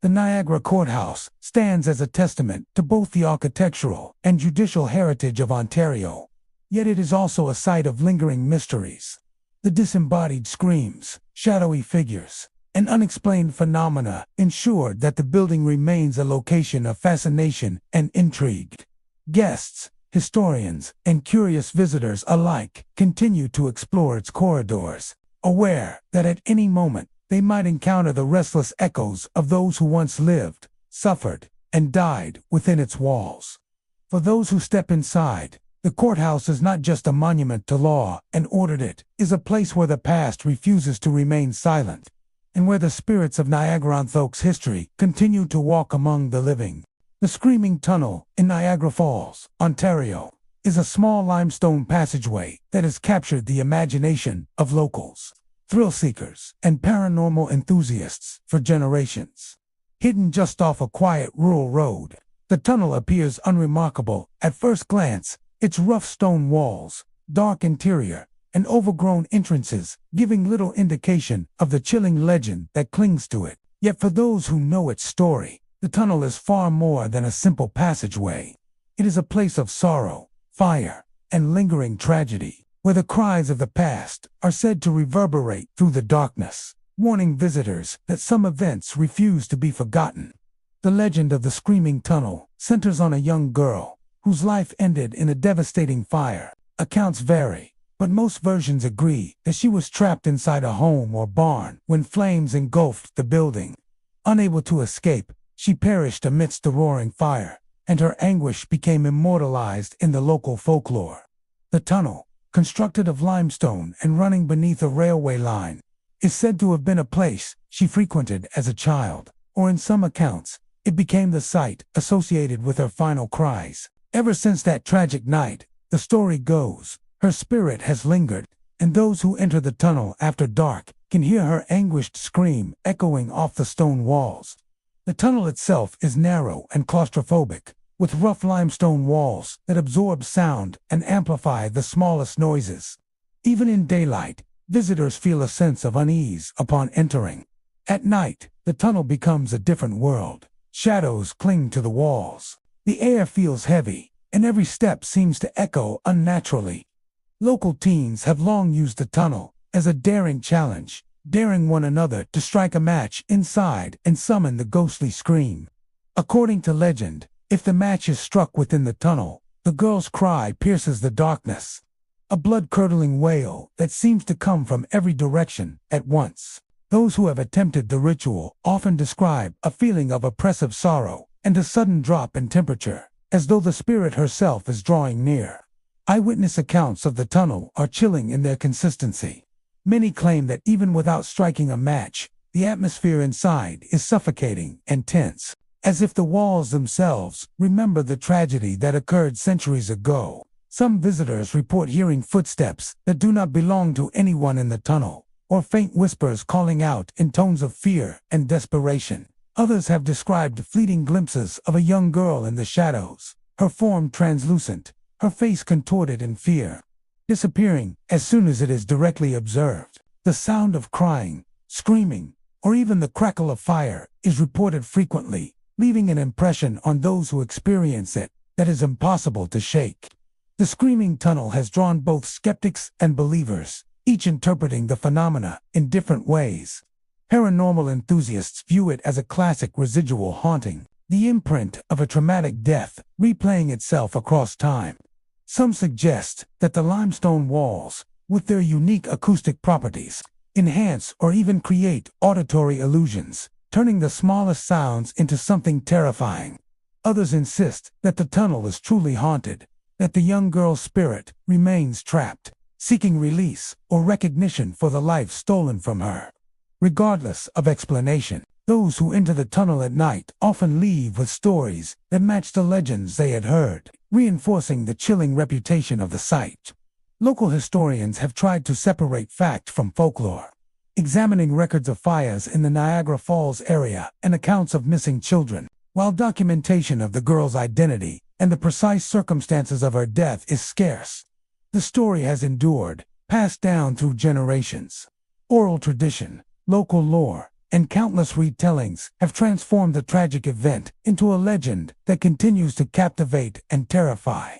The Niagara Courthouse stands as a testament to both the architectural and judicial heritage of Ontario, yet it is also a site of lingering mysteries. The disembodied screams, shadowy figures, and unexplained phenomena ensure that the building remains a location of fascination and intrigue. Guests, historians, and curious visitors alike continue to explore its corridors, aware that at any moment they might encounter the restless echoes of those who once lived, suffered, and died within its walls. For those who step inside, the courthouse is not just a monument to law and order, it is a place where the past refuses to remain silent, and where the spirits of Niagara-on-Thok's history continue to walk among the living. The Screaming Tunnel in Niagara Falls, Ontario, is a small limestone passageway that has captured the imagination of locals, thrill seekers, and paranormal enthusiasts for generations. Hidden just off a quiet rural road, the tunnel appears unremarkable at first glance, its rough stone walls, dark interior, and overgrown entrances giving little indication of the chilling legend that clings to it. Yet for those who know its story, the tunnel is far more than a simple passageway. It is a place of sorrow, fire, and lingering tragedy, where the cries of the past are said to reverberate through the darkness, warning visitors that some events refuse to be forgotten. The legend of the Screaming Tunnel centers on a young girl whose life ended in a devastating fire. Accounts vary, but most versions agree that she was trapped inside a home or barn when flames engulfed the building. Unable to escape, she perished amidst the roaring fire, and her anguish became immortalized in the local folklore. The tunnel, constructed of limestone and running beneath a railway line, is said to have been a place she frequented as a child, or in some accounts, it became the site associated with her final cries. Ever since that tragic night, the story goes, her spirit has lingered, and those who enter the tunnel after dark can hear her anguished scream echoing off the stone walls. The tunnel itself is narrow and claustrophobic, with rough limestone walls that absorb sound and amplify the smallest noises. Even in daylight, visitors feel a sense of unease upon entering. At night, the tunnel becomes a different world. Shadows cling to the walls. The air feels heavy, and every step seems to echo unnaturally. Local teens have long used the tunnel as a daring challenge, daring one another to strike a match inside and summon the ghostly scream. According to legend, if the match is struck within the tunnel, the girl's cry pierces the darkness, a blood-curdling wail that seems to come from every direction at once. Those who have attempted the ritual often describe a feeling of oppressive sorrow and a sudden drop in temperature, as though the spirit herself is drawing near. Eyewitness accounts of the tunnel are chilling in their consistency. Many claim that even without striking a match, the atmosphere inside is suffocating and tense, as if the walls themselves remember the tragedy that occurred centuries ago. Some visitors report hearing footsteps that do not belong to anyone in the tunnel, or faint whispers calling out in tones of fear and desperation. Others have described fleeting glimpses of a young girl in the shadows, her form translucent, her face contorted in fear, disappearing as soon as it is directly observed. The sound of crying, screaming, or even the crackle of fire is reported frequently, leaving an impression on those who experience it that is impossible to shake. The Screaming Tunnel has drawn both skeptics and believers, each interpreting the phenomena in different ways. Paranormal enthusiasts view it as a classic residual haunting, the imprint of a traumatic death replaying itself across time. Some suggest that the limestone walls, with their unique acoustic properties, enhance or even create auditory illusions, turning the smallest sounds into something terrifying. Others insist that the tunnel is truly haunted, that the young girl's spirit remains trapped, seeking release or recognition for the life stolen from her. Regardless of explanation, those who enter the tunnel at night often leave with stories that match the legends they had heard, reinforcing the chilling reputation of the site. Local historians have tried to separate fact from folklore, examining records of fires in the Niagara Falls area and accounts of missing children. While documentation of the girl's identity and the precise circumstances of her death is scarce, the story has endured, passed down through generations. Oral tradition, local lore, and countless retellings have transformed the tragic event into a legend that continues to captivate and terrify.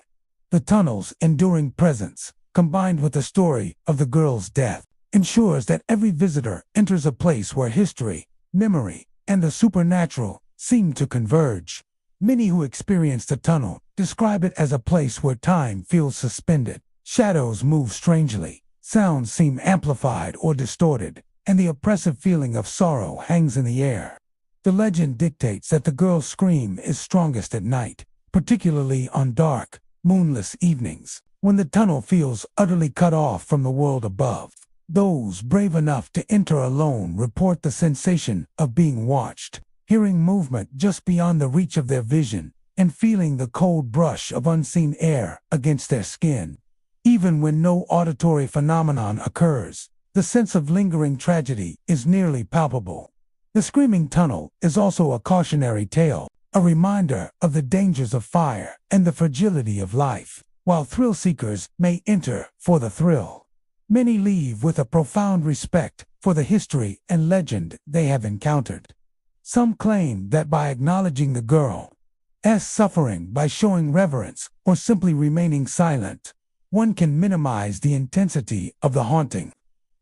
The tunnel's enduring presence, combined with the story of the girl's death, ensures that every visitor enters a place where history, memory, and the supernatural seem to converge. Many who experience the tunnel describe it as a place where time feels suspended, shadows move strangely, sounds seem amplified or distorted, and the oppressive feeling of sorrow hangs in the air. The legend dictates that the girl's scream is strongest at night, particularly on dark, moonless evenings, when the tunnel feels utterly cut off from the world above. Those brave enough to enter alone report the sensation of being watched, hearing movement just beyond the reach of their vision, and feeling the cold brush of unseen air against their skin. Even when no auditory phenomenon occurs, the sense of lingering tragedy is nearly palpable. The screaming tunnel is also a cautionary tale, a reminder of the dangers of fire and the fragility of life. While thrill seekers may enter for the thrill, many leave with a profound respect for the history and legend they have encountered. Some claim that by acknowledging the girl's suffering, by showing reverence, or simply remaining silent, one can minimize the intensity of the haunting.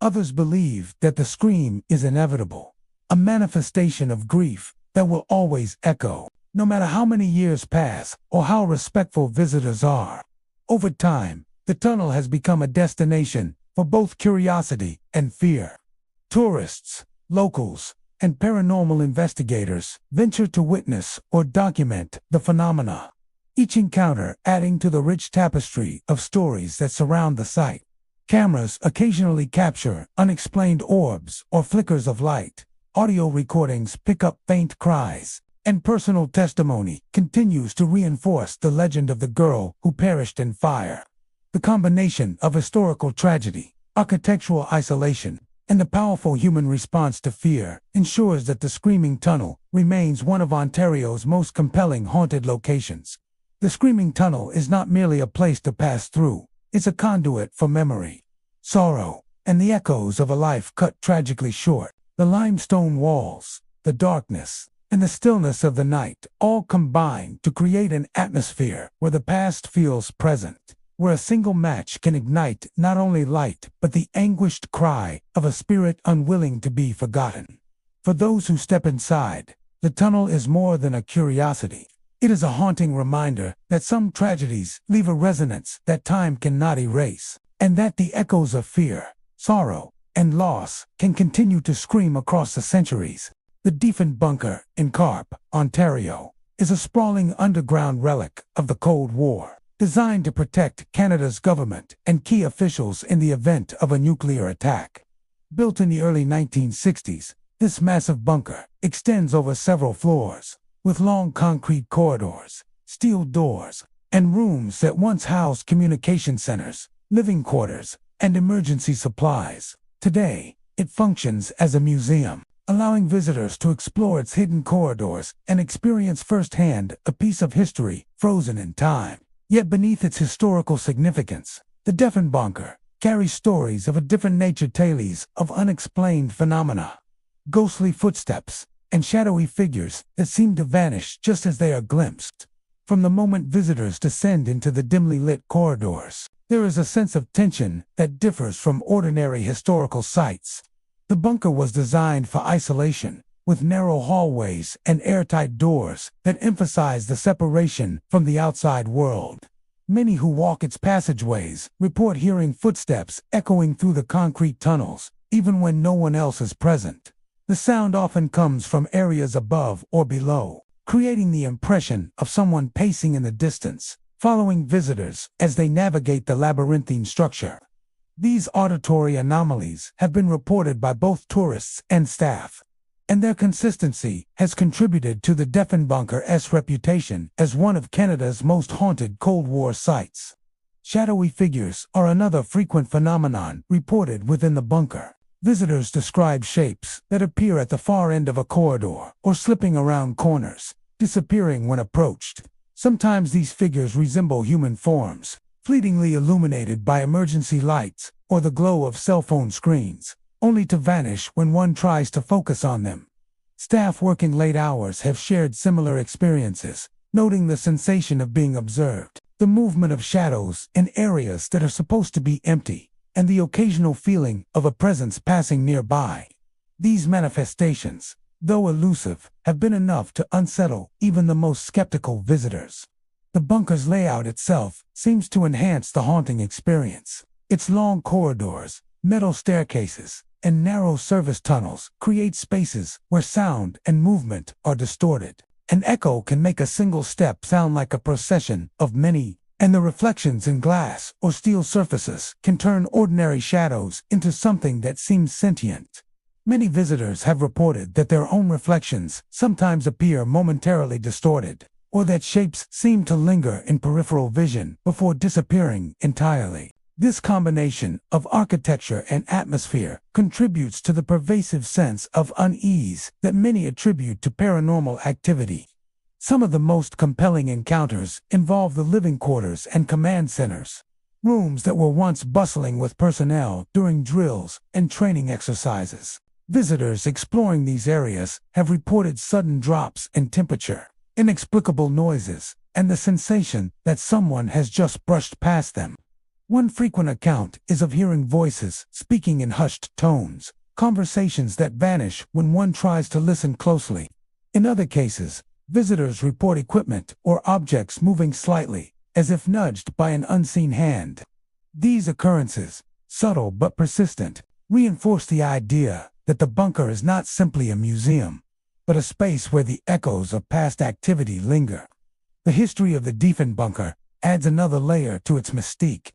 Others believe that the scream is inevitable, a manifestation of grief that will always echo, no matter how many years pass or how respectful visitors are. Over time, the tunnel has become a destination for both curiosity and fear. Tourists, locals, and paranormal investigators venture to witness or document the phenomena, each encounter adding to the rich tapestry of stories that surround the site. Cameras occasionally capture unexplained orbs or flickers of light, audio recordings pick up faint cries, and personal testimony continues to reinforce the legend of the girl who perished in fire. The combination of historical tragedy, architectural isolation, and the powerful human response to fear ensures that the Screaming Tunnel remains one of Ontario's most compelling haunted locations. The Screaming Tunnel is not merely a place to pass through, it's a conduit for memory, sorrow, and the echoes of a life cut tragically short. The limestone walls, the darkness, and the stillness of the night all combine to create an atmosphere where the past feels present, where a single match can ignite not only light but the anguished cry of a spirit unwilling to be forgotten. For those who step inside, the tunnel is more than a curiosity. It is a haunting reminder that some tragedies leave a resonance that time cannot erase, and that the echoes of fear, sorrow, and loss can continue to scream across the centuries. The Deafened Bunker in Carp, Ontario, is a sprawling underground relic of the Cold War, designed to protect Canada's government and key officials in the event of a nuclear attack. Built in the early 1960s, this massive bunker extends over several floors, with long concrete corridors, steel doors, and rooms that once housed communication centers, living quarters, and emergency supplies. Today, it functions as a museum, allowing visitors to explore its hidden corridors and experience firsthand a piece of history frozen in time. Yet beneath its historical significance, the Deafened Bunker carries stories of a different nature, tales of unexplained phenomena, ghostly footsteps, and shadowy figures that seem to vanish just as they are glimpsed. From the moment visitors descend into the dimly lit corridors, There is a sense of tension that differs from ordinary historical sites. The bunker was designed for isolation, with narrow hallways and airtight doors that emphasize the separation from the outside world. Many who walk its passageways report hearing footsteps echoing through the concrete tunnels, even when no one else is present. The sound often comes from areas above or below, creating the impression of someone pacing in the distance, following visitors as they navigate the labyrinthine structure. These auditory anomalies have been reported by both tourists and staff, and their consistency has contributed to the Diefenbunker's reputation as one of Canada's most haunted Cold War sites. Shadowy figures are another frequent phenomenon reported within the bunker. Visitors describe shapes that appear at the far end of a corridor or slipping around corners, disappearing when approached. Sometimes these figures resemble human forms, fleetingly illuminated by emergency lights or the glow of cell phone screens, only to vanish when one tries to focus on them. Staff working late hours have shared similar experiences, noting the sensation of being observed, the movement of shadows in areas that are supposed to be empty, and the occasional feeling of a presence passing nearby. These manifestations, though elusive, have been enough to unsettle even the most skeptical visitors. The bunker's layout itself seems to enhance the haunting experience. Its long corridors, metal staircases, and narrow service tunnels create spaces where sound and movement are distorted. An echo can make a single step sound like a procession of many, and the reflections in glass or steel surfaces can turn ordinary shadows into something that seems sentient. Many visitors have reported that their own reflections sometimes appear momentarily distorted, or that shapes seem to linger in peripheral vision before disappearing entirely. This combination of architecture and atmosphere contributes to the pervasive sense of unease that many attribute to paranormal activity. Some of the most compelling encounters involve the living quarters and command centers, rooms that were once bustling with personnel during drills and training exercises. Visitors exploring these areas have reported sudden drops in temperature, inexplicable noises, and the sensation that someone has just brushed past them. One frequent account is of hearing voices speaking in hushed tones, conversations that vanish when one tries to listen closely. In other cases, visitors report equipment or objects moving slightly, as if nudged by an unseen hand. These occurrences, subtle but persistent, reinforce the idea that the bunker is not simply a museum, but a space where the echoes of past activity linger. The history of the Diefenbunker adds another layer to its mystique.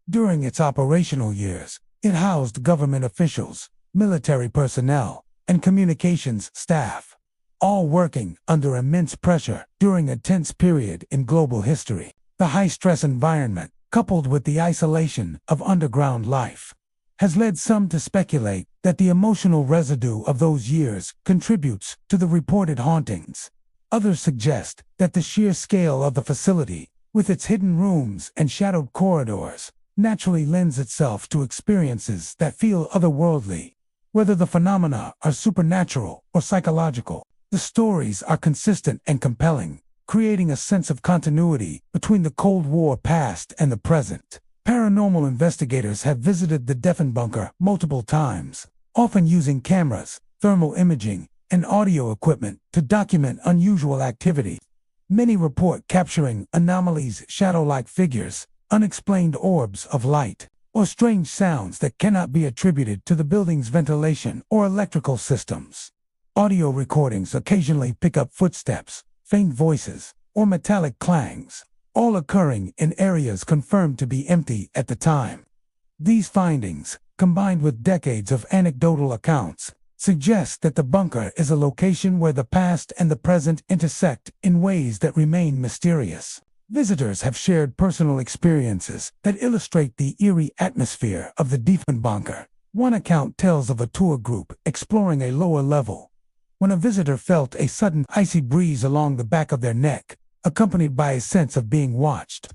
During its operational years, it housed government officials, military personnel, and communications staff, all working under immense pressure during a tense period in global history. The high-stress environment, coupled with the isolation of underground life, has led some to speculate that the emotional residue of those years contributes to the reported hauntings. Others suggest that the sheer scale of the facility, with its hidden rooms and shadowed corridors, naturally lends itself to experiences that feel otherworldly. Whether the phenomena are supernatural or psychological, the stories are consistent and compelling, creating a sense of continuity between the Cold War past and the present. Paranormal investigators have visited the Diefenbunker multiple times, often using cameras, thermal imaging, and audio equipment to document unusual activity. Many report capturing anomalies, shadow-like figures, unexplained orbs of light, or strange sounds that cannot be attributed to the building's ventilation or electrical systems. Audio recordings occasionally pick up footsteps, faint voices, or metallic clangs, all occurring in areas confirmed to be empty at the time. These findings, combined with decades of anecdotal accounts, suggest that the bunker is a location where the past and the present intersect in ways that remain mysterious. Visitors have shared personal experiences that illustrate the eerie atmosphere of the Diefenbunker. One account tells of a tour group exploring a lower level, when a visitor felt a sudden icy breeze along the back of their neck, accompanied by a sense of being watched.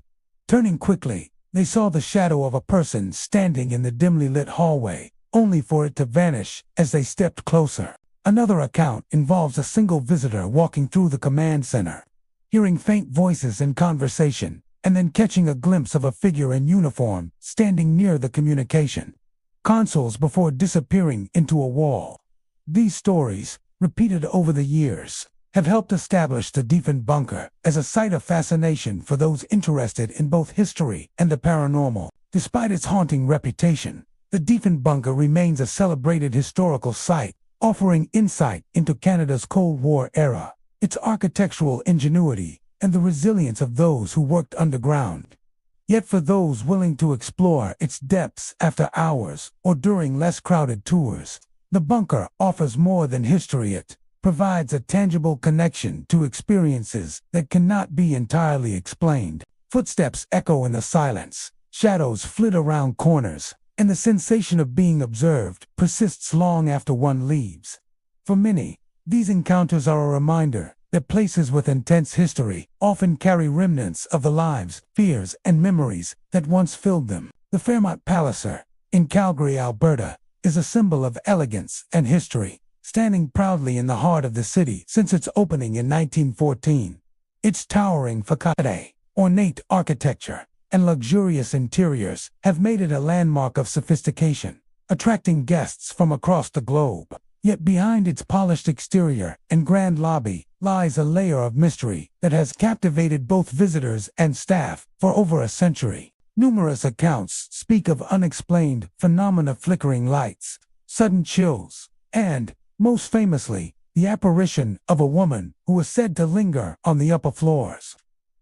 Turning quickly, they saw the shadow of a person standing in the dimly lit hallway, only for it to vanish as they stepped closer. Another account involves a single visitor walking through the command center, hearing faint voices in conversation, and then catching a glimpse of a figure in uniform standing near the communication consoles before disappearing into a wall. These stories, repeated over the years, have helped establish the Deafened Bunker as a site of fascination for those interested in both history and the paranormal. Despite its haunting reputation, the Deafened Bunker remains a celebrated historical site, offering insight into Canada's Cold War era, its architectural ingenuity, and the resilience of those who worked underground. Yet for those willing to explore its depths after hours or during less crowded tours, the bunker offers more than history. It provides a tangible connection to experiences that cannot be entirely explained. Footsteps echo in the silence, shadows flit around corners, and the sensation of being observed persists long after one leaves. For many, these encounters are a reminder that places with intense history often carry remnants of the lives, fears, and memories that once filled them. The Fairmont Palliser, in Calgary, Alberta, is a symbol of elegance and history, standing proudly in the heart of the city since its opening in 1914. Its towering facade, ornate architecture, and luxurious interiors have made it a landmark of sophistication, attracting guests from across the globe. Yet behind its polished exterior and grand lobby lies a layer of mystery that has captivated both visitors and staff for over a century. Numerous accounts speak of unexplained phenomena, flickering lights, sudden chills, and, most famously, the apparition of a woman who was said to linger on the upper floors.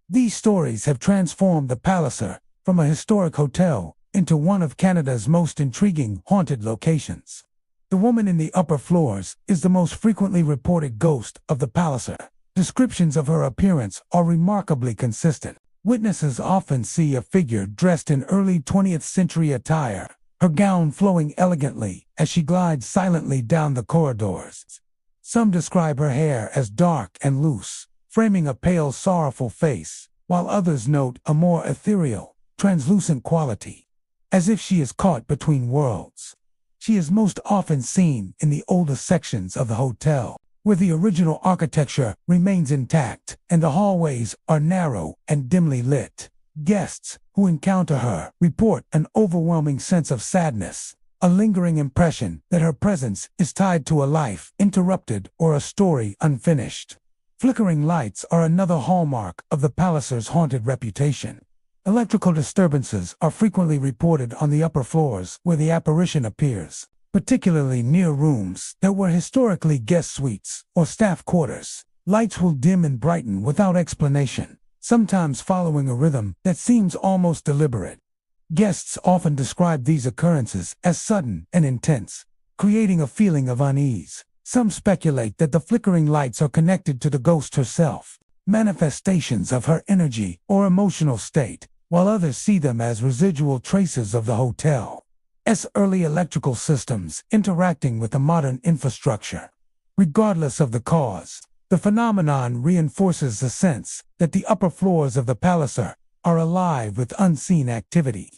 These stories have transformed the Palliser from a historic hotel into one of Canada's most intriguing haunted locations. The woman in the upper floors is the most frequently reported ghost of the Palliser. Descriptions of her appearance are remarkably consistent. Witnesses often see a figure dressed in early 20th century attire, her gown flowing elegantly as she glides silently down the corridors. Some describe her hair as dark and loose, framing a pale, sorrowful face, while others note a more ethereal, translucent quality, as if she is caught between worlds. She is most often seen in the older sections of the hotel, where the original architecture remains intact and the hallways are narrow and dimly lit. Guests who encounter her report an overwhelming sense of sadness, a lingering impression that her presence is tied to a life interrupted or a story unfinished. Flickering lights are another hallmark of the Palliser's haunted reputation. Electrical disturbances are frequently reported on the upper floors where the apparition appears, particularly near rooms that were historically guest suites or staff quarters. Lights will dim and brighten without explanation, sometimes following a rhythm that seems almost deliberate. Guests often describe these occurrences as sudden and intense, creating a feeling of unease. Some speculate that the flickering lights are connected to the ghost herself, manifestations of her energy or emotional state, while others see them as residual traces of the hotel's early electrical systems interacting with the modern infrastructure. Regardless of the cause, the phenomenon reinforces the sense that the upper floors of the Palliser are alive with unseen activity.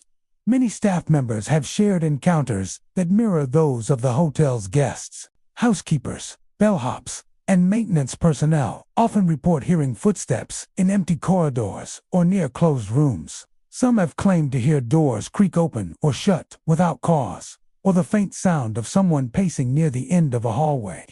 Many staff members have shared encounters that mirror those of the hotel's guests. Housekeepers, bellhops, and maintenance personnel often report hearing footsteps in empty corridors or near closed rooms. Some have claimed to hear doors creak open or shut without cause, or the faint sound of someone pacing near the end of a hallway.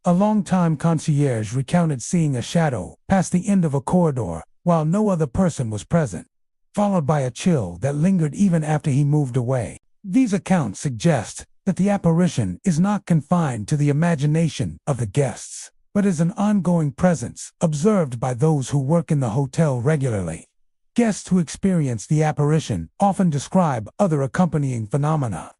A longtime concierge recounted seeing a shadow pass the end of a corridor while no other person was present, followed by a chill that lingered even after he moved away. These accounts suggest that the apparition is not confined to the imagination of the guests, but is an ongoing presence observed by those who work in the hotel regularly. Guests who experience the apparition often describe other accompanying phenomena.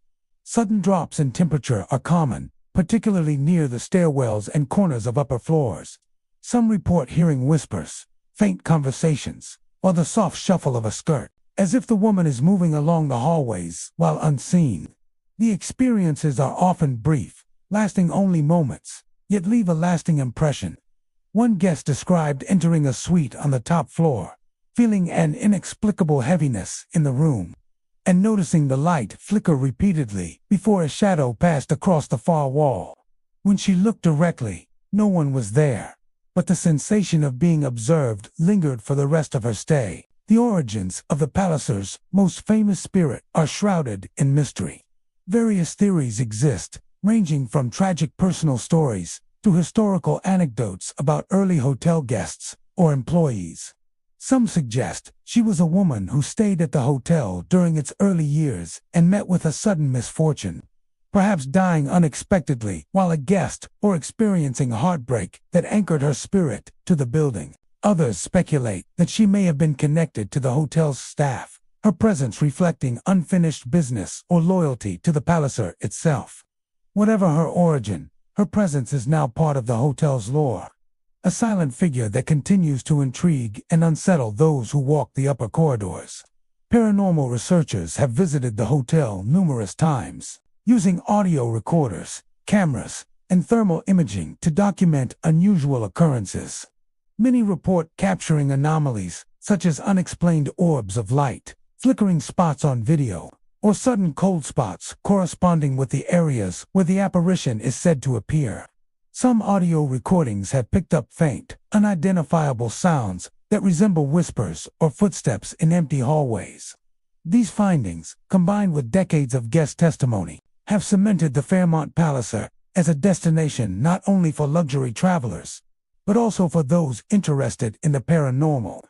Sudden drops in temperature are common, particularly near the stairwells and corners of upper floors. Some report hearing whispers, faint conversations, or the soft shuffle of a skirt, as if the woman is moving along the hallways while unseen. The experiences are often brief, lasting only moments, yet leave a lasting impression. One guest described entering a suite on the top floor, feeling an inexplicable heaviness in the room, and noticing the light flicker repeatedly before a shadow passed across the far wall. When she looked directly, no one was there, but the sensation of being observed lingered for the rest of her stay. The origins of the Palliser's most famous spirit are shrouded in mystery. Various theories exist, ranging from tragic personal stories to historical anecdotes about early hotel guests or employees. Some suggest she was a woman who stayed at the hotel during its early years and met with a sudden misfortune, perhaps dying unexpectedly while a guest or experiencing heartbreak that anchored her spirit to the building. Others speculate that she may have been connected to the hotel's staff, her presence reflecting unfinished business or loyalty to the Palliser itself. Whatever her origin, her presence is now part of the hotel's lore, a silent figure that continues to intrigue and unsettle those who walk the upper corridors. Paranormal researchers have visited the hotel numerous times, using audio recorders, cameras, and thermal imaging to document unusual occurrences. Many report capturing anomalies, such as unexplained orbs of light, flickering spots on video, or sudden cold spots corresponding with the areas where the apparition is said to appear. Some audio recordings have picked up faint, unidentifiable sounds that resemble whispers or footsteps in empty hallways. These findings, combined with decades of guest testimony, have cemented the Fairmont Palliser as a destination not only for luxury travelers, but also for those interested in the paranormal.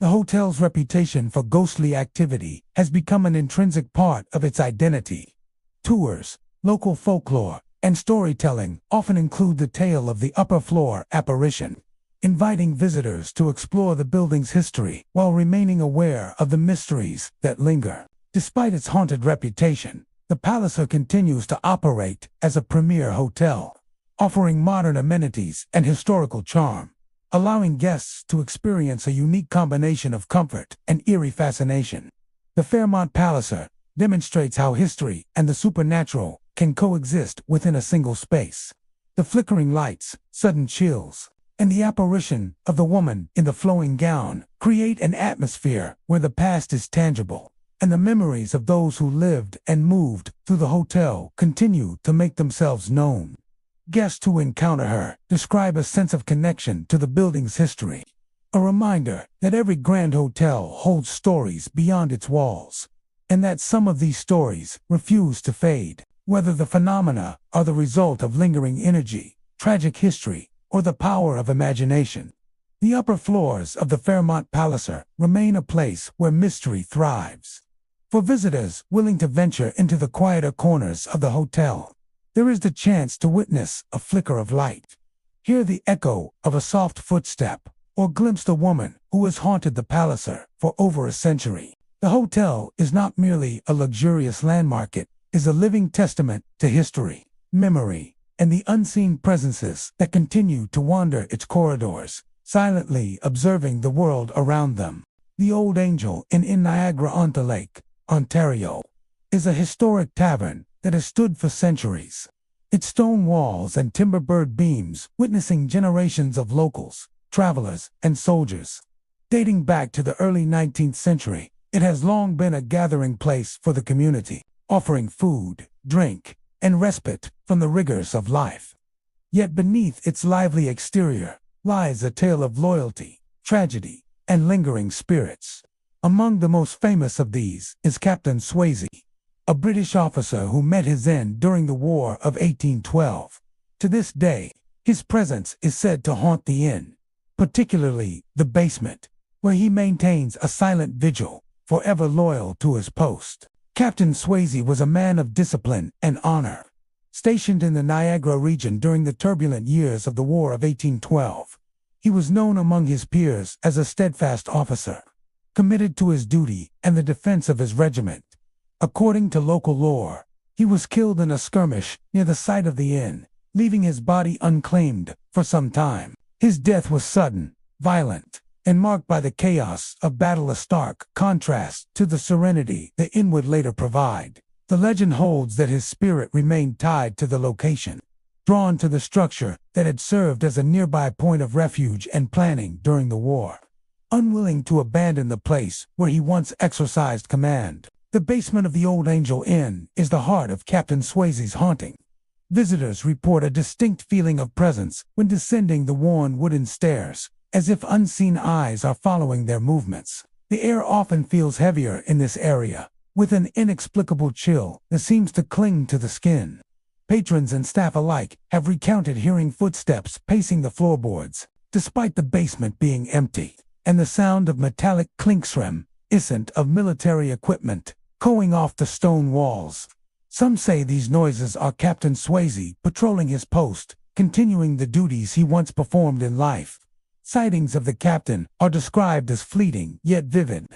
The hotel's reputation for ghostly activity has become an intrinsic part of its identity. Tours, local folklore, and storytelling often include the tale of the upper floor apparition, inviting visitors to explore the building's history while remaining aware of the mysteries that linger. Despite its haunted reputation, the Palliser continues to operate as a premier hotel, offering modern amenities and historical charm, allowing guests to experience a unique combination of comfort and eerie fascination. The Fairmont Palliser demonstrates how history and the supernatural can coexist within a single space. The flickering lights, sudden chills, and the apparition of the woman in the flowing gown create an atmosphere where the past is tangible, and the memories of those who lived and moved through the hotel continue to make themselves known. Guests who encounter her describe a sense of connection to the building's history, a reminder that every grand hotel holds stories beyond its walls, and that some of these stories refuse to fade. Whether the phenomena are the result of lingering energy, tragic history, or the power of imagination, the upper floors of the Fairmont Palliser remain a place where mystery thrives. For visitors willing to venture into the quieter corners of the hotel, there is the chance to witness a flicker of light, hear the echo of a soft footstep, or glimpse the woman who has haunted the Palliser for over a century. The hotel is not merely a luxurious landmark, it is a living testament to history, memory, and the unseen presences that continue to wander its corridors, silently observing the world around them. The Old Angel in Niagara-on-the-Lake, Ontario, is a historic tavern that has stood for centuries. Its stone walls and timber-bird beams witnessing generations of locals, travelers, and soldiers. Dating back to the early 19th century, it has long been a gathering place for the community, offering food, drink, and respite from the rigors of life. Yet beneath its lively exterior lies a tale of loyalty, tragedy, and lingering spirits. Among the most famous of these is Captain Swayze, a British officer who met his end during the War of 1812. To this day, his presence is said to haunt the inn, particularly the basement, where he maintains a silent vigil, forever loyal to his post. Captain Swayze was a man of discipline and honor. Stationed in the Niagara region during the turbulent years of the War of 1812, he was known among his peers as a steadfast officer, committed to his duty and the defense of his regiment. According to local lore, he was killed in a skirmish near the site of the inn, leaving his body unclaimed for some time. His death was sudden, violent, and marked by the chaos of battle, a stark contrast to the serenity the inn would later provide. The legend holds that his spirit remained tied to the location, drawn to the structure that had served as a nearby point of refuge and planning during the war. Unwilling to abandon the place where he once exercised command, the basement of the Old Angel Inn is the heart of Captain Swayze's haunting. Visitors report a distinct feeling of presence when descending the worn wooden stairs, as if unseen eyes are following their movements. The air often feels heavier in this area, with an inexplicable chill that seems to cling to the skin. Patrons and staff alike have recounted hearing footsteps pacing the floorboards, despite the basement being empty, and the sound of metallic clinks reminiscent of military equipment going off the stone walls. Some say these noises are Captain Swayze patrolling his post, continuing the duties he once performed in life. Sightings of the captain are described as fleeting yet vivid.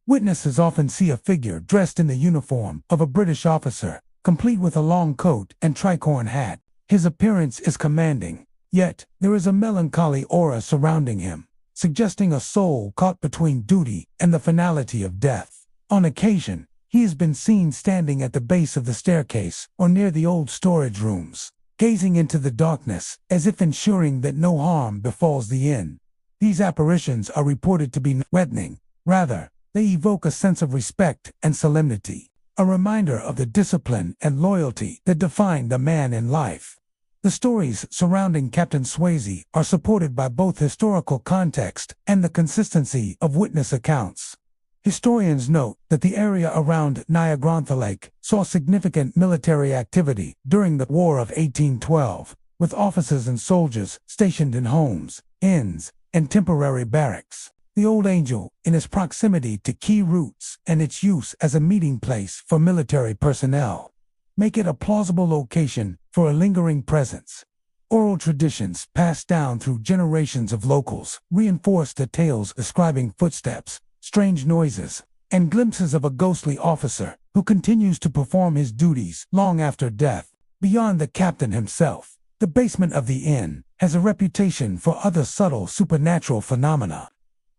Witnesses often see a figure dressed in the uniform of a British officer, complete with a long coat and tricorn hat. His appearance is commanding, yet there is a melancholy aura surrounding him, suggesting a soul caught between duty and the finality of death. On occasion, he has been seen standing at the base of the staircase or near the old storage rooms, gazing into the darkness as if ensuring that no harm befalls the inn. These apparitions are reported to be threatening. Rather, they evoke a sense of respect and solemnity, a reminder of the discipline and loyalty that define the man in life. The stories surrounding Captain Swayze are supported by both historical context and the consistency of witness accounts. Historians note that the area around Niagara Lake saw significant military activity during the War of 1812, with officers and soldiers stationed in homes, inns, and temporary barracks. The Old Angel, in its proximity to key routes and its use as a meeting place for military personnel, make it a plausible location for a lingering presence. Oral traditions passed down through generations of locals reinforce the tales describing footsteps, strange noises, and glimpses of a ghostly officer who continues to perform his duties long after death. Beyond the captain himself, the basement of the inn has a reputation for other subtle supernatural phenomena.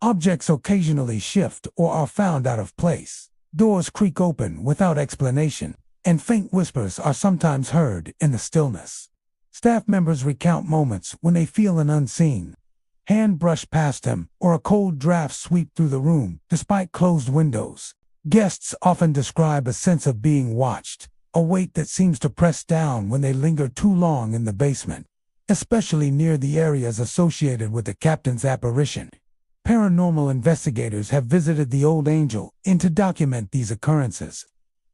Objects occasionally shift or are found out of place. Doors creak open without explanation, and faint whispers are sometimes heard in the stillness. Staff members recount moments when they feel an unseen hand brush past them or a cold draft sweep through the room despite closed windows. Guests often describe a sense of being watched, a weight that seems to press down when they linger too long in the basement, especially near the areas associated with the captain's apparition. Paranormal investigators have visited the Old Angel Inn to document these occurrences.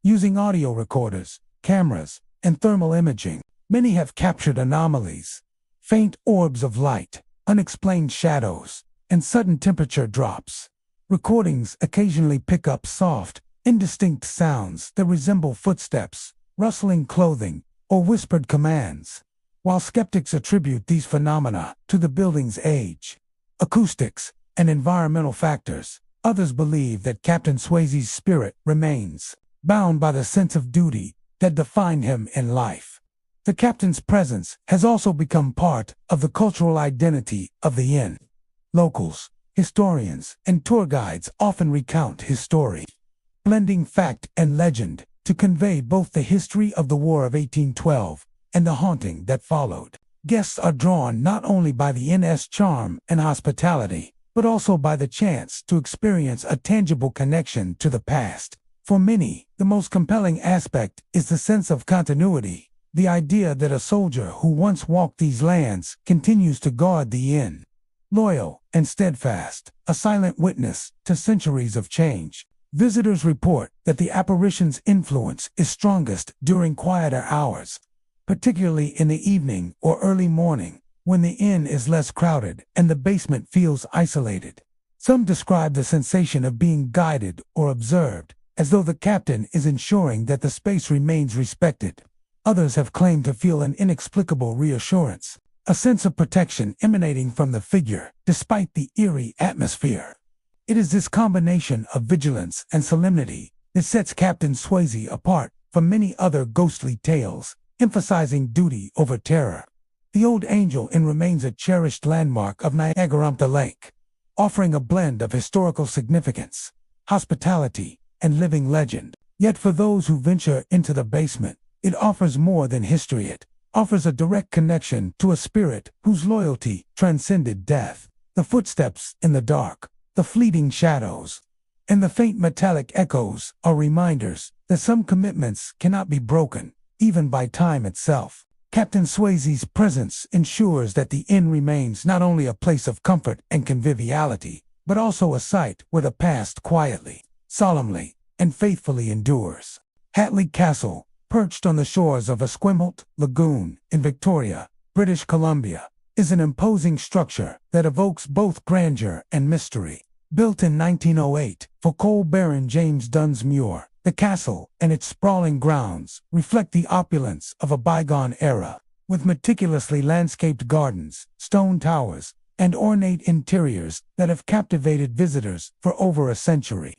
Using audio recorders, cameras, and thermal imaging, many have captured anomalies, faint orbs of light, unexplained shadows, and sudden temperature drops. Recordings occasionally pick up soft, indistinct sounds that resemble footsteps, rustling clothing, or whispered commands. While skeptics attribute these phenomena to the building's age, acoustics, and environmental factors, others believe that Captain Swayze's spirit remains bound by the sense of duty that defined him in life. The captain's presence has also become part of the cultural identity of the inn. Locals, historians, and tour guides often recount his story, blending fact and legend to convey both the history of the War of 1812 and the haunting that followed. Guests are drawn not only by the inn's charm and hospitality, but also by the chance to experience a tangible connection to the past. For many, the most compelling aspect is the sense of continuity. The idea that a soldier who once walked these lands continues to guard the inn. Loyal and steadfast, a silent witness to centuries of change. Visitors report that the apparition's influence is strongest during quieter hours, particularly in the evening or early morning, when the inn is less crowded and the basement feels isolated. Some describe the sensation of being guided or observed, as though the captain is ensuring that the space remains respected. Others have claimed to feel an inexplicable reassurance, a sense of protection emanating from the figure, despite the eerie atmosphere. It is this combination of vigilance and solemnity that sets Captain Swayze apart from many other ghostly tales, emphasizing duty over terror. The Old Angel Inn remains a cherished landmark of Niagara Lake, offering a blend of historical significance, hospitality, and living legend. Yet for those who venture into the basement, it offers more than history. It offers a direct connection to a spirit whose loyalty transcended death. The footsteps in the dark, the fleeting shadows, and the faint metallic echoes are reminders that some commitments cannot be broken, even by time itself. Captain Swayze's presence ensures that the inn remains not only a place of comfort and conviviality, but also a site where the past quietly, solemnly, and faithfully endures. Hatley Castle, perched on the shores of Esquimalt Lagoon in Victoria, British Columbia, is an imposing structure that evokes both grandeur and mystery. Built in 1908 for coal baron James Dunsmuir, the castle and its sprawling grounds reflect the opulence of a bygone era, with meticulously landscaped gardens, stone towers, and ornate interiors that have captivated visitors for over a century.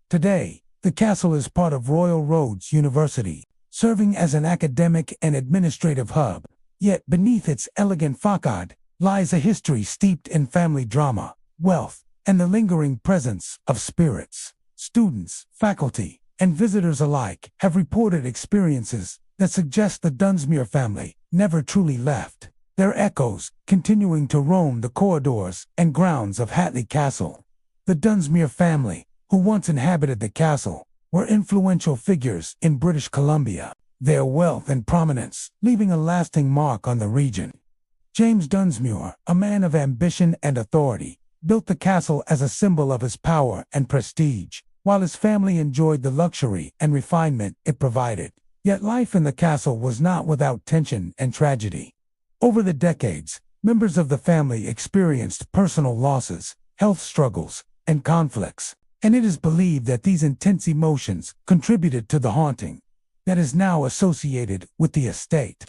Today, the castle is part of Royal Roads University, serving as an academic and administrative hub. Yet beneath its elegant facade lies a history steeped in family drama, wealth, and the lingering presence of spirits. Students, faculty, and visitors alike have reported experiences that suggest the Dunsmuir family never truly left, their echoes continuing to roam the corridors and grounds of Hatley Castle. The Dunsmuir family, who once inhabited the castle, were influential figures in British Columbia, their wealth and prominence leaving a lasting mark on the region. James Dunsmuir, a man of ambition and authority, built the castle as a symbol of his power and prestige, while his family enjoyed the luxury and refinement it provided. Yet life in the castle was not without tension and tragedy. Over the decades, members of the family experienced personal losses, health struggles, and conflicts, and it is believed that these intense emotions contributed to the haunting that is now associated with the estate.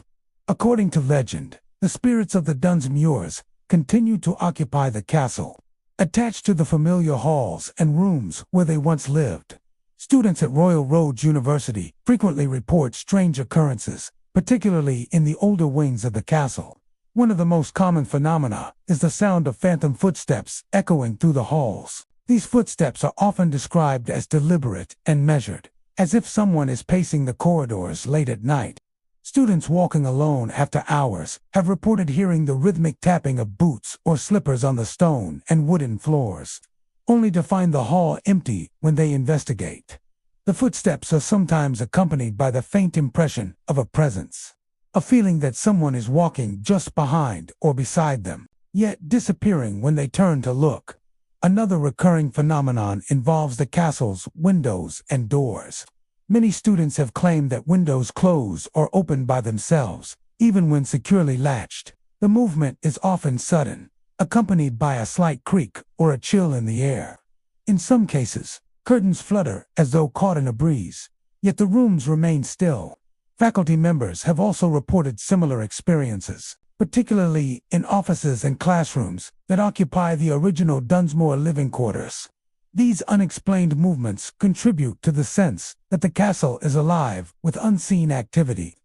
According to legend, the spirits of the Dunsmuirs continue to occupy the castle, attached to the familiar halls and rooms where they once lived. Students at Royal Roads University frequently report strange occurrences, particularly in the older wings of the castle. One of the most common phenomena is the sound of phantom footsteps echoing through the halls. These footsteps are often described as deliberate and measured, as if someone is pacing the corridors late at night. Students walking alone after hours have reported hearing the rhythmic tapping of boots or slippers on the stone and wooden floors, only to find the hall empty when they investigate. The footsteps are sometimes accompanied by the faint impression of a presence, a feeling that someone is walking just behind or beside them, yet disappearing when they turn to look. Another recurring phenomenon involves the castle's windows and doors. Many students have claimed that windows close or open by themselves, even when securely latched. The movement is often sudden, accompanied by a slight creak or a chill in the air. In some cases, curtains flutter as though caught in a breeze, yet the rooms remain still. Faculty members have also reported similar experiences, particularly in offices and classrooms that occupy the original Dunsmuir living quarters. These unexplained movements contribute to the sense that the castle is alive with unseen activity,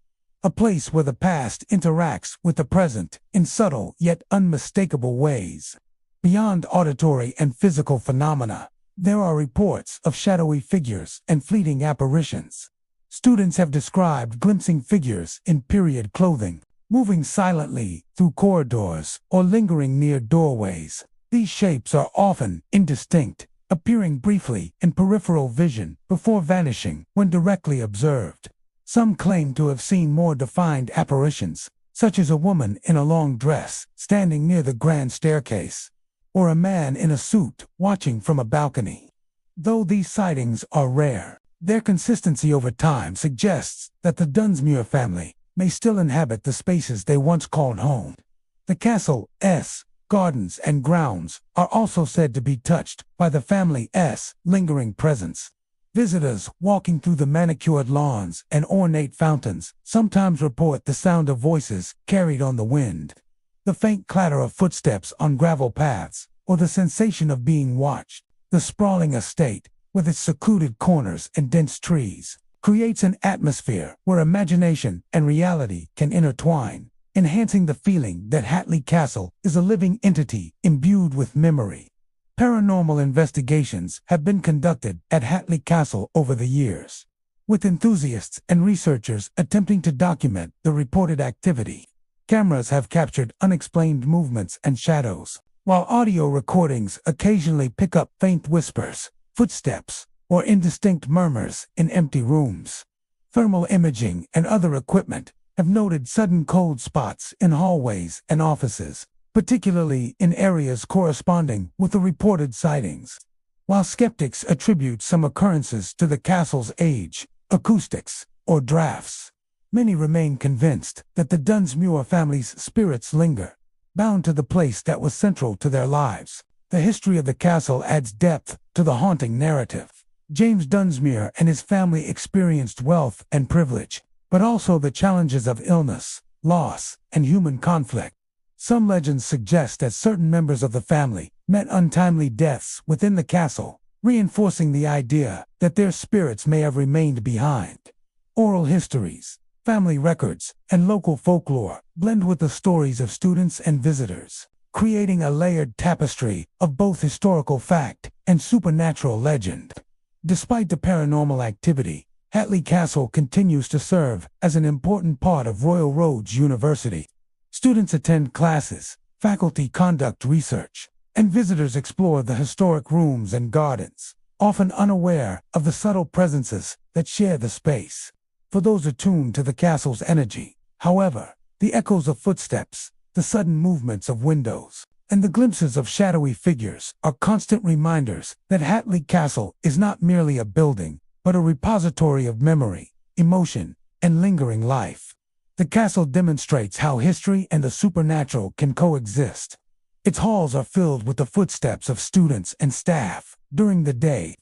a place where the past interacts with the present in subtle yet unmistakable ways. Beyond auditory and physical phenomena, there are reports of shadowy figures and fleeting apparitions. Students have described glimpsing figures in period clothing, moving silently through corridors or lingering near doorways. These shapes are often indistinct, appearing briefly in peripheral vision before vanishing when directly observed. Some claim to have seen more defined apparitions, such as a woman in a long dress standing near the grand staircase, or a man in a suit watching from a balcony. Though these sightings are rare, their consistency over time suggests that the Dunsmuir family may still inhabit the spaces they once called home. The castle's gardens and grounds are also said to be touched by the family's lingering presence. Visitors walking through the manicured lawns and ornate fountains sometimes report the sound of voices carried on the wind, the faint clatter of footsteps on gravel paths, or the sensation of being watched. The sprawling estate, with its secluded corners and dense trees, creates an atmosphere where imagination and reality can intertwine, enhancing the feeling that Hatley Castle is a living entity imbued with memory. Paranormal investigations have been conducted at Hatley Castle over the years, with enthusiasts and researchers attempting to document the reported activity. Cameras have captured unexplained movements and shadows, while audio recordings occasionally pick up faint whispers, footsteps, or indistinct murmurs in empty rooms. Thermal imaging and other equipment have noted sudden cold spots in hallways and offices, particularly in areas corresponding with the reported sightings. While skeptics attribute some occurrences to the castle's age, acoustics, or drafts, many remain convinced that the Dunsmuir family's spirits linger, bound to the place that was central to their lives. The history of the castle adds depth to the haunting narrative. James Dunsmuir and his family experienced wealth and privilege, but also the challenges of illness, loss, and human conflict. Some legends suggest that certain members of the family met untimely deaths within the castle, reinforcing the idea that their spirits may have remained behind. Oral histories, family records, and local folklore blend with the stories of students and visitors, creating a layered tapestry of both historical fact and supernatural legend. Despite the paranormal activity, Hatley Castle continues to serve as an important part of Royal Roads University. Students attend classes, faculty conduct research, and visitors explore the historic rooms and gardens, often unaware of the subtle presences that share the space. For those attuned to the castle's energy, however, the echoes of footsteps, the sudden movements of windows, and the glimpses of shadowy figures are constant reminders that Hatley Castle is not merely a building, but a repository of memory, emotion, and lingering life. The castle demonstrates how history and the supernatural can coexist. Its halls are filled with the footsteps of students and staff during the day.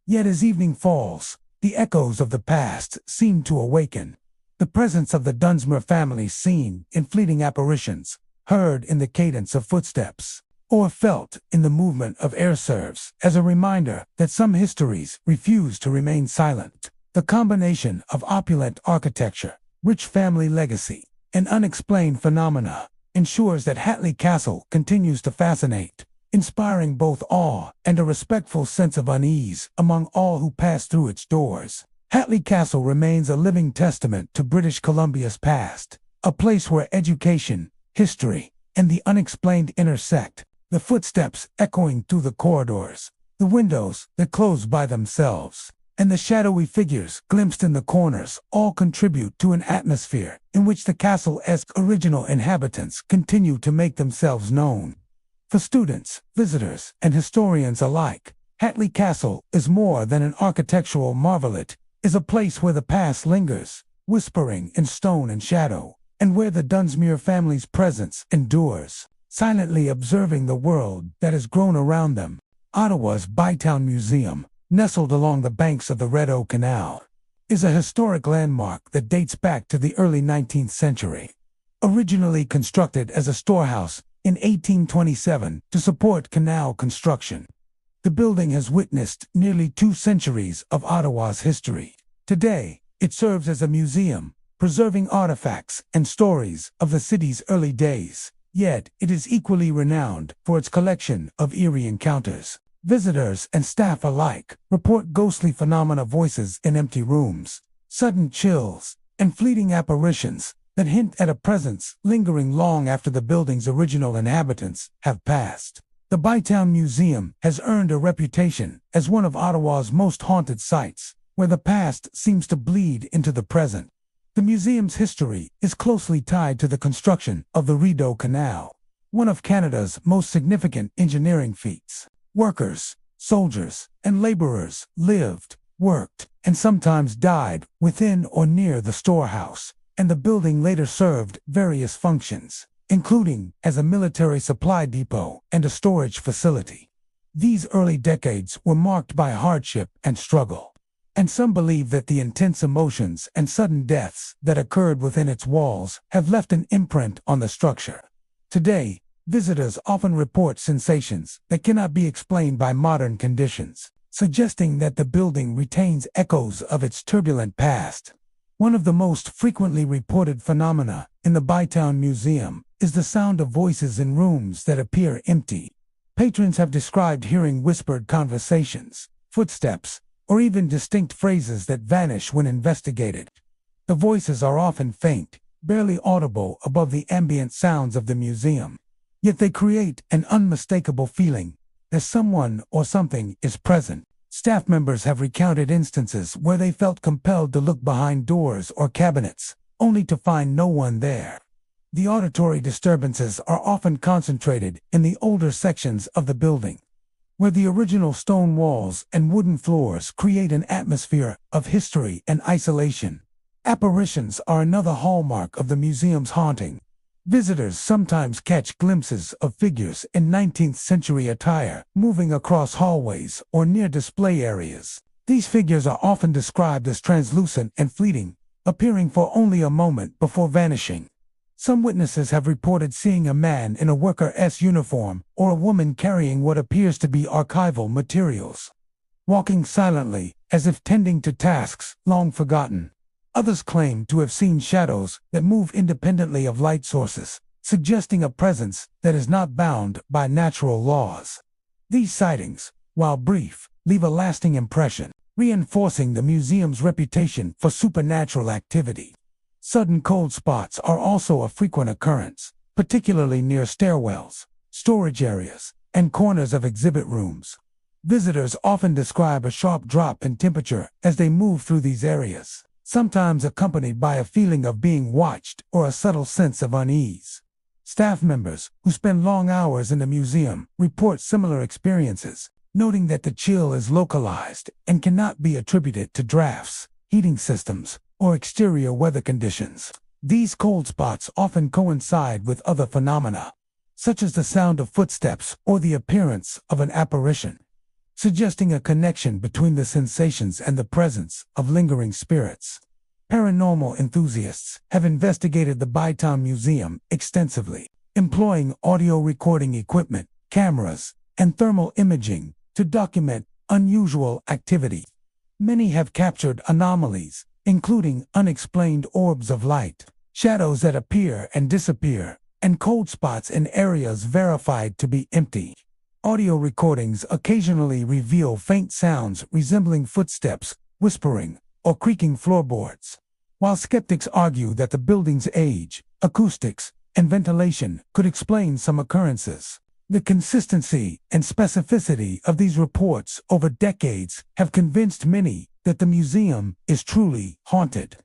Yet as evening falls, the echoes of the past seem to awaken. The presence of the Dunsmuir family seen in fleeting apparitions, heard in the cadence of footsteps, or felt in the movement of air serves as a reminder that some histories refuse to remain silent. The combination of opulent architecture, rich family legacy, and unexplained phenomena ensures that Hatley Castle continues to fascinate, inspiring both awe and a respectful sense of unease among all who pass through its doors. Hatley Castle remains a living testament to British Columbia's past, a place where education, history, and the unexplained intersect. The footsteps echoing through the corridors, the windows that close by themselves, and the shadowy figures glimpsed in the corners all contribute to an atmosphere in which the castle-esque original inhabitants continue to make themselves known. For students, visitors, and historians alike, Hatley Castle is more than an architectural marvel. It is a place where the past lingers, whispering in stone and shadow, and where the Dunsmuir family's presence endures, silently observing the world that has grown around them. Ottawa's Bytown Museum, nestled along the banks of the Red Oak Canal, is a historic landmark that dates back to the early 19th century. Originally constructed as a storehouse in 1827 to support canal construction, the building has witnessed nearly 2 centuries of Ottawa's history. Today, it serves as a museum, preserving artifacts and stories of the city's early days. Yet, it is equally renowned for its collection of eerie encounters. Visitors and staff alike report ghostly phenomena, voices in empty rooms, sudden chills, and fleeting apparitions that hint at a presence lingering long after the building's original inhabitants have passed. The Bytown Museum has earned a reputation as one of Ottawa's most haunted sites, where the past seems to bleed into the present. The museum's history is closely tied to the construction of the Rideau Canal, one of Canada's most significant engineering feats. Workers, soldiers, and laborers lived, worked, and sometimes died within or near the storehouse, and the building later served various functions, including as a military supply depot and a storage facility. These early decades were marked by hardship and struggle, and some believe that the intense emotions and sudden deaths that occurred within its walls have left an imprint on the structure. Today, visitors often report sensations that cannot be explained by modern conditions, suggesting that the building retains echoes of its turbulent past. One of the most frequently reported phenomena in the Bytown Museum is the sound of voices in rooms that appear empty. Patrons have described hearing whispered conversations, footsteps, or even distinct phrases that vanish when investigated. The voices are often faint, barely audible above the ambient sounds of the museum. Yet they create an unmistakable feeling that someone or something is present. Staff members have recounted instances where they felt compelled to look behind doors or cabinets, only to find no one there. The auditory disturbances are often concentrated in the older sections of the building, where the original stone walls and wooden floors create an atmosphere of history and isolation. Apparitions are another hallmark of the museum's haunting. Visitors sometimes catch glimpses of figures in 19th century attire moving across hallways or near display areas. These figures are often described as translucent and fleeting, appearing for only a moment before vanishing. Some witnesses have reported seeing a man in a worker's uniform or a woman carrying what appears to be archival materials, walking silently as if tending to tasks long forgotten. Others claim to have seen shadows that move independently of light sources, suggesting a presence that is not bound by natural laws. These sightings, while brief, leave a lasting impression, reinforcing the museum's reputation for supernatural activity. Sudden cold spots are also a frequent occurrence, particularly near stairwells, storage areas, and corners of exhibit rooms. Visitors often describe a sharp drop in temperature as they move through these areas, sometimes accompanied by a feeling of being watched or a subtle sense of unease. Staff members who spend long hours in the museum report similar experiences, noting that the chill is localized and cannot be attributed to drafts, heating systems, or exterior weather conditions. These cold spots often coincide with other phenomena, such as the sound of footsteps or the appearance of an apparition, suggesting a connection between the sensations and the presence of lingering spirits. Paranormal enthusiasts have investigated the Bytown Museum extensively, employing audio recording equipment, cameras, and thermal imaging to document unusual activity. Many have captured anomalies, including unexplained orbs of light, shadows that appear and disappear, and cold spots in areas verified to be empty. Audio recordings occasionally reveal faint sounds resembling footsteps, whispering, or creaking floorboards. While skeptics argue that the building's age, acoustics, and ventilation could explain some occurrences, the consistency and specificity of these reports over decades have convinced many that the museum is truly haunted.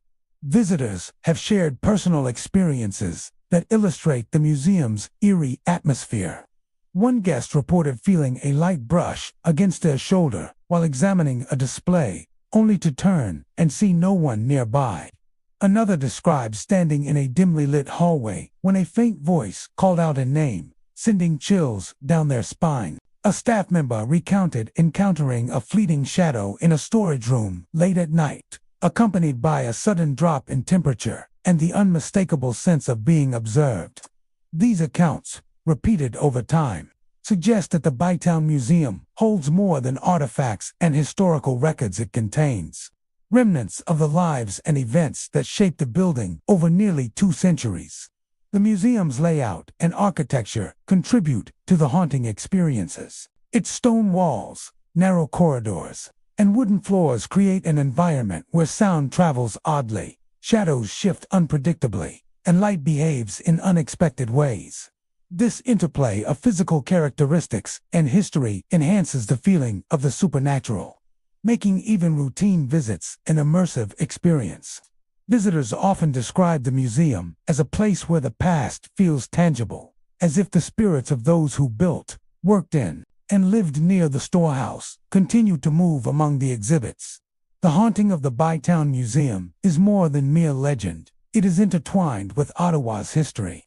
Visitors have shared personal experiences that illustrate the museum's eerie atmosphere. One guest reported feeling a light brush against their shoulder while examining a display, only to turn and see no one nearby. Another described standing in a dimly lit hallway when a faint voice called out a name, sending chills down their spine. A staff member recounted encountering a fleeting shadow in a storage room late at night, accompanied by a sudden drop in temperature and the unmistakable sense of being observed. These accounts, repeated over time, suggest that the Bytown Museum holds more than artifacts and historical records it contains. Remnants of the lives and events that shaped the building over nearly 2 centuries. The museum's layout and architecture contribute to the haunting experiences. Its stone walls, narrow corridors, and wooden floors create an environment where sound travels oddly, shadows shift unpredictably, and light behaves in unexpected ways. This interplay of physical characteristics and history enhances the feeling of the supernatural, making even routine visits an immersive experience. Visitors often describe the museum as a place where the past feels tangible, as if the spirits of those who built, worked in, and lived near the storehouse continue to move among the exhibits. The haunting of the Bytown Museum is more than mere legend. It is intertwined with Ottawa's history.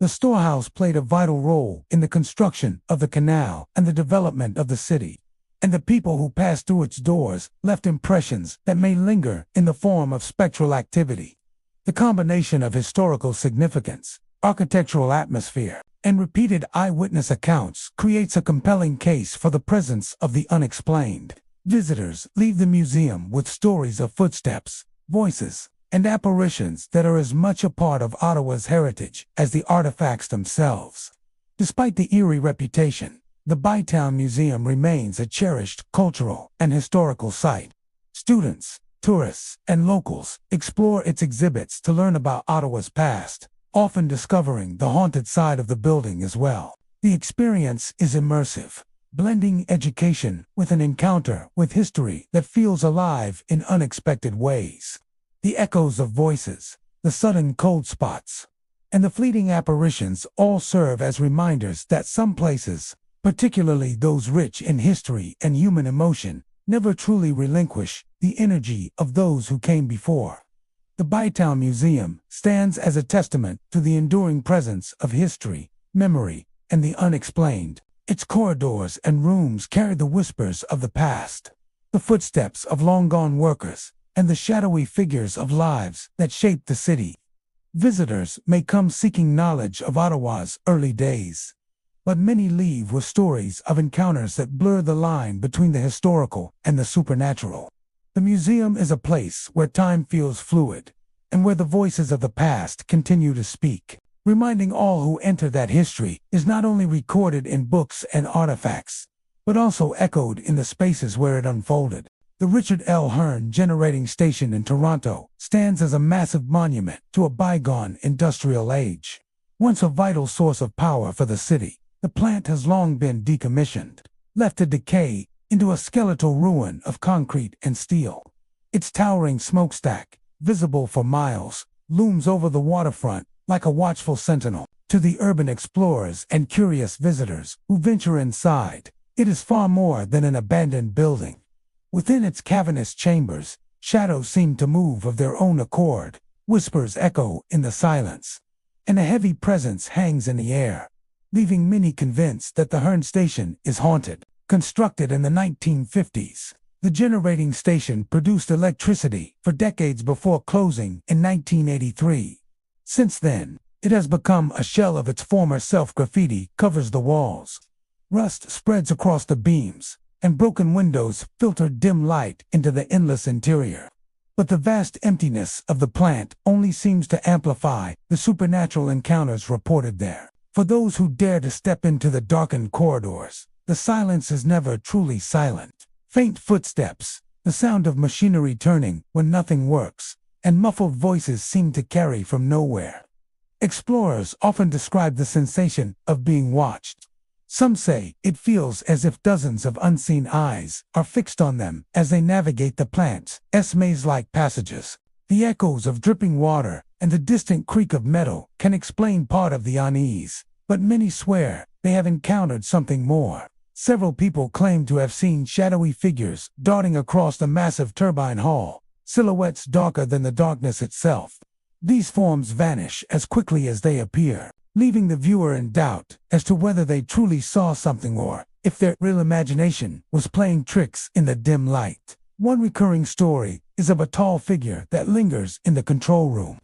The storehouse played a vital role in the construction of the canal and the development of the city, and the people who passed through its doors left impressions that may linger in the form of spectral activity. The combination of historical significance, architectural atmosphere, and repeated eyewitness accounts creates a compelling case for the presence of the unexplained. Visitors leave the museum with stories of footsteps, voices, and apparitions that are as much a part of Ottawa's heritage as the artifacts themselves. Despite the eerie reputation, the Bytown Museum remains a cherished cultural and historical site. Students, tourists, and locals explore its exhibits to learn about Ottawa's past, often discovering the haunted side of the building as well. The experience is immersive, blending education with an encounter with history that feels alive in unexpected ways. The echoes of voices, the sudden cold spots, and the fleeting apparitions all serve as reminders that some places, particularly those rich in history and human emotion, never truly relinquish the energy of those who came before. The Bytown Museum stands as a testament to the enduring presence of history, memory, and the unexplained. Its corridors and rooms carry the whispers of the past, the footsteps of long-gone workers, and the shadowy figures of lives that shaped the city. Visitors may come seeking knowledge of Ottawa's early days, but many leave with stories of encounters that blur the line between the historical and the supernatural. The museum is a place where time feels fluid, and where the voices of the past continue to speak, reminding all who enter that history is not only recorded in books and artifacts, but also echoed in the spaces where it unfolded. The Richard L. Hearn Generating Station in Toronto stands as a massive monument to a bygone industrial age. Once a vital source of power for the city, the plant has long been decommissioned, left to decay into a skeletal ruin of concrete and steel. Its towering smokestack, visible for miles, looms over the waterfront like a watchful sentinel. To the urban explorers and curious visitors who venture inside, it is far more than an abandoned building. Within its cavernous chambers, shadows seem to move of their own accord, whispers echo in the silence, and a heavy presence hangs in the air, leaving many convinced that the Hearn Station is haunted. Constructed in the 1950s, the generating station produced electricity for decades before closing in 1983. Since then, it has become a shell of its former self. Graffiti covers the walls. Rust spreads across the beams, and broken windows filter dim light into the endless interior. But the vast emptiness of the plant only seems to amplify the supernatural encounters reported there. For those who dare to step into the darkened corridors, the silence is never truly silent. Faint footsteps, the sound of machinery turning when nothing works, and muffled voices seem to carry from nowhere. Explorers often describe the sensation of being watched. Some say it feels as if dozens of unseen eyes are fixed on them as they navigate the plant's maze-like passages. The echoes of dripping water and the distant creak of metal can explain part of the unease, but many swear they have encountered something more. Several people claim to have seen shadowy figures darting across the massive turbine hall, silhouettes darker than the darkness itself. These forms vanish as quickly as they appear, leaving the viewer in doubt as to whether they truly saw something or if their real imagination was playing tricks in the dim light. One recurring story is of a tall figure that lingers in the control room.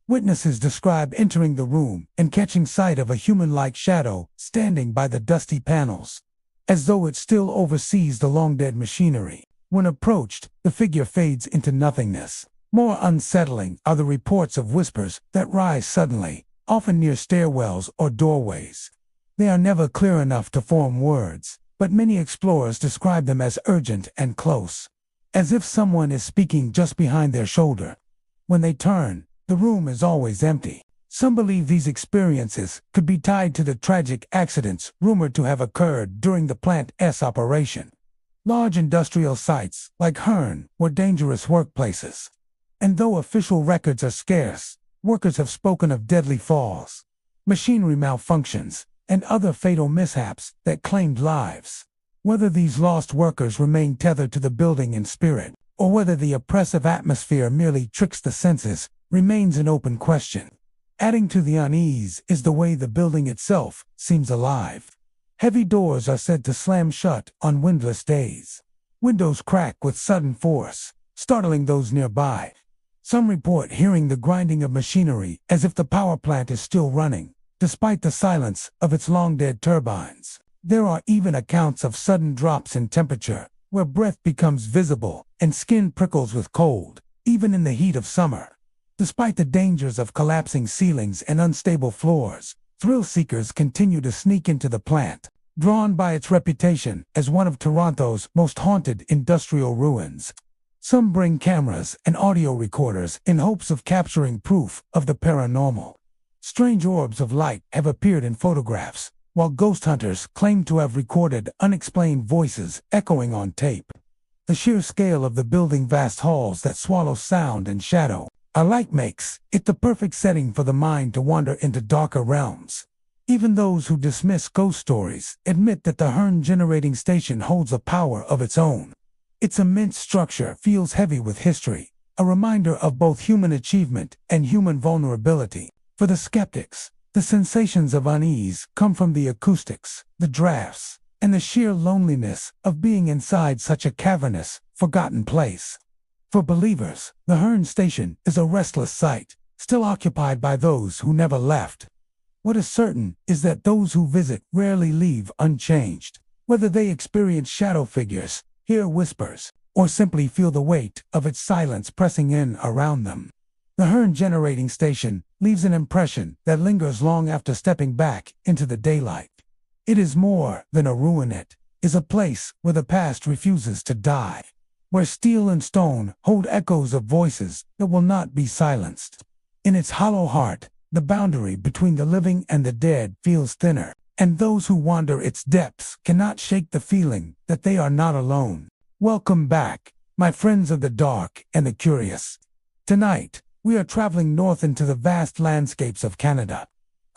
Witnesses describe entering the room and catching sight of a human-like shadow standing by the dusty panels, as though it still oversees the long-dead machinery. When approached, the figure fades into nothingness. More unsettling are the reports of whispers that rise suddenly, often near stairwells or doorways. They are never clear enough to form words, but many explorers describe them as urgent and close, as if someone is speaking just behind their shoulder. When they turn, the room is always empty. Some believe these experiences could be tied to the tragic accidents rumored to have occurred during the plant's operation. Large industrial sites like Hearn were dangerous workplaces, and though official records are scarce, workers have spoken of deadly falls, machinery malfunctions, and other fatal mishaps that claimed lives. Whether these lost workers remain tethered to the building in spirit, or whether the oppressive atmosphere merely tricks the senses, remains an open question. Adding to the unease is the way the building itself seems alive. Heavy doors are said to slam shut on windless days. Windows crack with sudden force, startling those nearby. Some report hearing the grinding of machinery as if the power plant is still running, despite the silence of its long-dead turbines. There are even accounts of sudden drops in temperature, where breath becomes visible and skin prickles with cold, even in the heat of summer. Despite the dangers of collapsing ceilings and unstable floors, thrill-seekers continue to sneak into the plant, drawn by its reputation as one of Toronto's most haunted industrial ruins. Some bring cameras and audio recorders in hopes of capturing proof of the paranormal. Strange orbs of light have appeared in photographs, while ghost hunters claim to have recorded unexplained voices echoing on tape. The sheer scale of the building's vast halls that swallow sound and shadow alike makes it the perfect setting for the mind to wander into darker realms. Even those who dismiss ghost stories admit that the Hearn generating station holds a power of its own. Its immense structure feels heavy with history, a reminder of both human achievement and human vulnerability. For the skeptics, the sensations of unease come from the acoustics, the drafts, and the sheer loneliness of being inside such a cavernous, forgotten place. For believers, the Hearn station is a restless site, still occupied by those who never left. What is certain is that those who visit rarely leave unchanged, whether they experience shadow figures, hear whispers, or simply feel the weight of its silence pressing in around them. The Hearn generating station leaves an impression that lingers long after stepping back into the daylight. It is more than a ruin. It is a place where the past refuses to die, where steel and stone hold echoes of voices that will not be silenced. In its hollow heart, the boundary between the living and the dead feels thinner, and those who wander its depths cannot shake the feeling that they are not alone. Welcome back, my friends of the dark and the curious. Tonight, we are traveling north into the vast landscapes of Canada,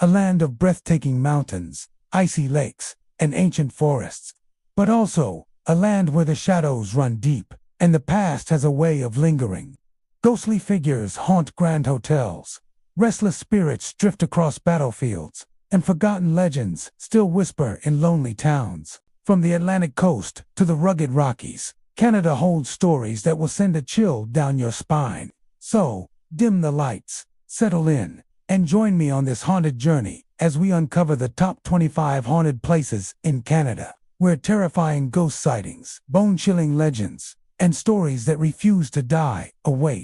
a land of breathtaking mountains, icy lakes, and ancient forests, but also a land where the shadows run deep and the past has a way of lingering. Ghostly figures haunt grand hotels, restless spirits drift across battlefields, and forgotten legends still whisper in lonely towns. From the Atlantic coast to the rugged Rockies, Canada holds stories that will send a chill down your spine. So, dim the lights, settle in, and join me on this haunted journey as we uncover the top 25 haunted places in Canada, where terrifying ghost sightings, bone-chilling legends, and stories that refuse to die await.